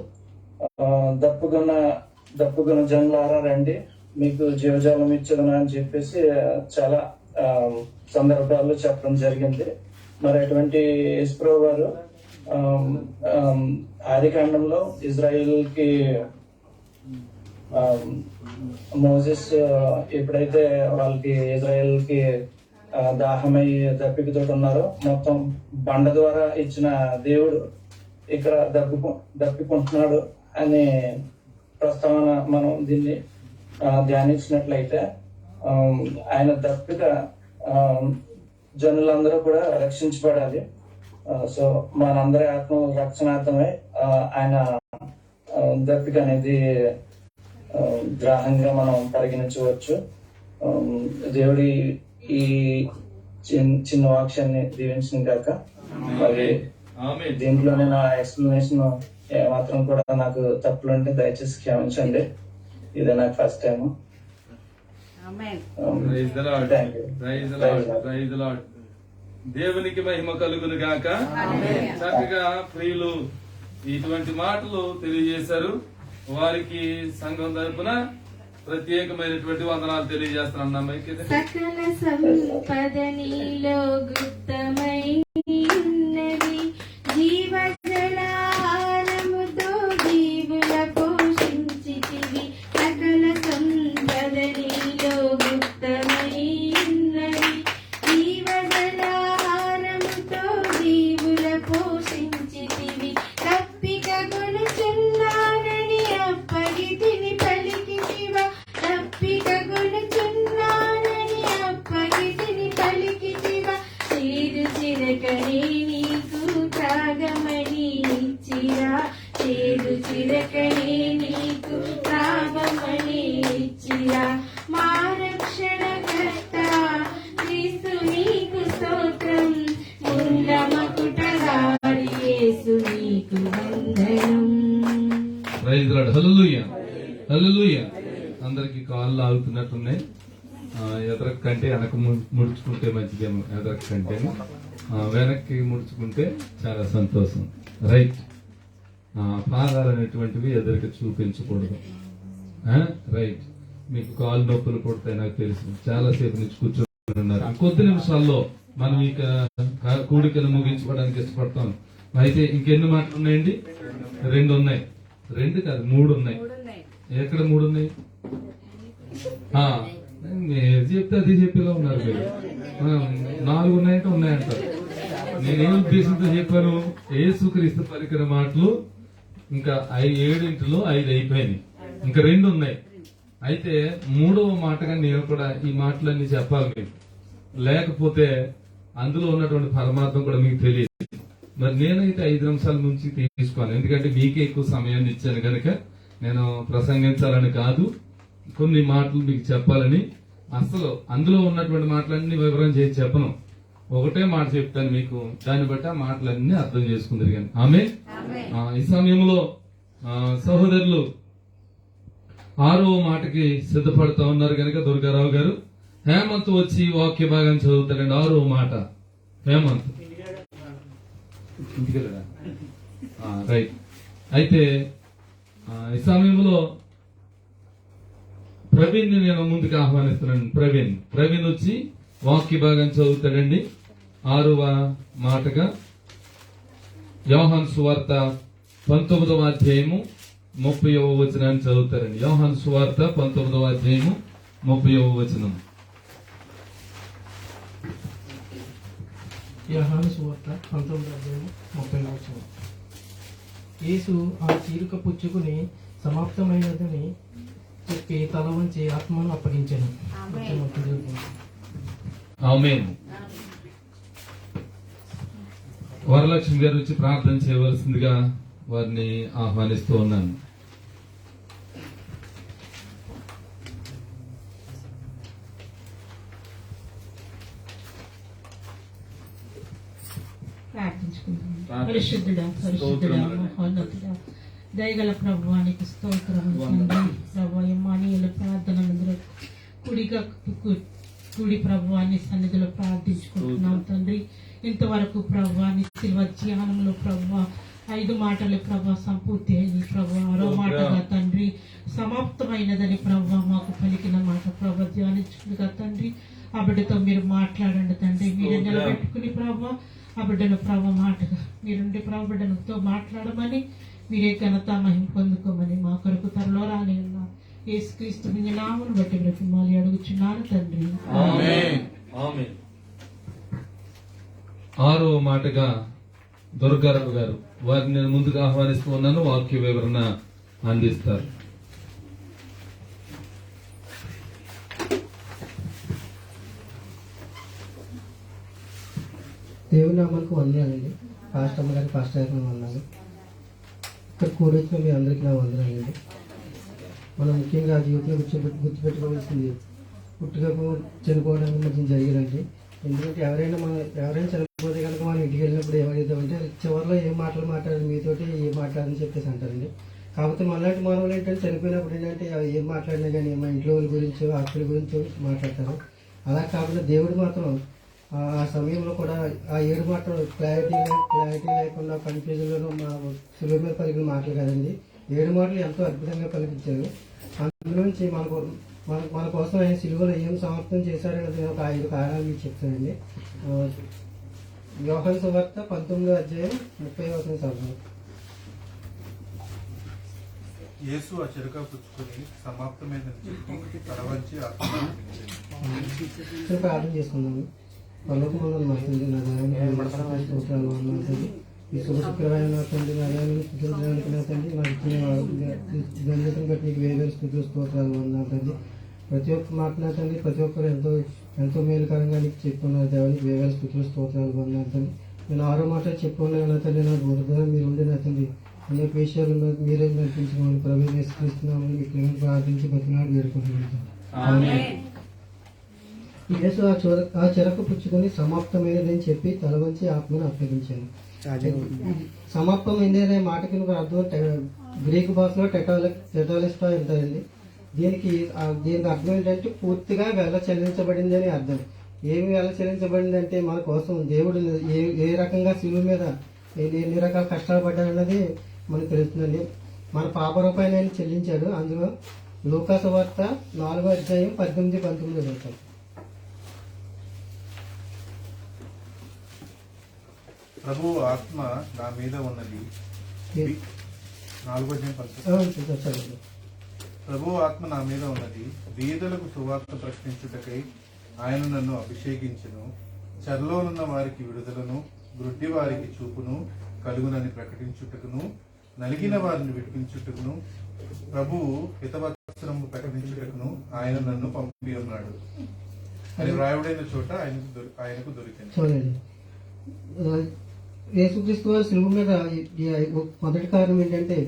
దప్పుకున్న జనులారా రండి మీకు జీవజాలం ఇచ్చదను అని చెప్పేసి చాలా సందర్భాల్లో చెప్పడం జరిగింది. మరి అటువంటి యేసుప్రభు వారు ఆది కాండంలో ఇజ్రాయిల్ కి మోసెస్ ఎప్పుడైతే వాళ్ళకి ఇజ్రాయెల్ కి దాహమై దప్పికతో ఉన్నారో మొత్తం బండ ద్వారా ఇచ్చిన దేవుడు ఇక్కడ దప్పికుంటున్నాడు అనే ప్రస్తావన మనం దీన్ని ధ్యానించినట్లయితే ఆయన దప్పిక జనులందరూ కూడా రక్షించబడాలి. సో మనందరి ఆత్మ రక్షణార్థమై ఆయన దప్పిక అనేది గ్రాహంగా మనం పరిగణించవచ్చు. దేవుడి ఈ చిన్న వాక్యాన్ని దీవించిన కాక మరి దీంట్లోనే నా ఎక్స్ప్లెనేషన్ ఏమాత్రం కూడా నాకు తప్పులుంటే దయచేసి క్షమించండి. ఇదే నాకు ఫస్ట్ టైం. దేవునికి మహిమ కలుగును గాక. చక్కగా ప్రియులు ఇటువంటి మాటలు తెలియజేశారు. వారికి సంఘం తరపున ప్రత్యేకమైనటువంటి వందనాలు తెలియజేస్తున్నాం. సకల సంపద నీలో గుప్తమై ఉన్నది, జీవజలాహారముతో జీవుల పోషించితివి. సకల సంపద నీలో గుప్తమై ఉన్నది, జీవజలాహారముతో జీవుల పోషించితివి. తప్పిక కొనుచున్నానని అప్పగితిని పలికితివా, తప్పిక కొనుచున్నానని అప్పగితిని పలికితివా. చేదు చిరకని లాగుతున్నట్టున్నాయి. ఎదరకు కంటే వెనక ముడుచుకుంటే మంచిదేమో, ఎదరకు కంటే వెనక్కి ముడుచుకుంటే చాలా సంతోషం. రైట్. పాదాలు అనేటువంటివి ఎదురుకి చూపించకూడదు. రైట్. మీకు కాలు నొప్పులు పుడతాయి నాకు తెలుసు, చాలా సేపు నుంచి కూర్చొని ఉన్నారు. కొద్ది నిమిషాల్లో మనం ఇక కూడికను ముగించుకోవడానికి ఇష్టపడతాం. అయితే ఇంకెన్ని మాటలు ఉన్నాయండి? 2 ఉన్నాయి. 2 కాదు, 3 ఉన్నాయి. ఎక్కడ 3 ఉన్నాయి? మీరు చెప్తే అది చెప్పేలా ఉన్నారు మీరు. 4 ఉన్నాయంటే ఉన్నాయంటారు. నేనేం ఉద్దేశంతో చెప్పాను? యేసుక్రీస్తు పలికిన మాటలు ఇంకా 7 అయిపోయినాయి, ఇంకా 2 ఉన్నాయి. అయితే 3వ మాటగా నేను కూడా ఈ మాటలన్నీ చెప్పాలి మీకు, లేకపోతే అందులో ఉన్నటువంటి పరమార్థం కూడా మీకు తెలియదు. మరి నేనైతే 5 నిమిషాల నుంచి తీసుకోను, ఎందుకంటే మీకే ఎక్కువ సమయాన్ని ఇచ్చాను కనుక. నేను ప్రసంగించాలని కాదు, కొన్ని మాటలు మీకు చెప్పాలని. అసలు అందులో ఉన్నటువంటి మాటలన్నీ వివరం చేసి చెప్పను, ఒకటే మాట చెప్తాను మీకు. దాన్ని బట్టి ఆ మాటలన్నీ అర్థం చేసుకుందరు కానీ. ఆమె ఈ సమయంలో సహోదరులు 6వ మాటకి సిద్ధపడుతూ ఉన్నారు కనుక దుర్గారావు గారు, హేమంత్ వచ్చి వాక్య భాగం చదువుతాడండి. 6వ మాట హేమంత్. రైట్. అయితే ఈ సమయంలో ప్రవీణ్ ని నేను ముందుకు ఆహ్వానిస్తున్నాను. ప్రవీణ్ వచ్చి వాక్య భాగం చదువుతాడండి. 6వ మాటగా యోహాను సువార్త 19వ అధ్యాయము 30వ వచనాన్ని చదువుతారండి. యోహాను సువార్త 19వ అధ్యాయము 30వ వచనం. యోహాను సువార్త 19వ అధ్యాయం 30వ వచనం. యేసు ఆ చీరుక పుచ్చుకుని సమాప్తమైనదని చెప్పి తల వంచి ఆత్మను అప్పగించాను. ఆమేన్. వరలక్ష్మి గారు వచ్చి ప్రార్థన చేయవలసిందిగా వారిని ఆహ్వానిస్తూ ఉన్నాను. ప్రార్థించుకుంటాం. పరిశుద్ధుడా, పరిశుద్ధుడా, మహోన్నతుడా, దయగల ప్రభువానికి స్తోత్రం. ప్రభు యమ్మానీయుల ప్రార్థనలందరూ కుడి ప్రభువాన్ని సన్నిధిలో ప్రార్థించుకుంటున్నాం తండ్రి. ఇంతవరకు ప్రభువాన్ని శిల్వ ధ్యానంలో ప్రభు 5 మాటలు ప్రభు సంపూర్తి అయింది ప్రభు. 6వ మాటగా తండ్రి సమాప్తమైనదని ప్రభు మాకు పలికిన మాట ప్రభు ధ్యానించుకుందిగా తండ్రి. ఆ బిడ్డతో మీరు మాట్లాడండి తండ్రి. మీరు నిలబెట్టుకుని ప్రభు ఆ బిడ్డను ప్రభు మాటగా మీరుండి ప్రభు బిడ్డతో మాట్లాడమని, మీరే ఘనత మహిమ పొందుకోమని మా కొరకు త్వరలో రాని ఉన్న యేసుక్రీస్తు నామమును బట్టి బ్రతిమాలి అడుగుచున్నాను తండ్రి. ఆమేన్. 6వ మాటగా దుర్గారావు గారు, వారిని నేను ముందుకు ఆహ్వానిస్తూ ఉన్నాను. వాక్య వివరణ అందిస్తారు. దేవుని నామానికి వందనాలండి. పాస్టర్ అమ్మ గారికి, పాస్టర్ గారికి వందనాలు. ఇక్కడ కూడొచ్చిన మీ అందరికీ నా వందనాలండి. మనం ముఖ్యంగా జీవితంలో గుర్తుపెట్టుకోవాల్సింది పుట్టుక చనిపోవడానికి మధ్య జరిగారండి. ఎందుకంటే ఎవరైనా చనిపోతే కనుక మనం ఇంటికి వెళ్ళినప్పుడు ఏమవుతామంటే చివరిలో ఏం మాటలు మాట్లాడాలి మీతోటి, ఏం మాట్లాడని చెప్పేసి అంటారండి. కాకపోతే మనలాంటి మానవులు ఏంటంటే చనిపోయినప్పుడు ఏంటంటే ఏం మాట్లాడినా కానీ మా ఇంట్లో వాళ్ళ గురించో ఆస్తుల గురించో మాట్లాడతారు. అలా కాకుండా దేవుడు మాత్రం ఆ సమయంలో కూడా ఆ 7 మాటలు క్లారిటీ లేకుండా కన్ఫ్యూజన్లోనూ మా సులువు మీద పలికిన మాటలు కదండి. 7 మాటలు ఎంతో అద్భుతంగా పలికించారు. అందులోంచి మన కోసం ఆయన సిలువలో ఏం సమర్థం చేశారనేది ఒక 5 కారణాలు మీకు చెప్తానండి. యోహాను సువార్త 19వ అధ్యాయం 30వ వచనం చదువు. యేసు ఆ చెరుక పుచ్చుకొని సమాప్తమైందని చెప్పి తల వంచి ప్రార్థన చేసుకున్నాము. పర్లోకమందున్న మా తండ్రి, నా దైవానికి స్తోత్రాలు వందనాలు. ఈ శుభ శుక్రవారం నా తండ్రి, నా దైవాన్ని స్తుతించడానికి నా తండ్రి మాకు ఇచ్చిన ధన్యతను బట్టి నీకు వేరు స్తుతులు స్తోత్రాలు వందనాలు తండ్రి. ప్రతి ఒక్క మాట నా తండ్రి, ప్రతి ఒక్కరు ఎంతో మేలుకరంగా నీకు చెప్పుకున్నారు. దేవానికి వేరు స్తుతులు స్తోత్రాలు వందనాలు తండ్రి. నేను 6వ మాట చెప్పుకున్నాను నా తండ్రి. నా బోధన మీరు ఉండే నా తండ్రి అనేక విషయాలు మీరే నడిపించుకోవాలి. ప్రభుత్వం వేసుకొస్తున్నామని మీకు ప్రార్థించి బతినాడు వేడుకుంటున్నాను. యేసు ఆ చెరకు పుచ్చుకొని సమాప్తమైనదని చెప్పి తల వంచి ఆత్మను అప్పగించాను. సమాప్తమైంది అనే మాటకి అర్థం గ్రీకు భాషలో టెటాలిస్టా అంటారండి. దీనికి అర్థం ఏంటంటే పూర్తిగా వెల చెల్లించబడింది అని అర్థం. ఏమి వెల చెల్లించబడింది అంటే మన కోసం దేవుడు ఏ రకంగా శిలువ మీద ఎన్ని రకాల కష్టాలు పడ్డారన్నది మనకు తెలుస్తుందండి. మన పాప రూపాయలు ఆయన చెల్లించాడు. అందులో లూకా సువార్త 4వ అధ్యాయం 18-19 చదువుతాం. ప్రభు ఆత్మ నా మీద ఉన్నది. 4వ అధ్యాయం 19. ప్రభు ఆత్మ నా మీద ఉన్నది, బీదలకు సువార్త ప్రకటించుటకై ఆయన నన్ను అభిషేకించును. చెరలోనున్న వారికి విడుదలను, గ్రుడ్డి వారికి చూపును కలుగునని ప్రకటించుటకును, నలిగిన వారిని విడిపించుటకును, ప్రభువు హితవత్సరము ప్రకటించుటకును ఆయన నన్ను పంపి ఉన్నాడు అని వ్రాయుడైన చోట ఆయనకు దొరికింది. చూడండి, యేసుక్రీస్తు వారి శిలువ మీద మొదటి కారణం ఏంటంటే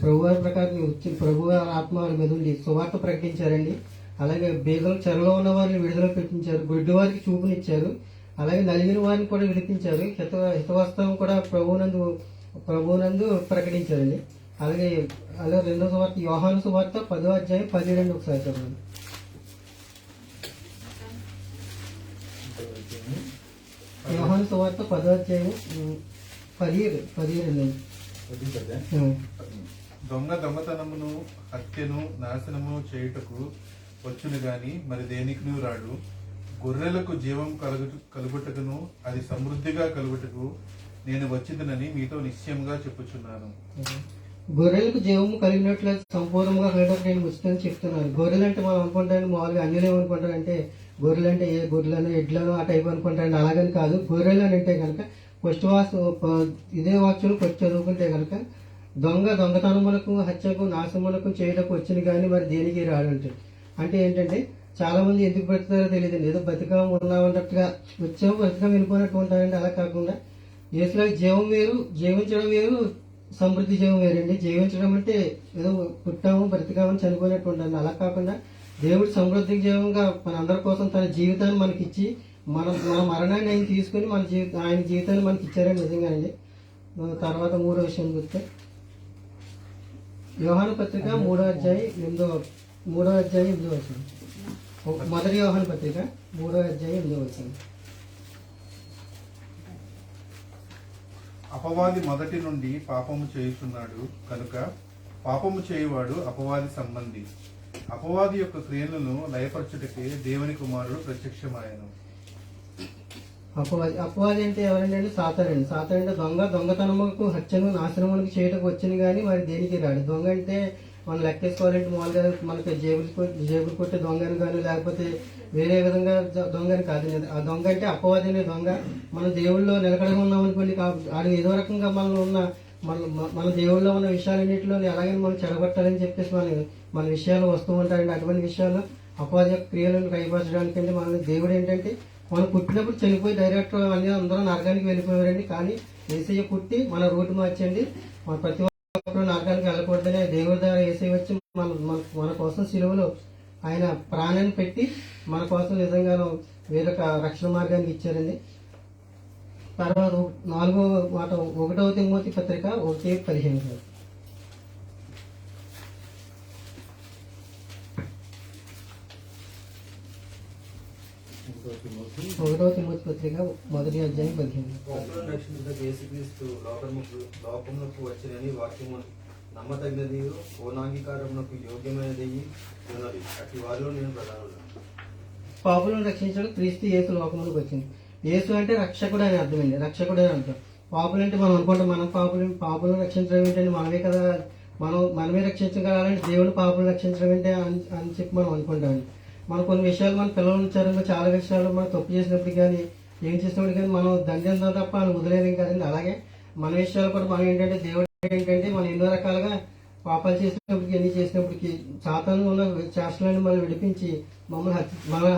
ప్రభువారి ప్రకారం వచ్చి ప్రభువారి ఆత్మ వారి మీద ఉండి సువార్త ప్రకటించారండి. అలాగే బీదలు చెరలో ఉన్న వారిని విడుదల పెట్టించారు, గుడ్డి వారికి చూపునిచ్చారు, అలాగే నలిగిన వారిని కూడా విడిపించారు, హితవస్త్రం కూడా ప్రభువునందు ప్రకటించారండి. అలాగే రెండో సువార్త యోహాను సువార్త 10వ అధ్యాయం 12 ఒకసారి చదవండి. యోహాను సువార్త 10వ అధ్యాయం 17. దొంగతనమును, హత్యను, నాశనమును చేయుటకు వచ్చును గాని మరి దేనికి రాడు. గొర్రెలకు జీవం కలుగుటకును అది సమృద్ధిగా కలుగుటకు నేను వచ్చిందనని మీతో నిశ్చయంగా చెప్పుచున్నాను. గొర్రెలకు జీవము కలిగినట్లు సంపూర్ణంగా కలగడానికి నేను వచ్చిందని చెప్తున్నాను. గొర్రెలు అంటే మనం అనుకుంటాను మామూలుగా అన్యులు ఏమనుకుంటారంటే గొర్రెలు అంటే ఏ గొర్రెలను ఎడ్లను ఆ టైప్ అనుకుంటారండి. అలాగని కాదు. గొర్రెలు అని అంటే కనుక ఇదే వాక్యం ఫస్ట్ చదువుకుంటే కనుక దొంగతనములకు, హత్యకు, నాశములకు చేయటకు వచ్చింది కానీ మరి దేనికి రాడంటే అంటే ఏంటంటే చాలా మంది ఎందుకు పెడతారో తెలియదు. ఏదో బతిగా ఉన్నామన్నట్టుగా వచ్చాము, బతిగా వెళ్ళిపోయినట్టు ఉంటారండి. అలా కాకుండా యేసులో జీవం వేరు, జీవించడం వేరు, సమృద్ధి జీవం వేరండి. జీవించడం అంటే ఏదో పుట్టాము, బ్రతికామని చనిపోయినట్టు ఉంటాను. అలా కాకుండా దేవుడు సమృద్ధి జీవంగా మన అందరి కోసం తన జీవితాన్ని మనకిచ్చి మన మరణాన్ని ఆయన తీసుకుని ఆయన జీవితాన్ని మనకి ఇచ్చారని నిజంగానండి. తర్వాత 3వ విషయానికి వస్తే యోహాను పత్రిక 3వ అధ్యాయం 8వ వచనం. మొదటి యోహాను పత్రిక 3వ అధ్యాయం 8వ వచనం. అపవాది మొదటి నుండి పాపము చేయుచున్నాడు కనుక పాపము చేయువాడు అపవాది సంబంధి. అపవాది యొక్క క్రియలను లయపరచుటకే దేవుని కుమారుడు ప్రత్యక్షమాయను. అపవాది అంటే ఎవరంటే సాతానండి. సాతానంటే దొంగతనములకు, హత్యను, నాశనములకు చేయటకు వచ్చింది కానీ మరి దేనికి రాడు. దొంగ అంటే మనం లెక్కేసుకోవాలంటే మామూలుగా మనకి జేబులు కొట్టే దొంగని కానీ లేకపోతే వేరే విధంగా దొంగని కాదు. ఆ దొంగ అంటే అపవాది అనే దొంగ. మనం దేవుళ్ళలో నిలకడగా ఉన్నామనుకోండి, ఆడు ఏదో రకంగా మన దేవుళ్ళలో ఉన్న విషయాలన్నింటిలో ఎలాగైనా మనం చెడగొట్టాలని చెప్పేసి మన విషయాలు వస్తూ ఉంటారండి. అటువంటి విషయాలు అపవాది యొక్క క్రియలను కైపరచడానికి అంటే మన దేవుడు ఏంటంటే మనం పుట్టినప్పుడు చనిపోయి డైరెక్ట్ అందరూ నరకానికి వెళ్ళిపోయారండి. కానీ యేసయ్య పుట్టి మన రూట్ మార్చండి, మన ప్రతి ఒక్కరు నరకానికి వెళ్ళకూడదని దేవుడి ద్వారా యేసయ్య వచ్చి మన కోసం సిలువలో ఆయన ప్రాణాన్ని పెట్టి మన కోసం నిజంగానూ వేరొక రక్షణ మార్గానికి ఇచ్చారండి. తర్వాత 4వ మాట 1వ తిమోతి పత్రిక 1:15. 1వ తిమోతి పత్రిక 1వ అధ్యాయం 15. యేసుక్రీస్తు లోకమునకు వచ్చినని వాక్యము నమ్మదగినది, పూర్ణాంగీకారమునకు యోగ్యమైనది ఉన్నది. అట్టి వారిలో నేను ప్రధానుడు. పాపులను రక్షించడం క్రీస్తు యేసు లోకములకు వచ్చింది. యేసు అంటే రక్షకుడు అని అర్థమండి. రక్షకుడు అని అర్థం. పాపులు అంటే మనం అనుకుంటాం మనం పాపులను రక్షించడం ఏంటంటే మనమే కదా, మనమే రక్షించగలాలంటే దేవుడు పాపులను రక్షించడం ఏంటి అని చెప్పి మనం అనుకుంటాం. మనం కొన్ని విషయాలు మన పిల్లల విచారంలో చాలా విషయాలు మనం తప్పు చేసినప్పుడు కానీ ఏం చేసినప్పుడు కానీ మనం దండంతో తప్ప మనం వదిలేదేం కదండి. అలాగే మన విషయాలు కూడా మనం ఏంటంటే దేవుడు ఏంటంటే మనం ఎన్నో రకాలుగా పాపాలు చేసినప్పటికీ ఎన్ని చేసినప్పటికీ సాతాను ఉన్న చేష్టలను మనం విడిపించి మన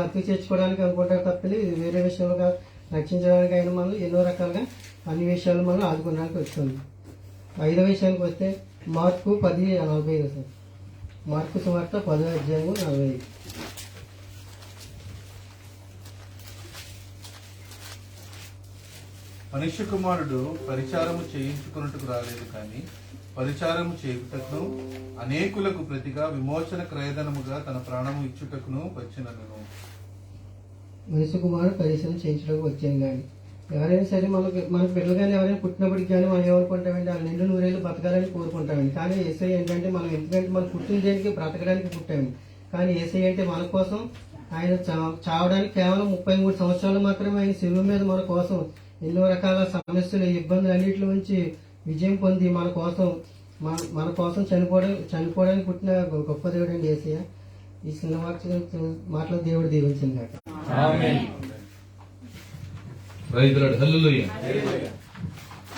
హత్య చేర్చుకోవడానికి అనుకుంటారు తప్పని వేరే విషయాలుగా రక్షించడానికి అయినా మనం ఎన్నో రకాలుగా అన్ని విషయాలు మనం ఆదుకోవడానికి వచ్చింది. 5వ విషయానికి వస్తే మార్కు 10:45 సార్. మార్కు సువార్త 10వ అధ్యాయం 45. మనుష్య కుమారుడు పరిచారము చేయించుకున్నట్టుకు రాలేదు కానీ పరిచారము చేయుటకును అనేకులకు ప్రతిగా విమోచన క్రయధనముగా తన ప్రాణము ఇచ్చుటకును వచ్చినను. మనిషి కుమారుడు పరిశ్రమ చేయించడానికి వచ్చాను కానీ ఎవరైనా సరే మన పిల్లలు కానీ ఎవరైనా పుట్టినప్పటికి కానీ మనం ఏమనుకుంటామండి వాళ్ళు నిండు నూరేళ్ళు బతకాలని కోరుకుంటామండి. కానీ ఏసై ఏంటంటే మనం ఎందుకంటే మనం పుట్టిన దేనికి బ్రతకడానికి పుట్టామండి. కానీ ఏసై అంటే మన కోసం ఆయన చావడానికి కేవలం 33 సంవత్సరాలు మాత్రమే ఆయన శిలువ మీద మన కోసం ఎన్నో రకాల సమస్యలు ఇబ్బందులు అన్నింటి నుంచి విజయం పొంది మన కోసం చనిపోవడానికి పుట్టిన గొప్ప దేవుడు అండి ఏసయ్య. ఈ చిన్న మాటలో దేవుడు దీవించింది కాక.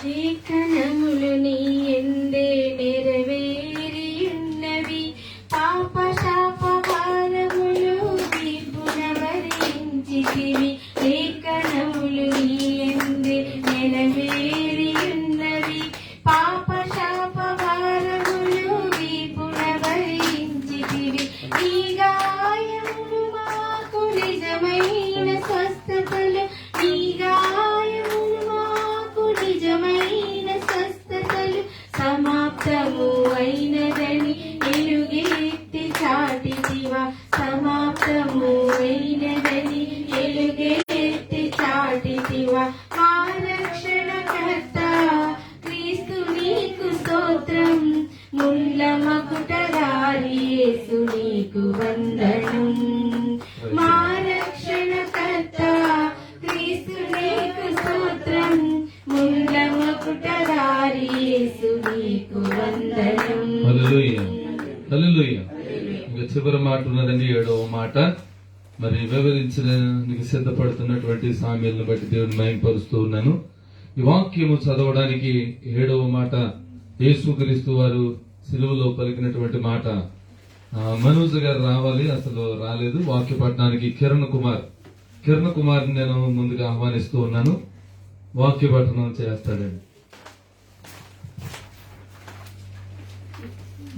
లేఖనములు నీ యందే నెరవేరియున్నవి, పాప శాప భారములు విపునవరించితివి. లేఖనములు నీ యందే నెరవేరియున్నవి, పాప శాప భారములు విపునవరించితివి. నీ గాయములు మాకు నిజమైన స్వస్థతలు, నీ గాయములు మాకు నిజమైన స్వస్థతలు. సమాప్తము అయినదని ఎలుగెత్తి చాటితివా, సమాప్తము అయినదని ఎలుగెత్తి చాటితివా. మా రక్షణకర్త క్రీస్తు నీకు స్తోత్రం, ముళ్ళ మకుటధారి యేసు నీకు వందనం. మా రక్షణకర్త క్రీస్తు నీకు స్తోత్రం, ముళ్ళ మకుటధారి యేసు నీకు వందనం. హల్లెలూయా, హల్లెలూయా. ఇంకా చివరి మాట ఉన్నదండి, 7వ మాట. మరి వివరించడానికి సిద్ధపడుతున్నటువంటి సామ్యాలను బట్టి దేవుని మహిమపరుస్తూ ఉన్నాను. ఈ వాక్యము చదవడానికి 7వ మాట యేసుక్రీస్తు వారు సిలువలో పలికినటువంటి మాట. మనోజ్ గారు రావాలి, అసలు రాలేదు. వాక్య పఠనానికి కిరణ్ కుమార్ నేను ముందుగా ఆహ్వానిస్తూ ఉన్నాను. వాక్య పఠనం చేస్తాడండి.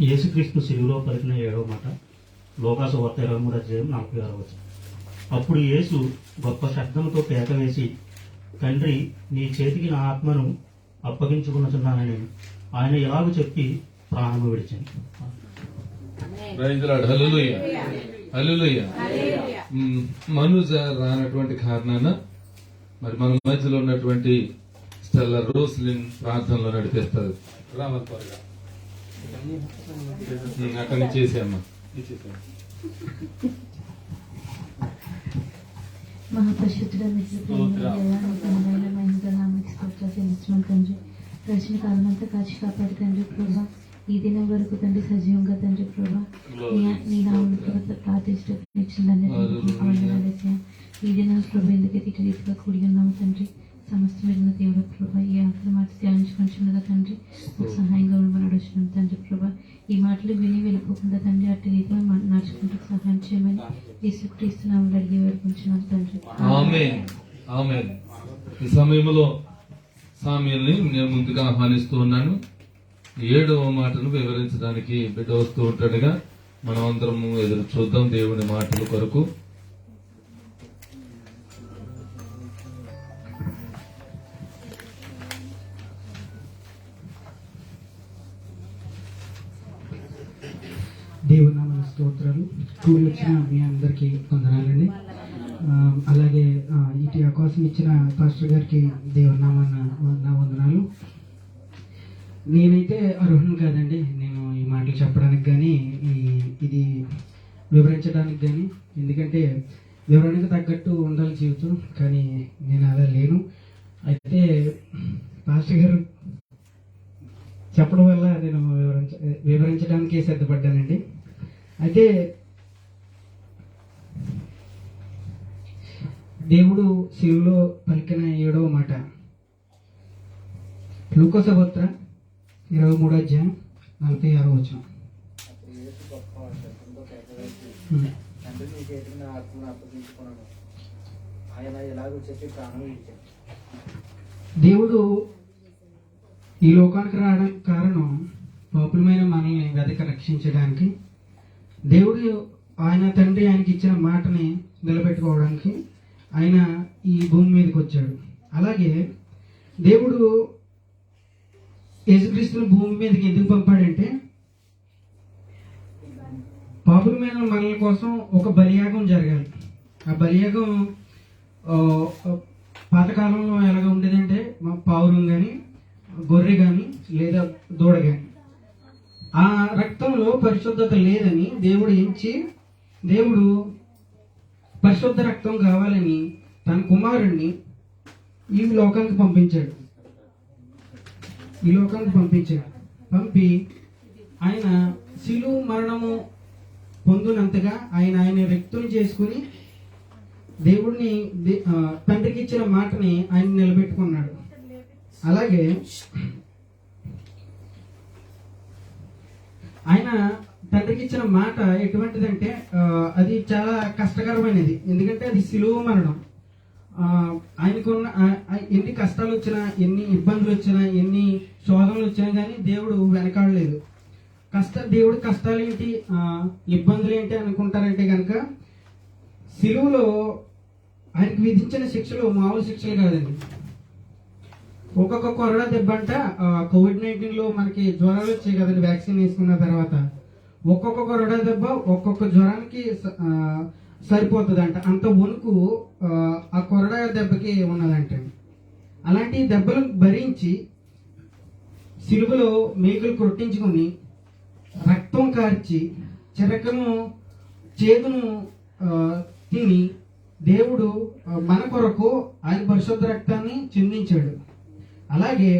యేసుక్రీస్తు సిలువలో పలికిన 7వ మాట, లోకాసు వార్త 23:46. అప్పుడు యేసు గొప్ప శబ్దంతో కేక వేసి, తండ్రి, నీ చేతికి నా ఆత్మను అప్పగించుకున్నచున్నానని ఆయన ఎలాగ చెప్పి ప్రాణము విడిచాను. మనోజ్ రానటువంటి కారణాన మరి మన మధ్యలో ఉన్నటువంటి స్టెల్లా రోస్లిన్ ప్రార్థనలో నడిపిస్తారు. రావాలి త్వరగా, అక్కడి నుంచి చేసామ్మా. మహాపరిశుద్ధుడైన మహిళనామానికి స్తోత్రాలు చెల్లిస్తున్నాం తండ్రి. గడిచిన కాలం అంతా కాచి కాపాడు తండ్రి ప్రభా. ఈ దినం వరకు తండ్రి సజీవంగా తండ్రి ప్రభా నీ నామం ప్రార్థించిందని ఈ దినం ప్రభు ఎందుకైతే ఇటు రీతిగా కూడి ఉన్నాము తండ్రి. సమస్తమైన దేవుడు ప్రభా, ఈ ఆఖరి మాట ధ్యానించుకుంటున్నదా తండ్రి సహాయంగా ఉండమని అడుగుతున్నాం తండ్రి ప్రభా. ఈ మాటలు విని వెళ్ళిపోకుండా తండ్రి అట్టి రీతిగా నడుచుకుంటూ సహాయం చేయమని యేసుక్రీస్తు నామములో అడిగి వేడుకుంటున్నాం తండ్రి. ఆమేన్, ఆమేన్. ఈ సమయంలో సామ్యుల్ని నేను ముందుగా ఆహ్వానిస్తూ ఉన్నాను. 7వ మాటను వివరించడానికి బిడ్డ వస్తూ ఉంటాడుగా మనం అందరము ఎదురు చూద్దాం దేవుని మాటల కొరకు. దేవునామ స్తోత్రాలు. కూడి వచ్చిన మీ అందరికీ వందనాలండి. అలాగే ఇటు అవకాశం ఇచ్చిన పాస్టర్ గారికి దేవునామాన నా వందనాలు. నేనైతే అర్హులను కాదండి, నేను ఈ మాటలు చెప్పడానికి కానీ ఇది వివరించడానికి కానీ. ఎందుకంటే వివరణకు తగ్గట్టు ఉండాలి జీవితం, కానీ నేను అలా లేను. అయితే పాస్టర్ గారు చెప్పడం వల్ల నేను వివరించడానికి సిద్ధపడ్డానండి. అయితే దేవుడు శిలువలో పలికిన 7వ మాట లూకాసు వార్త 23:46. తండ్రి నీ చేతికి నా ఆత్మను అప్పగించుకున్నాను, ఆయన ఎలాగో చెప్పి ప్రాణం ఇచ్చాను. దేవుడు ఈ లోకానికి రావడానికి కారణం పాపులమైన మనల్ని వెతక రక్షించడానికి. దేవుడు ఆయన తండ్రి ఆయనకి ఇచ్చిన మాటని నిలబెట్టుకోవడానికి ఆయన ఈ భూమి మీదకి వచ్చాడు. అలాగే దేవుడు యేసుక్రీస్తుని భూమి మీదకి ఎందుకు పంపాడంటే పాపుల మీద మనల కోసం ఒక బలియాగం జరగాలి. ఆ బలియాగం పాతకాలంలో ఎలాగ ఉండేదంటే పావురం కానీ గొర్రె కానీ లేదా దూడ కానీ ఆ రక్తంలో పరిశుద్ధత లేదని దేవుడు పరిశుద్ధ రక్తం కావాలని తన కుమారుణ్ణి ఈ లోకానికి పంపించాడు. పంపి ఆయన శిలువ మరణము పొందినంతగా ఆయన వ్యక్తులు చేసుకుని దేవుడిని తండ్రికి ఇచ్చిన మాటని ఆయన నిలబెట్టుకున్నాడు. అలాగే ఆయన తండ్రికి ఇచ్చిన మాట ఎటువంటిదంటే అది చాలా కష్టకరమైనది. ఎందుకంటే అది శిలువ మరణం. ఆయనకున్న ఎన్ని కష్టాలు వచ్చినా, ఎన్ని ఇబ్బందులు వచ్చినా, ఎన్ని శోధనలు వచ్చినా కానీ దేవుడు వెనకాడలేదు. దేవుడి కష్టాలు ఏంటి, ఇబ్బందులు ఏంటి అనుకుంటారంటే కనుక శిలువలో ఆయనకు విధించిన శిక్షలు మామూలు శిక్షలు కాదండి. ఒక్కొక్క కొరడా దెబ్బ అంట COVID-19లో మనకి జ్వరాలు వచ్చాయి కదండి వ్యాక్సిన్ వేసుకున్న తర్వాత. ఒక్కొక్క కొరడా దెబ్బ ఒక్కొక్క జ్వరానికి సరిపోతుందంట. అంత వణుకు ఆ కొరడా దెబ్బకి ఉన్నదంట. అలాంటి దెబ్బలు భరించి సిలువలో మేకులు కొట్టించుకుని రక్తం కార్చి చిరకను చేదును తిని దేవుడు మన కొరకు ఆయన పరిశుద్ధ రక్తాన్ని చిందించాడు. అలాగే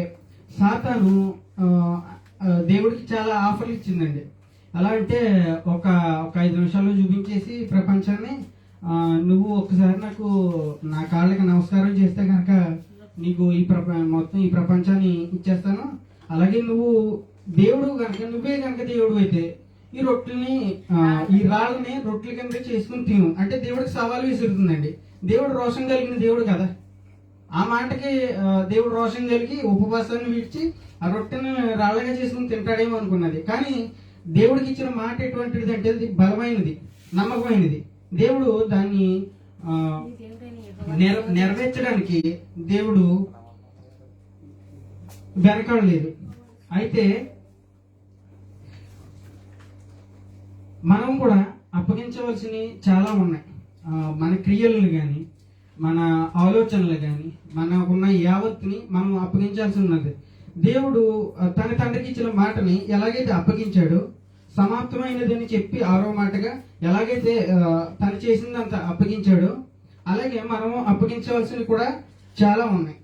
సాతాను దేవుడికి చాలా ఆఫర్లు ఇచ్చిందండి. ఎలా అంటే ఒక 5 నిమిషాల్లో చూపించేసి ప్రపంచాన్ని నువ్వు ఒక్కసారి నా కాళ్ళకి నమస్కారం చేస్తే కనుక నీకు మొత్తం ఈ ప్రపంచాన్ని ఇచ్చేస్తాను. అలాగే నువ్వే కనుక దేవుడు అయితే ఈ రొట్టెల్ని ఈ రాళ్ళని రొట్టెల కింద చేసుకుని తిను అంటే దేవుడికి సవాల్ విసురుతుందండి. దేవుడు రోషం కలిగిన దేవుడు కదా. ఆ మాటకి దేవుడు రోషం కలిగి ఉపవాసాన్ని విడిచి ఆ రొట్టెని రాళ్ళగా చేసుకుని తింటాడేమో అనుకున్నది. కానీ దేవుడికి ఇచ్చిన మాట ఎటువంటిది అంటే అది బలమైనది, నమ్మకమైనది. దేవుడు దాన్ని నెరవేర్చడానికి దేవుడు వెనకాడలేదు. అయితే మనం కూడా అప్పగించవలసినవి చాలా ఉన్నాయి. మన క్రియలను కానీ, మన ఆలోచనలు కానీ, మనకున్న యావత్తుని మనం అప్పగించాల్సి ఉన్నది. దేవుడు తన తండ్రికి ఇచ్చిన మాటని ఎలాగైతే అప్పగించాడో సమాప్తమైనదని చెప్పి 6వ మాటగా ఎలాగైతే తను చేసిందంత అప్పగించాడో అలాగే మనం అప్పగించవలసినవి కూడా చాలా ఉన్నాయి.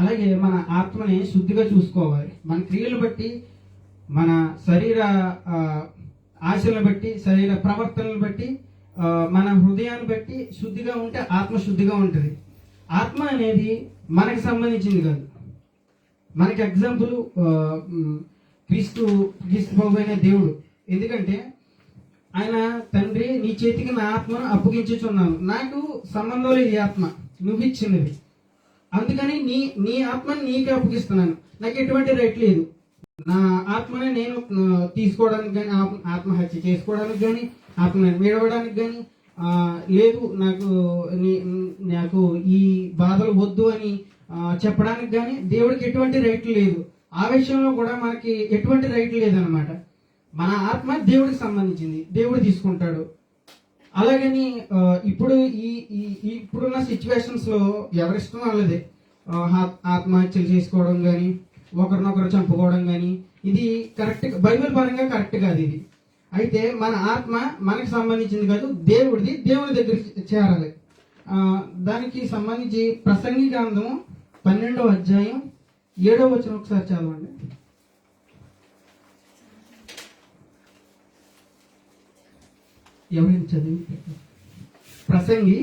అలాగే మన ఆత్మని శుద్ధిగా చూసుకోవాలి. మన క్రియలు బట్టి, మన శరీర ఆశలను బట్టి, శరీర ప్రవర్తనలు బట్టి, మన హృదయాన్ని బట్టి శుద్ధిగా ఉంటే ఆత్మ శుద్ధిగా ఉంటుంది. ఆత్మ అనేది మనకి సంబంధించింది కాదు. మనకి ఎగ్జాంపుల్ క్రీస్తు ప్రభు అయిన దేవుడు. ఎందుకంటే ఆయన తండ్రి నీ చేతికి నా ఆత్మను అప్పగించుచున్నాను, నాకు సంబంధం లేదు ఈ ఆత్మ, నువ్వు ఇచ్చినది, అందుకని నీ ఆత్మని నీకే అప్పగిస్తున్నాను, నాకు ఎటువంటి రైట్ లేదు. నా ఆత్మని నేను తీసుకోవడానికి కానీ, ఆత్మహత్య చేసుకోవడానికి కానీ, ఆత్మని విడవడానికి కానీ లేదు, నాకు ఈ బాధలు వద్దు అని చెప్పడానికి కానీ దేవుడికి ఎటువంటి రైట్ లేదు. ఆ విషయంలో కూడా మనకి ఎటువంటి రైట్ లేదనమాట. మన ఆత్మ దేవుడికి సంబంధించింది, దేవుడు తీసుకుంటాడు. అలాగని ఇప్పుడున్న సిచ్యువేషన్స్ లో ఎవరిష్టం వాళ్ళదే ఆత్మహత్యలు చేసుకోవడం కానీ, ఒకరినొకరు చంపుకోవడం కానీ ఇది కరెక్ట్, బైబిల్ పరంగా కరెక్ట్ కాదు ఇది. అయితే మన ఆత్మ మనకి సంబంధించింది కాదు, దేవుడిది, దేవుడి దగ్గర చేరాలి. దానికి సంబంధించి ప్రసంగి గ్రంథము 12వ అధ్యాయం 7వ వచనం ఒకసారి చదవండి. ఎవరైనా చదివి ప్రసంగి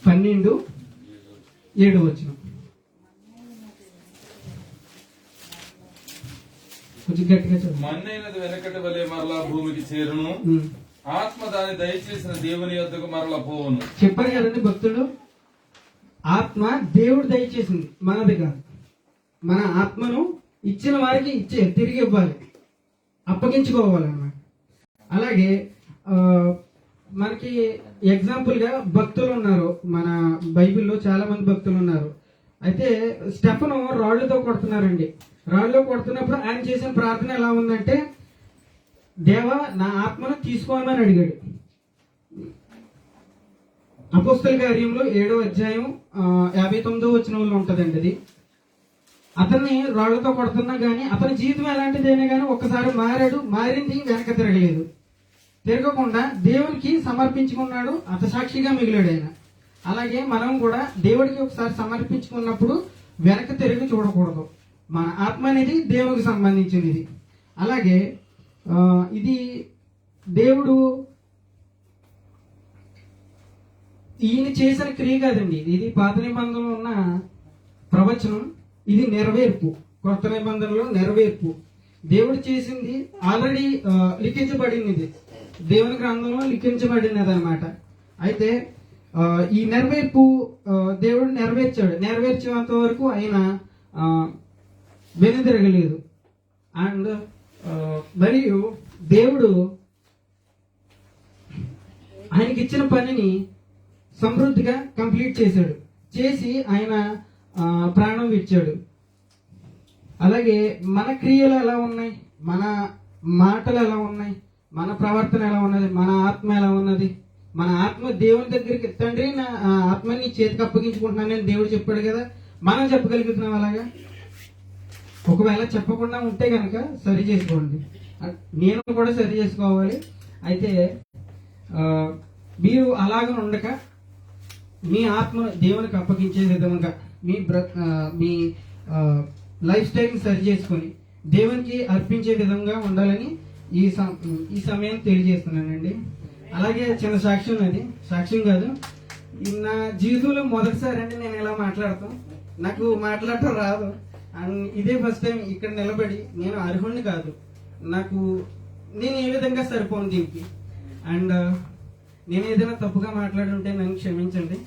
12:7 వచనం కొంచెం గట్టిగా చదువు. మన్నైనది వెనకటి వలె మరలా భూమికి చేరును, ఆత్మ దాన్ని దయచేసిన దేవుని యొద్దకు మరలా పోవును. చెప్పారు కదండి భక్తుడు, ఆత్మ దేవుడు దయచేసింది, మనది కాదు. మన ఆత్మను ఇచ్చిన వారికి తిరిగి ఇవ్వాలి, అప్పగించుకోవాలన్నమాట. అలాగే మనకి ఎగ్జాంపుల్ గా భక్తులు ఉన్నారు. మన బైబిల్లో చాలా మంది భక్తులు ఉన్నారు. అయితే స్టెఫను రాళ్లతో కొడుతున్నారండి. రాళ్ళతో కొడుతున్నప్పుడు ఆయన చేసిన ప్రార్థన ఎలా ఉందంటే, దేవా నా ఆత్మను తీసుకోమని అడిగాడు. అపోస్తల కార్యంలో 7వ అధ్యాయం 59వ వచనంలో ఉంటదండి అది. అతన్ని రాళ్లతో కొడుతున్నా గానీ అతని జీవితం ఎలాంటిదైనా కానీ ఒక్కసారి మారింది, వెనక తిరగలేదు. తిరగకుండా దేవునికి సమర్పించుకున్నాడు, అతసాక్షిగా మిగిలాడు ఆయన. అలాగే మనం కూడా దేవుడికి ఒకసారి సమర్పించుకున్నప్పుడు వెనక తిరిగి చూడకూడదు. మన ఆత్మ అనేది దేవుడికి సంబంధించినది. అలాగే ఇది దేవుడు ఈయన చేసిన క్రియ కాదండి, ఇది పాత నిబంధనలో ఉన్న ప్రవచనం. ఇది నెరవేర్పు, కొత్త నిబంధనలో నెరవేర్పు. దేవుడు చేసింది ఆల్రెడీ లిఖించబడింది, ఇది దేవుని గ్రంథంలో లిఖించబడినది అనమాట. అయితే ఈ నెరవేర్పు దేవుడు నెరవేర్చాడు. నెరవేర్చేంత వరకు ఆయన వెనుదిరగలేదు. అండ్ మరియు దేవుడు ఆయనకి ఇచ్చిన పనిని సమృద్ధిగా కంప్లీట్ చేశాడు. చేసి ఆయన ప్రాణం విడిచాడు. అలాగే మన క్రియలు ఎలా ఉన్నాయి, మన మాటలు ఎలా ఉన్నాయి, మన ప్రవర్తన ఎలా ఉన్నది, మన ఆత్మ ఎలా ఉన్నది. మన ఆత్మ దేవుని దగ్గరికి, తండ్రి నా ఆత్మని చేతికి అప్పగించుకుంటున్నానని దేవుడు చెప్పాడు కదా, మనం చెప్పగలుగుతున్నాం అలాగా? ఒకవేళ చెప్పకుండా ఉంటే కనుక సరి చేసుకోండి, నేను కూడా సరి చేసుకోవాలి. అయితే మీరు అలాగ ఉండక మీ ఆత్మను దేవునికి అప్పగించే విధంగా మీ లైఫ్ స్టైల్ని సరి చేసుకొని దేవునికి అర్పించే విధంగా ఉండాలని ఈ సమయం తెలియజేస్తున్నానండి. అలాగే చిన్న సాక్ష్యం, అది సాక్ష్యం కాదు, నా జీవితంలో మొదటిసారి అండి నేను ఇలా మాట్లాడతాం. నాకు మాట్లాడటం రాదు. అండ్ ఇదే ఫస్ట్ టైం ఇక్కడ నిలబడి, నేను అర్హుణ్ణి కాదు, నేను ఏ విధంగా సరిపోను దీనికి. అండ్ నేను ఏదైనా తప్పుగా మాట్లాడి ఉంటే నన్ను క్షమించండి.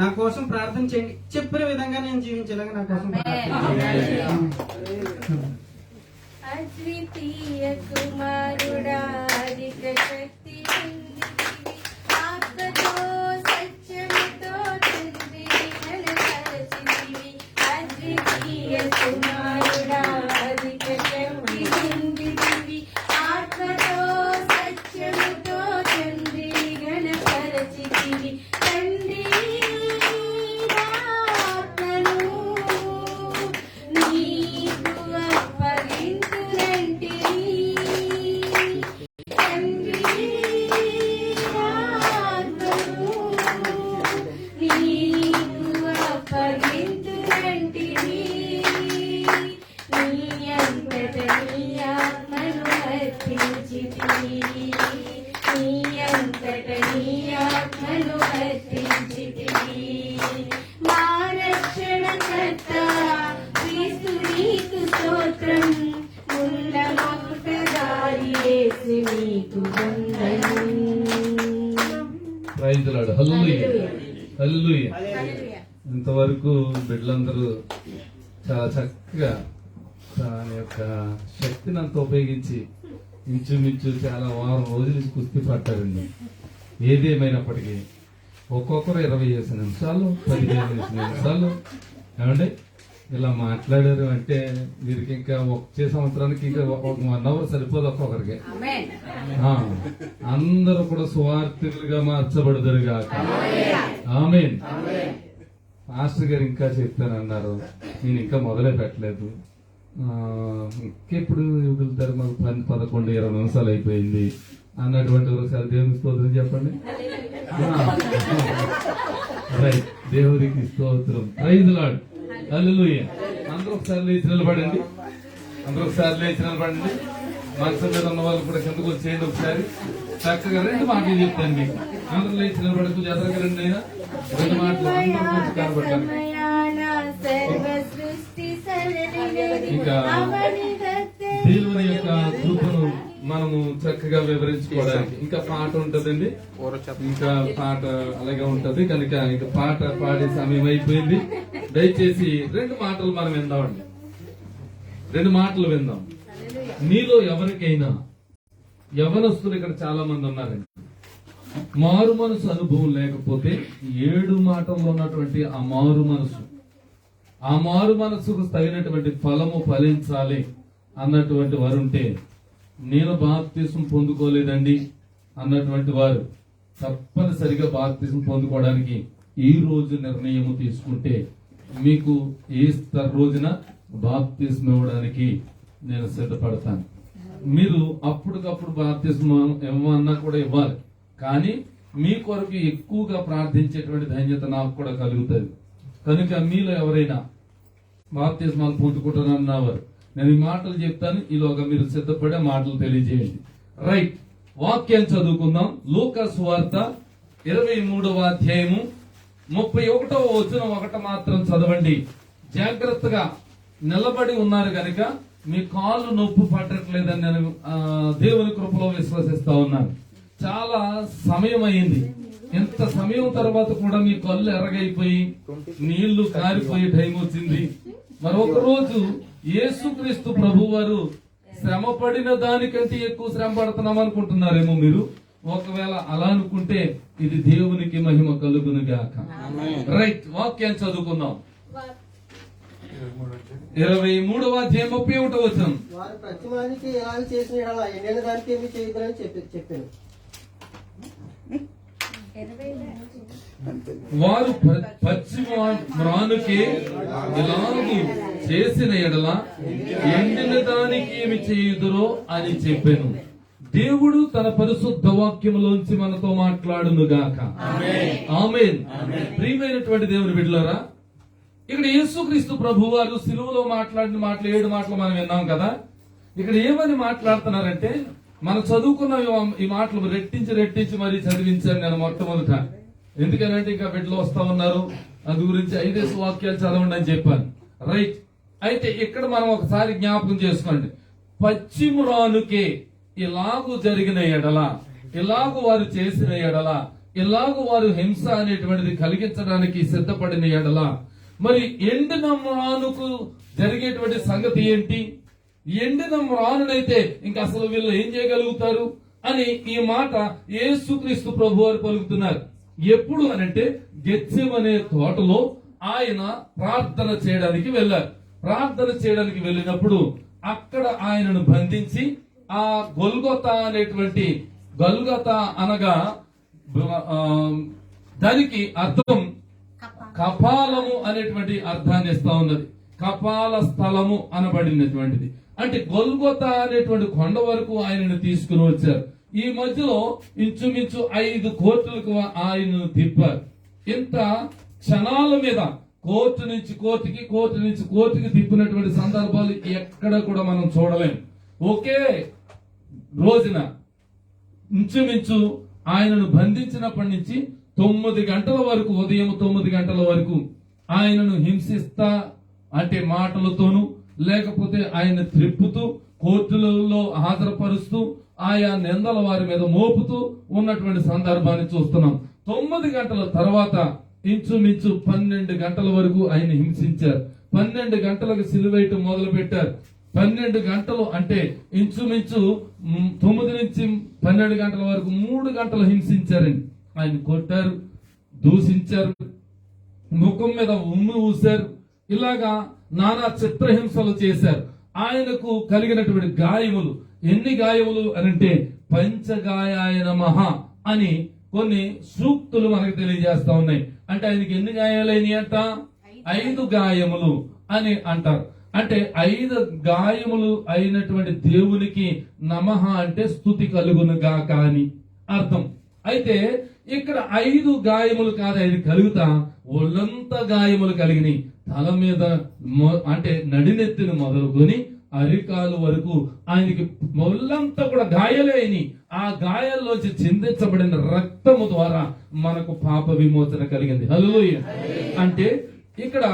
నా కోసం ప్రార్థన చేయండి. చెప్పిన విధంగా నేను జీవించేలాగా నా కోసం అద్వితీయ కుమారుడా అధిక శక్తి ఆత్మతో సత్యముతో తండ్రి కనపరచితివి. అద్వితీయ కుమారుడా అధిక శక్తి పొందితివి. ఆత్మతో సత్యముతో తండ్రి కనపరచితివి. తండ్రి ఇంతవరకు బిడ్డలందరూ చాలా చక్కగా తన యొక్క శక్తిని అంతా ఉపయోగించి ఇంచుమించు చాలా వారం రోజుల నుంచి కుస్తీ పట్టారండి. ఏదేమైనప్పటికీ ఒక్కొక్కరు 20 నిమిషాలు 15 నిమిషాలు ఏమండి ఇలా మాట్లాడారు అంటే వీరికి ఇంకా వచ్చే సంవత్సరానికి ఇంకా 1 అవర్ సరిపోదు ఒక్కొక్కరికి. అందరూ కూడా సువార్థికులుగా మార్చబడతారు కాక. ఆమేన్. మాస్టర్ గారు ఇంకా చెప్తానన్నారు, నేను ఇంకా మొదలే పెట్టలేదు. ఇంకెప్పుడు వదులుతారు, మాకు 11-20 నిమిషాలు అయిపోయింది అన్నటువంటి ఒకసారి దేవునికి స్తోత్రం చెప్పండి. రైట్, దేవుడికి స్తోత్రం. Praise lord. హల్లెలూయా. అందరూ ఒకసారి లేచి నిలబడండి. మనసు మీద ఉన్న వాళ్ళు కూడా కిందకు వచ్చేయండి. ఒకసారి చక్కగా 2 మాటలు చెప్తాను మీకు. అందరూ లేచి నిలబడకు, జాతరగా 2 అయినా 2 మాటలు అందరూ కొంచెం కనబడతాను. ఇంకా దేవుని యొక్క కృపను మనము చక్కగా వివరించుకోవడానికి ఇంకా పాట ఉంటదండి. ఇంకా పాట అలాగే ఉంటది కనుక ఇంకా పాట పాడే సమయం అయిపోయింది. దయచేసి 2 మాటలు మనం విందామండి. 2 మాటలు విందాం. మీలో ఎవరికైనా, యవనస్తులు ఇక్కడ చాలా మంది ఉన్నారండి, మారు మనసు అనుభవం లేకపోతే 7 మాటల్లో ఉన్నటువంటి ఆ మారు మనసు ఆ మారు మనసుకు తగినటువంటి ఫలము ఫలించాలి అన్నటువంటి వారు ఉంటే, నేను బాప్తిసం పొందుకోలేదండి అన్నటువంటి వారు తప్పనిసరిగా బాప్తిసం పొందుకోవడానికి ఈ రోజు నిర్ణయం తీసుకుంటే మీకు ఈస్టర్ రోజున బాప్తిసం ఇవ్వడానికి నేను సిద్ధపడతాను. మీరు అప్పటికప్పుడు బాప్తిసం ఇవ్వమన్నా కూడా ఇవ్వాలి, కానీ మీ కొరకు ఎక్కువగా ప్రార్థించేటువంటి ధన్యత నాకు కూడా కలుగుతుంది. కనుక మీలో ఎవరైనా బాప్తిస్మాలు పొందుకుంటారన్నవారు నేను ఈ మాటలు చెప్తాను, ఈలోగా మీరు సిద్ధపడే మాటలు తెలియజేయండి. రైట్, వాక్యం చదువుకుందాం. లూకా సువార్త 23వ అధ్యాయము 31వ వచనం ఒకటి మాత్రం చదవండి. జాగ్రత్తగా నిలబడి ఉన్నారు కనుక మీ కాళ్ళు నొప్పి పట్టట్లేదని నేను దేవుని కృపలో విశ్వసిస్తా ఉన్నాను. చాలా సమయం అయింది. ఎంత సమయం తర్వాత కూడా మీ కళ్ళు ఎర్రగైపోయి నీళ్లు కారిపోయే టైం వచ్చింది. మరొక రోజు యేసుక్రీస్తు ప్రభు వారు శ్రమ పడిన దానికంటే ఎక్కువ శ్రమ పడుతున్నాం అనుకుంటున్నారేమో మీరు. ఒకవేళ అలా అనుకుంటే ఇది దేవునికి మహిమ కలుగును గాక. రైట్, వాక్యాన్ని చదువుకుందాం. 23వ అధ్యాయం 31వ వచనం. వారు ప్రతిమానికి ఎలా చేసిన యెడల ఎండిన దానికి ఏమి చేయదురని చెప్పాను. వారు పశ్చిమ మ్రానుకే ఎలాగూ చేసిన ఎడల ఎండిన దానికి ఏమి చేయుదురో అని చెప్పాను. దేవుడు తన పరిశుద్ధ వాక్యములోంచి మనతో మాట్లాడును గాక. ఆమేన్. ప్రియమైనటువంటి దేవుని బిడ్డలారా, ఇక్కడ యేసుక్రీస్తు ప్రభు వారు సిలువలో మాట్లాడిన మాటలు 7 మాటలు మనం విన్నాం కదా. ఇక్కడ ఏమని మాట్లాడుతున్నారంటే, మనం చదువుకున్న ఈ మాటలు రెట్టించి మరీ చదివించాను నేను మొట్టమొదట. ఎందుకనంటే ఇంకా బిడ్డలు వస్తా ఉన్నారు, అందు గురించి 5 వాక్యాలు చదవండి అని చెప్పాను. రైట్, అయితే ఇక్కడ మనం ఒకసారి జ్ఞాపకం చేసుకోండి. పశ్చిమరానుకే ఇలాగూ జరిగిన ఎడల, ఇలాగూ వారు చేసిన ఎడల, ఇలాగూ వారు హింస అనేటువంటిది కలిగించడానికి సిద్ధపడిన ఎడల, మరి ఎండిన మ్రానుకు జరిగేటువంటి సంగతి ఏంటి? ఎండిన మ్రానునైతే ఇంకా అసలు వీళ్ళు ఏం చేయగలుగుతారు అని ఈ మాట యేసుక్రీస్తు ప్రభు వారు పలుకుతున్నారు. ఎప్పుడు అనంటే గెత్సెమనే తోటలో ఆయన ప్రార్థన చేయడానికి వెళ్ళారు. ప్రార్థన చేయడానికి వెళ్ళినప్పుడు అక్కడ ఆయనను బంధించి ఆ గొల్గొతా అనేటువంటి, గొల్గొతా అనగా దానికి అర్థం కపాలము అనేటువంటి అర్థాన్ని ఇస్తా ఉన్నది. కపాల స్థలము అనబడినటువంటిది. అంటే గొల్గొతా అనేటువంటి కొండ వరకు ఆయనను తీసుకుని వచ్చారు. ఈ మధ్యలో ఇంచుమించు 5 కోర్టులకు ఆయనను తిప్పారు. ఇంత క్షణాల మీద కోర్టు నుంచి కోర్టుకి, కోర్టు నుంచి కోర్టుకి తిప్పినటువంటి సందర్భాలు ఎక్కడ కూడా మనం చూడలేము. ఒకే రోజున ఇంచుమించు ఆయనను బంధించినప్పటి నుంచి 9 గంటల వరకు, ఉదయం 9 గంటల వరకు ఆయనను హింసిస్తా, అంటే మాటలతోనూ లేకపోతే ఆయన త్రిప్పుతూ కోర్టులలో హాజరుపరుస్తూ ఆయా నిందల వారి మీద మోపుతూ ఉన్నటువంటి సందర్భాన్ని చూస్తున్నాం. 9 గంటల తర్వాత ఇంచుమించు 12 గంటల వరకు ఆయన హింసించారు. 12 గంటలకు సిలువేయటం మొదలు పెట్టారు. 12 గంటలు అంటే ఇంచుమించు 9 నుంచి 12 గంటల వరకు 3 గంటలు హింసించారండి. ఆయన కొట్టారు, దూషించారు, ముఖం మీద ఉమ్ము ఊశారు, ఇలాగా నానా చిత్రహింసలు చేశారు. ఆయనకు కలిగినటువంటి గాయములు ఎన్ని గాయములు అనంటే పంచగాయాయ నమః అని కొన్ని సూక్తులు మనకు తెలియజేస్తా ఉన్నాయి. అంటే ఆయనకి ఎన్ని గాయాలైనవి అంట? 5 గాయములు అని అంటారు. అంటే 5 గాయములు అయినటువంటి దేవునికి నమః అంటే స్తుతి కలుగును గాక అని అర్థం. అయితే ఇక్కడ 5 గాయములు కాదు, 5 కలుగుతా ఒళ్ళంతా గాయములు కలిగినాయి. తల మీద అంటే నడినెత్తిని మొదలుకొని అరికాలు వరకు ఆయనకి ఒళ్ళంతా కూడా గాయాలైనవి. ఆ గాయాల్లోంచి చిందించబడిన రక్తము ద్వారా మనకు పాప విమోచన కలిగింది. హల్లెలూయా. అంటే ఇక్కడ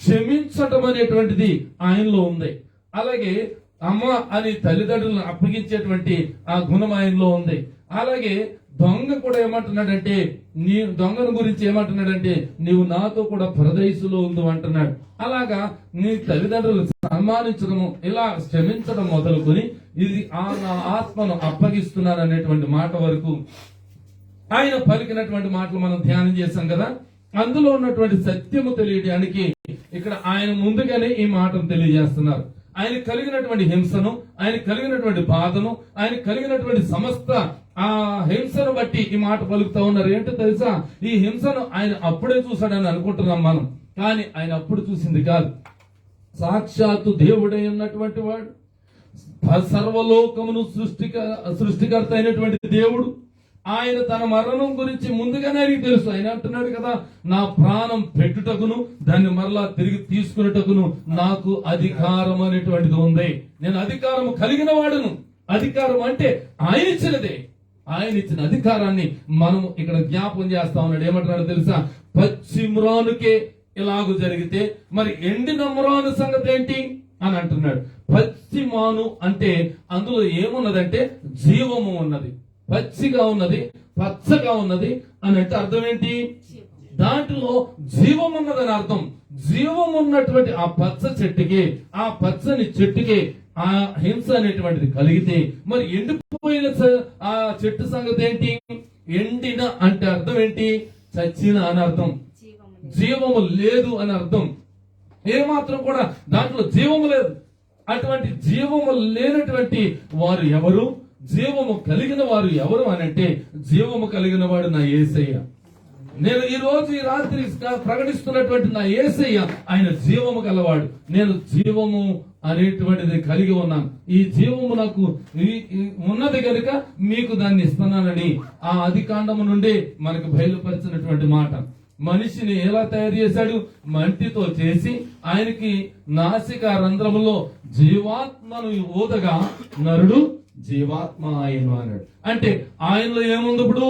క్షమించటం అనేటువంటిది ఆయనలో ఉంది. అలాగే అమ్మ అని తల్లిదండ్రులను అప్పగించేటువంటి ఆ గుణం ఆయనలో ఉంది. అలాగే దొంగ కూడా ఏమంటున్నాడంటే, నీ దొంగను గురించి ఏమంటున్నాడంటే, నీవు నాతో కూడా పరదైసులో ఉండు అంటున్నాడు. అలాగా నీ తల్లిదండ్రులు సన్మానించడము, ఇలా క్షమించడం మొదలుకొని ఇది నా ఆత్మను అప్పగిస్తున్నాను అనేటువంటి మాట వరకు ఆయన పలికినటువంటి మాటలు మనం ధ్యానం చేశాం కదా. అందులో ఉన్నటువంటి సత్యము తెలియడానికి ఇక్కడ ఆయన ముందుగానే ఈ మాటను తెలియజేస్తున్నారు. ఆయన కలిగినటువంటి హింసను, ఆయన కలిగినటువంటి బాధను, ఆయన కలిగినటువంటి సమస్త ఆ హింసను బట్టి ఈ మాట పలుకుతా ఉన్నారు. ఏంటో తెలుసా, ఈ హింసను ఆయన అప్పుడే చూశాడని అనుకుంటున్నాం మనం, కానీ ఆయన అప్పుడు చూసింది కాదు. సాక్షాత్తు దేవుడై ఉన్నటువంటి వాడు, సర్వలోకమును సృష్టికర్త అయినటువంటి దేవుడు, ఆయన తన మరణం గురించి ముందుగానే ఆయనకి తెలుసు. ఆయన అంటున్నాడు కదా, నా ప్రాణం పెట్టుటకును దాన్ని మరలా తిరిగి తీసుకున్నటకును నాకు అధికారం అనేటువంటిది ఉంది. నేను అధికారం కలిగిన వాడును. అధికారం అంటే ఆయన ఇచ్చినదే. ఆయన ఇచ్చిన అధికారాన్ని మనం ఇక్కడ జ్ఞాపకం చేస్తా ఉన్నాడు. ఏమంటున్నాడు తెలుసా, పచ్చి మ్రానుకే ఇలాగూ జరిగితే మరి ఎండిన మ్రాను సంగతి ఏంటి అని అంటున్నాడు. పచ్చి మాను అంటే అందులో ఏమున్నదంటే జీవము ఉన్నది. పచ్చిగా ఉన్నది, పచ్చగా ఉన్నది అని అంటే అర్థం ఏంటి, దాంట్లో జీవం ఉన్నదని అర్థం. జీవం ఉన్నటువంటి ఆ పచ్చ చెట్టుకి, ఆ పచ్చని చెట్టుకి ఆ హింస అనేటువంటిది కలిగితే మరి ఎండిపోయిన ఆ చెట్టు సంగతి ఏంటి, ఎండిన అంటే అర్థం ఏంటి, చచ్చిన అని అర్థం, జీవము లేదు అని అర్థం. ఏమాత్రం కూడా దాంట్లో జీవము లేదు. అటువంటి జీవము లేనటువంటి వారు ఎవరు, జీవము కలిగిన వారు ఎవరు అని అంటే, జీవము కలిగిన వాడు నా యేసయ్య. నేను ఈ రోజు ఈ రాత్రి ప్రకటిస్తున్నటువంటి నా యేసయ్య ఆయన జీవము గలవాడు. నేను జీవము అనేటువంటిది కలిగి ఉన్నాను. ఈ జీవము నాకు ఉన్నది కనుక మీకు దాన్ని ఇస్తున్నానని ఆ ఆదికాండము నుండి మనకు బయలుపరిచినటువంటి మాట. మనిషిని ఎలా తయారు చేశాడు, మంటితో చేసి ఆయనకి నాసిక రంధ్రములో జీవాత్మను ఊదగా నరుడు జీవాత్మ ఆయన అన్నాడు. అంటే ఆయనలో ఏముంది, ఇప్పుడు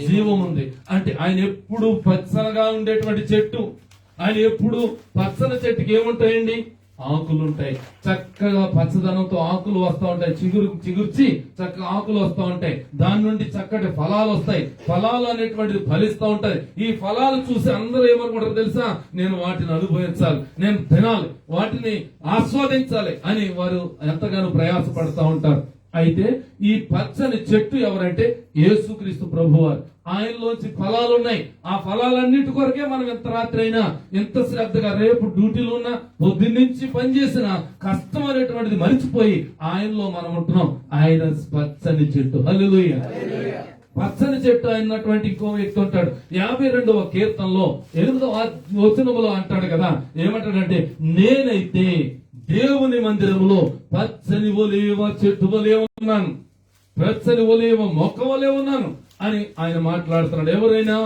జీవం ఉంది. అంటే ఆయన ఎప్పుడు పచ్చగా ఉండేటువంటి చెట్టు. ఆయన ఎప్పుడు పచ్చని చెట్టుకి ఏముంటాయండి, ఆకులు ఉంటాయి. చక్కగా పచ్చదనంతో ఆకులు వస్తూ ఉంటాయి, చిగుర్చి చక్కగా ఆకులు వస్తూ ఉంటాయి. దాని నుండి చక్కటి ఫలాలు వస్తాయి. ఫలాలు అనేటువంటిది ఫలిస్తూ ఉంటాయి. ఈ ఫలాలు చూసి అందరూ ఏమనుకుంటారు తెలుసా, నేను వాటిని అనుభవించాలి, నేను తినాలి, వాటిని ఆస్వాదించాలి అని వారు ఎంతగానో ప్రయాసపడుతూ ఉంటారు. అయితే ఈ పచ్చని చెట్టు ఎవరంటే యేసుక్రీస్తు ప్రభువారు. ఆయనలోంచి ఫలాలు ఉన్నాయి. ఆ ఫలాలన్నిటి కొరకే మనం ఎంత రాత్రి అయినా ఎంత శ్రద్ధగా రేపు డ్యూటీలు ఉన్నా పొద్దున్నుంచి పనిచేసిన కష్టం అనేటువంటిది మరిచిపోయి ఆయనలో మనం ఉంటున్నాం. ఆయన పచ్చని చెట్టు. హల్లెలూయా. పచ్చని చెట్టు అయినటువంటి ఇంకో వ్యక్తి ఉంటాడు. 52వ కీర్తనలో 8వ వచనములో అంటాడు కదా, ఏమంటాడంటే, నేనైతే దేవుని మందిరములో పచ్చని ఒలీవ చెట్టు వలె ఉన్నాను, పచ్చని ఒలీవ మొక్క వలె ఉన్నాను అని ఆయన మాట్లాడుతున్నాడు. ఎవరైనా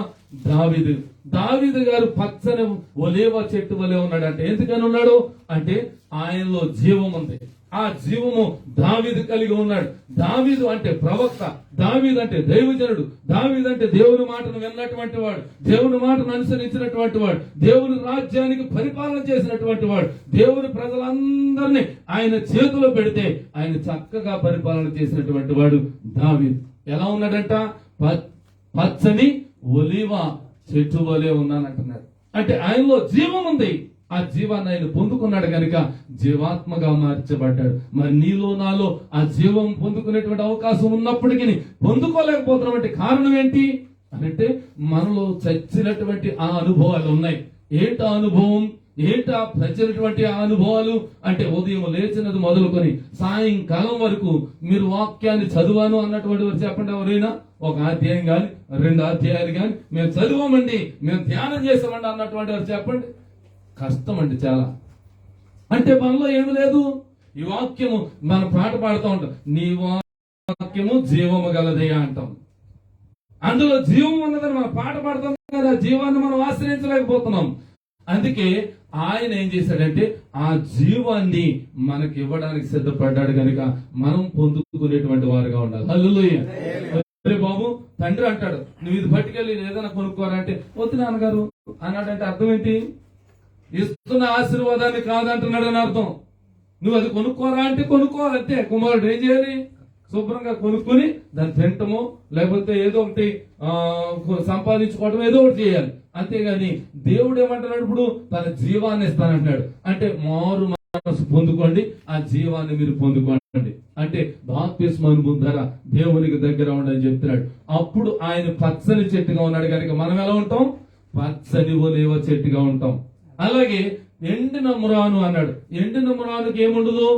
దావీదు గారు పచ్చని ఒలీవ చెట్టు వలె ఉన్నాడు. అంటే ఎందుకని ఉన్నాడు అంటే ఆయనలో జీవం ఉంది. ఆ జీవము దావీదు కలిగి ఉన్నాడు. దావీదు అంటే ప్రవక్త, దావీదు అంటే దైవజనుడు, దావీదు అంటే దేవుని మాటను విన్నటువంటి వాడు, దేవుని మాటను అనుసరించినటువంటి వాడు, దేవుని రాజ్యానికి పరిపాలన చేసినటువంటి వాడు, దేవుని ప్రజలందరినీ ఆయన చేతిలో పెడితే ఆయన చక్కగా పరిపాలన చేసినటువంటి వాడు దావీదు. ఎలా ఉన్నాడంట, పచ్చని ఒలీవ చెట్టు వలె ఉన్నానంటున్నాడు. అంటే ఆయనలో జీవం ఉంది. ఆ జీవాన్ని ఆయన పొందుకున్నాడు కనుక జీవాత్మగా మార్చబడ్డాడు. మరి నీలో నాలో ఆ జీవం పొందుకునేటువంటి అవకాశం ఉన్నప్పటికీ పొందుకోలేకపోతున్నటువంటి కారణం ఏంటి అంటే, మనలో చచ్చినటువంటి ఆ అనుభవాలు ఉన్నాయి. ఏంటా అనుభవం, ఏంటా చచ్చినటువంటి ఆ అనుభవాలు అంటే, ఉదయం లేచినది మొదలుకొని సాయంకాలం వరకు మీరు వాక్యాన్ని చదివాను అన్నటువంటి వారు చెప్పండి. ఎవరైనా ఒక అధ్యాయం కానీ 2 అధ్యాయాలు కానీ మేము చదివామండి, మేము ధ్యానం చేసామండి అన్నటువంటి వారు చెప్పండి. కష్టం అండి చాలా. అంటే మనలో ఏమి లేదు. ఈ వాక్యము మనం పాట పాడుతూ ఉంటాం, నీ వాక్యము జీవము గలదయ్యా అంటాం. అందులో జీవం ఉన్నదని మనం పాట పాడుతాం కదా, జీవాన్ని మనం ఆశ్రయించలేకపోతున్నాం. అందుకే ఆయన ఏం చేశాడంటే ఆ జీవాన్ని మనకి ఇవ్వడానికి సిద్ధపడ్డాడు కనుక మనం పొందుకునేటువంటి వారుగా ఉండాలి. హల్లెలూయా. బాబు తండ్రి అంటాడు, నువ్వు ఇది పట్టుకెళ్ళి ఏదైనా కొనుక్కోరా అంటే, వద్దు నాన్నగారు అన్నాడంటే అర్థం ఏంటి, ఇస్తున్న ఆశీర్వాదాన్ని కాదంటున్నాడు అని అర్థం. నువ్వు అది కొనుక్కోరా అంటే కొనుక్కోవాలంటే కుమారుడు ఏం చేయాలి, శుభ్రంగా కొనుక్కొని దాన్ని తింటము లేకపోతే ఏదో ఒకటి సంపాదించుకోవడం ఏదో ఒకటి చేయాలి. అంతేగాని దేవుడు ఏమంటున్నాడు, ఇప్పుడు తన జీవాన్ని ఇస్తానంటున్నాడు. అంటే మారు మనసు పొందుకోండి, ఆ జీవాన్ని మీరు పొందుకోండి. అంటే బాప్తిస్మం పొందారా దేవునికి దగ్గర ఉండని చెప్తున్నాడు. అప్పుడు ఆయన పచ్చని చెట్టుగా ఉన్నాడు కనుక మనం ఎలా ఉంటాం, పచ్చని ఒలీవ చెట్టుగా ఉంటాం. అలాగే ఎండిన మ్రాను అన్నాడు. ఎండిన మ్రానుకి ఏముండదు?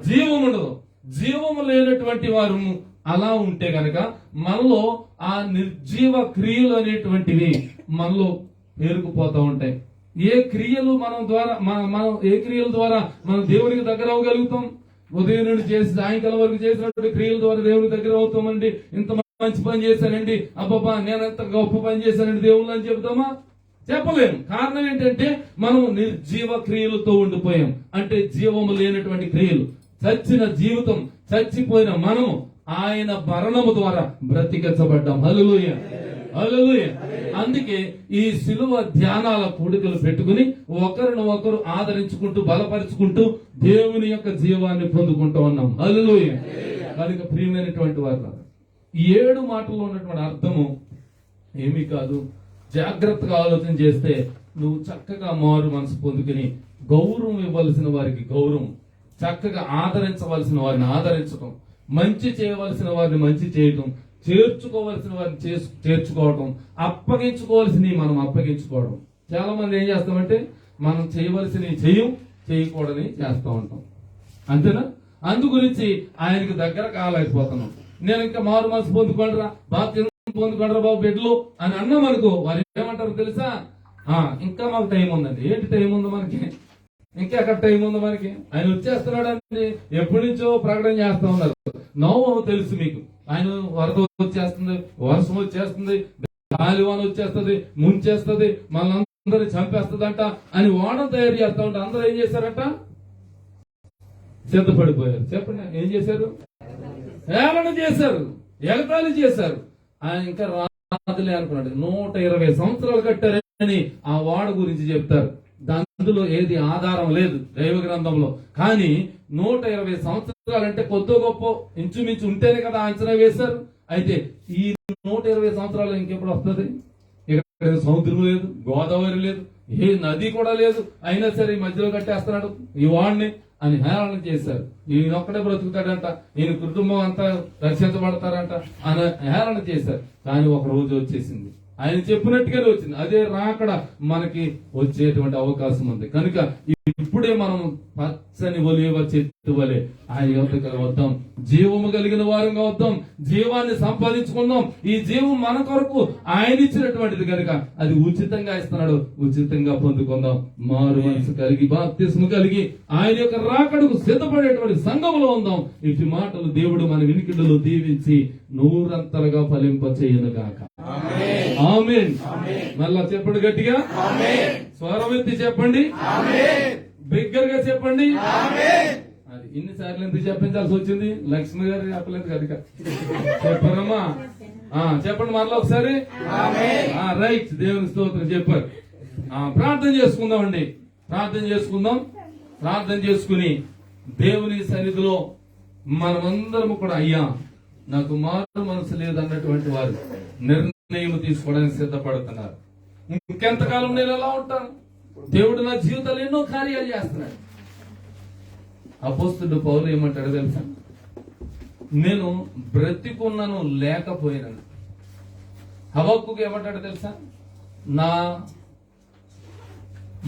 జీవం ఉండదు. జీవము లేనటువంటి వారు అలా ఉంటే గనక మనలో ఆ నిర్జీవ క్రియలు అనేటువంటివి మనలో పేరుకుపోతా ఉంటాయి. ఏ క్రియలు మనం ఏ క్రియల ద్వారా మనం దేవునికి దగ్గర అవ్వగలుగుతాం? ఉదయం నుండి చేసి సాయంకాలం వరకు చేసినటువంటి క్రియల ద్వారా దేవునికి దగ్గర అవుతామండి. ఇంత మంచి పని చేశానండి, అబ్బబ్బా నేను ఎంత గొప్ప పని చేశానండి దేవుళ్ళు అని చెబుతామా? చెప్పలేము. కారణం ఏంటంటే మనం నిర్జీవ క్రియలతో ఉండిపోయాం. అంటే జీవము లేనటువంటి క్రియలు, చచ్చిన జీవితం, చచ్చిపోయిన మనము ఆయన మరణము ద్వారా బ్రతికించబడ్డాం. హల్లెలూయా, హల్లెలూయా. అందుకే ఈ సిలువ ధ్యానాల కూడికలు పెట్టుకుని ఒకరిని ఒకరు ఆదరించుకుంటూ బలపరుచుకుంటూ దేవుని యొక్క జీవాన్ని పొందుకుంటూ ఉన్నాం. హల్లెలూయా. కనుక ప్రియమైనటువంటి వారు, ఈ 7 మాటల్లో ఉన్నటువంటి అర్థము ఏమీ కాదు. జాగ్రత్తగా ఆలోచన చేస్తే నువ్వు చక్కగా మారు మనసు పొందుకుని గౌరవం ఇవ్వాల్సిన వారికి గౌరవం, చక్కగా ఆదరించవలసిన వారిని ఆదరించడం, మంచి చేయవలసిన వారిని మంచి చేయటం, చేర్చుకోవలసిన వారిని చేర్చుకోవటం, అప్పగించుకోవాల్సినవి మనం అప్పగించుకోవడం. చాలా మంది ఏం చేస్తామంటే మనం చేయవలసినవి చేయకూడని చేస్తూ ఉంటాం. అంతేనా? అందు గురించి ఆయనకి దగ్గర కాలేకపోతున్నాం. నేను ఇంకా మారు మనసు పొందుకోండిరా, బాప్తిజం పొందుకోండిరా బాబు బిడ్డలు అని అన్నాం అనుకో, వారు ఏమంటారు తెలుసా? ఇంకా మాకు టైం ఉందండి. ఏంటి టైం ఉంది మనకి? ఇంకా ఎక్కడ టైం ఉంది మనకి? ఆయన వచ్చేస్తున్నాడు అని ఎప్పటి నుంచో ప్రకటన చేస్తా ఉన్నారు. నోవహు తెలుసు మీకు, ఆయన వరద వచ్చేస్తుంది, వర్షం వచ్చేస్తుంది, గాలివాన వచ్చేస్తుంది, ముంచేస్తుంది, మనందరినీ చంపేస్తుందంట అని ఓడ తయారు చేస్తా ఉంటారు. అందరూ ఏం చేశారంట? సిద్ధపడిపోయారు. చెప్పండి, ఏం చేశారు? హేళన చేశారు, ఎగతాళి చేశారు. ఆయన ఇంకా రాదులే అనుకున్నాడు. 120 సంవత్సరాలు కట్టారని ఆ వాడ గురించి చెప్తారు. అందులో ఏది ఆధారం లేదు దైవ గ్రంథంలో. కానీ 120 సంవత్సరాలంటే కొద్ది గొప్ప ఇంచుమించు ఉంటేనే కదా అంచనా వేశారు. అయితే ఈ 120 సంవత్సరాలు ఇంకెప్పుడు వస్తుంది? ఇక్కడ సముద్రం లేదు, గోదావరి లేదు, ఏ నది కూడా లేదు. అయినా సరే ఈ మధ్యలో కట్టేస్తున్నాడు ఈ వాడిని అని హేళన చేశారు. ఈయన ఒక్కడే బ్రతుకుతాడంట, ఈయన కుటుంబం అంతా రక్షించబడతారంట అని హేళన చేశారు. కానీ ఒక రోజు వచ్చేసింది, ఆయన చెప్పినట్టుగానే వచ్చింది. అదే రాకడ మనకి వచ్చేటువంటి అవకాశం ఉంది. కనుక ఇప్పుడే మనం పచ్చని ఒలీవ చెట్టు వలె ఆయన యొద్దకు వద్దాం, జీవము కలిగిన వారంగా వద్దాం, జీవాన్ని సంపాదించుకుందాం. ఈ జీవం మన కొరకు ఆయన ఇచ్చినటువంటిది కనుక అది ఉచితంగా ఇస్తున్నాడు, ఉచితంగా పొందుకుందాం. మారు మనసు కలిగి బాప్తిస్ము కలిగి ఆయన యొక్క రాకడకు సిద్ధపడేటువంటి సంఘంలో ఉందాం. ఇటు మాటలు దేవుడు మన వినికిడులు దీవించి నూరంతలుగా ఫలింప చేయనుగాక. ఆమేన్. మళ్ళా చెప్పండి గట్టిగా, స్వరం ఎత్తి చెప్పండి, బిగ్గరగా చెప్పండి. అది ఇన్నిసార్లు ఎందుకు చెప్పించాల్సి వచ్చింది? లక్ష్మి గారు చెప్పలేదు కనుక చెప్పారమ్మా. చెప్పండి మరలా ఒకసారి. రైట్, దేవుని స్తోత్రం చెప్పారు. ప్రార్థన చేసుకుందామండి, ప్రార్థన చేసుకుందాం. ప్రార్థన చేసుకుని దేవుని సన్నిధిలో మనమందరము కూడా అయ్యా నాకు మారు మనసు లేదన్నటువంటి వారు నిర్ణయం తీసుకోవడానికి సిద్ధపడుతున్నారు. ఇంకెంతకాలం నేను ఎలా ఉంటాను? దేవుడు నా జీవితాలు ఎన్నో కార్యాలు చేస్తున్నాడు. అపోస్తలుడు పౌలు ఏమంటాడు తెలుసా? నేను బ్రతికున్నాను లేకపోయినాను. హబక్కుకు ఏమంటాడు తెలుసా? నా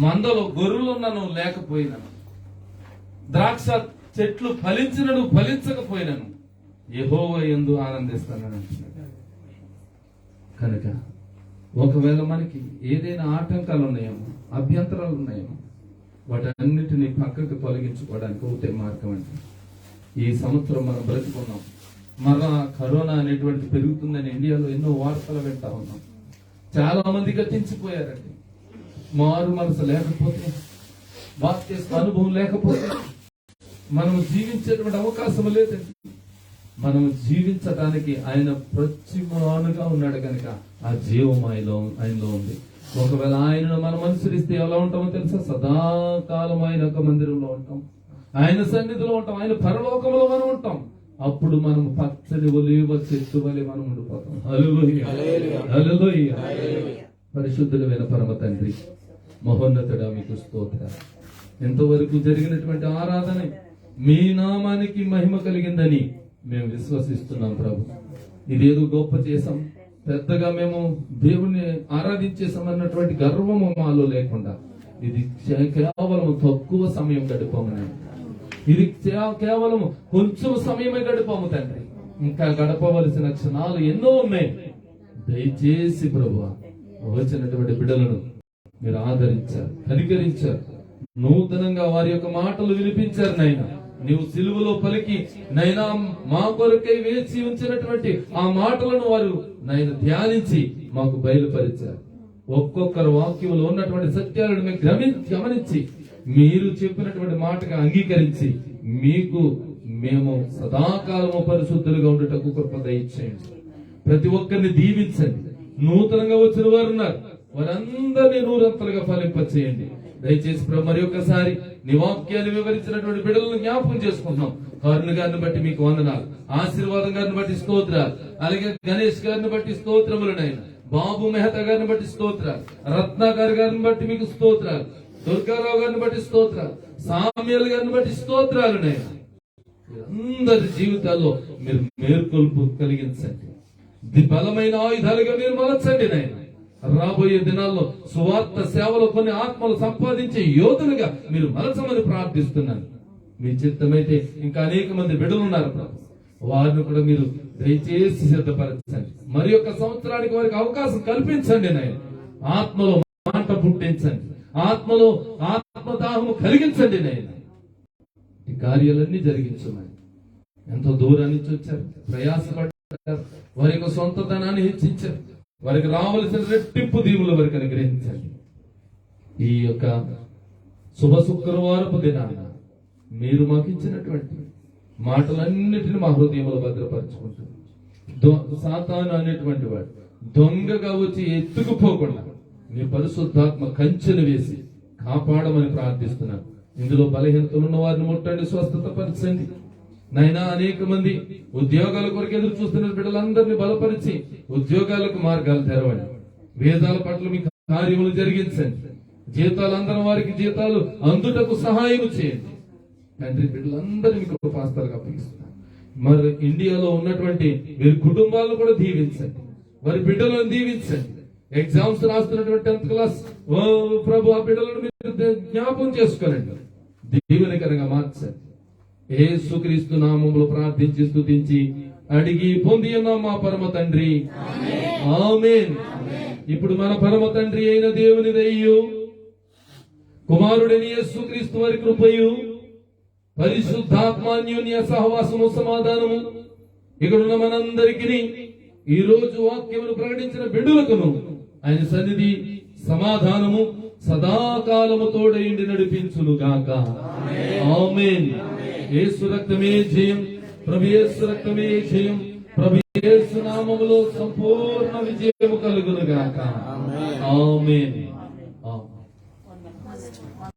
మందలో గొర్రెలున్నాను లేకపోయినాను, ద్రాక్ష చెట్లు ఫలించినను ఫలించకపోయినాను, యెహోవా యందు ఆనందిస్తానని అంటున్నాడు. కనుక ఒకవేళ మనకి ఏదైనా ఆటంకాలు ఉన్నాయేమో, అభ్యంతరాలు ఉన్నాయేమో, వాటన్నిటిని పక్కకు తొలగించుకోవడానికి ఒకటే మార్గం అంటే ఈ సంవత్సరం మనం బ్రతుకున్నాం. మరలా కరోనా అనేటువంటి పెరుగుతుందని ఇండియాలో ఎన్నో వార్తలు వింటా ఉన్నాం. చాలా మంది గతించిపోయారండి. మారు మనసు లేకపోతే, బాప్తిస్మ అనుభవం లేకపోతే మనం జీవించేటువంటి అవకాశం లేదండి. మనం జీవించడానికి ఆయన ప్రత్యమానుగా ఉన్నాడు కనుక ఆ జీవం ఆయనలో ఉంది. ఒకవేళ ఆయనను మనం అనుసరిస్తే ఎలా ఉంటామో తెలుసా? సదాకాలం ఆయన ఒక మందిరంలో ఉంటాం, ఆయన సన్నిధిలో ఉంటాం, ఆయన పరలోకంలో మనం ఉంటాం. అప్పుడు మనం పచ్చని ఒలీవ చెట్టు వలె మనం ఉండిపోతాం. హల్లెలూయా, హల్లెలూయా. పరిశుద్ధుడైన పరమ తండ్రి, మహోన్నతుడా మీకు స్తోత్రాలు. ఎంతవరకు జరిగినటువంటి ఆరాధన మీ నామానికి మహిమ కలిగిందని మేము విశ్వసిస్తున్నాం ప్రభు. ఇదేదో గొప్ప చేసాం, పెద్దగా మేము దేవుణ్ణి ఆరాధించేసాం అన్నటువంటి గర్వము మాలో లేకుండా ఇది కేవలం తక్కువ సమయం గడిపాము నాయన. ఇది కేవలం కొంచెం సమయమే గడిపాము తండ్రి. ఇంకా గడపవలసిన క్షణాలు ఎన్నో ఉన్నాయి. దయచేసి ప్రభువా వచ్చినటువంటి బిడ్డలను మీరు ఆదరించారు, కనికరించారు, నూతనంగా వారి యొక్క మాటలు వినిపించారు నాయన. నీవు సిలువలో పలికి నైనా మా కొరకై వేచి ఉంచినటువంటి ఆ మాటలను వారు నాయన ధ్యానించి మాకు బయలుపరిచారు. ఒక్కొక్కరు వాక్యంలో ఉన్నటువంటి సత్యాలను మేము గమనించి మీరు చెప్పినటువంటి మాటగా అంగీకరించి మీకు మేము సదాకాలము పరిశుద్ధులుగా ఉండటకు కృప దయచేయండి. ప్రతి ఒక్కరిని దీవించండి. నూతనంగా వచ్చిన వారు ఉన్నారు, వారందరినీ నూరంతలుగా ఫలింపచేయండి. దయచేసి ప్రభు మరి ఒక్కసారి నీ వాక్యాన్ని వివరించినటువంటి బిడ్డలను జ్ఞాపకం చేసుకుంటున్నాం. కరుణ గారిని బట్టి మీకు వందనాలు, ఆశీర్వాదం గారిని బట్టి స్తోత్రాలు, అలాగే గణేష్ గారిని బట్టి స్తోత్రములనైనా, బాబు మెహతా గారిని బట్టి స్తోత్రాలు, రత్నాకర్ గారిని బట్టి మీకు స్తోత్రాలు, దుర్గారావు గారిని బట్టి స్తోత్రాలు, సామ్యుల్ గారిని బట్టి స్తోత్రాలునైనా. అందరి జీవితాల్లో మీరు మేల్కొల్పు కలిగించండి. బలమైన ఆయుధాలుగా మీరు మలచండి నాయన. రాబోయే దినాల్లో సువార్త సేవలో కొన్ని ఆత్మలు సంపాదించే యోధులుగా మీరు మలచమని ప్రార్థిస్తున్నాను. మీ చిత్తమైతే ఇంకా అనేక మంది బిడ్డలు ఉన్నారు ప్రభు, వారిని కూడా మీరు దయచేసి సిద్ధపరచండి. మరి యొక్క సంవత్సరానికి వారికి అవకాశం కల్పించండి నాయన. ఆత్మలో మాట పుట్టించండి, ఆత్మలో ఆత్మదాహము కలిగించండి నాయన. ఈ కార్యాలన్నీ జరిగించమని. ఎంతో దూరం నుంచి వచ్చారు, ప్రయాసపడ్డారు, వారి యొక్క సొంత ధనాన్ని హెచ్చించారు, వారికి రావలసిన రెట్టింపు దీవులు వారికి అనుగ్రహించండి. ఈ యొక్క శుభ శుక్రవారపు దినాన మీరు మాకు ఇచ్చినటువంటి మాటలన్నిటిని మా హృదయంలో భద్రపరచుకుంటాం. సాతాను అనేటువంటి వాడు దొంగగా వచ్చి ఎత్తుకుపోకుండా మీ పరిశుద్ధాత్మ కంచెను వేసి కాపాడమని ప్రార్థిస్తున్నాను. ఇందులో బలహీనతలు ఉన్న వారిని ముట్టండి, స్వస్థత పరచండి నైనా. అనేక మంది ఉద్యోగాల కొరకు ఎదురు చూస్తున్న బిడ్డలందరినీ బలపరిచి ఉద్యోగాలకు మార్గాలు తెరవండి. వేదాల పట్ల మీ కార్యములు జరిగించండి. జీతాలు అందరం వారికి జీతాలు అందుటకు సహాయం చేయండి తండ్రి. బిడ్డలందరూ మీకు కృపాస్తాలుగా అప్పగిస్తున్నారు. మరి ఇండియాలో ఉన్నటువంటి వీరి కుటుంబాలను కూడా దీవించండి, వారి బిడ్డలను దీవించండి. ఎగ్జామ్స్ రాస్తున్నటువంటి 10th క్లాస్ ప్రభు ఆ బిడ్డలను మీరు జ్ఞాపకం చేసుకోనండి, దీవెనకరంగా మార్చండి. యేసుక్రీస్తు నామములో ప్రార్థించి స్తుతించి అడిగి పొంది ఉన్నాం మా పరమ తండ్రి, ఆమేన్. ఇప్పుడు మన పరమ తండ్రి అయిన దేవుని దయయు, కుమారుడైన యేసుక్రీస్తు వారి కృపయు, పరిశుద్ధాత్మాన్యోన్య సహవాసము సమాధానము ఇక్కడున్న మనందరికీ ఈ రోజు వాక్యమును ప్రకటించిన బిడ్డలకును ఆయన సన్నిధి సమాధానము సదాకాలము తోడైండి నడిపించును గాక, ఆమేన్. యేసు రక్తమే జయం, ప్రభు యేసు రక్తమే జయం, ప్రభు యేసు నామములో సంపూర్ణ విజయము కలుగును గాక, ఆమేన్.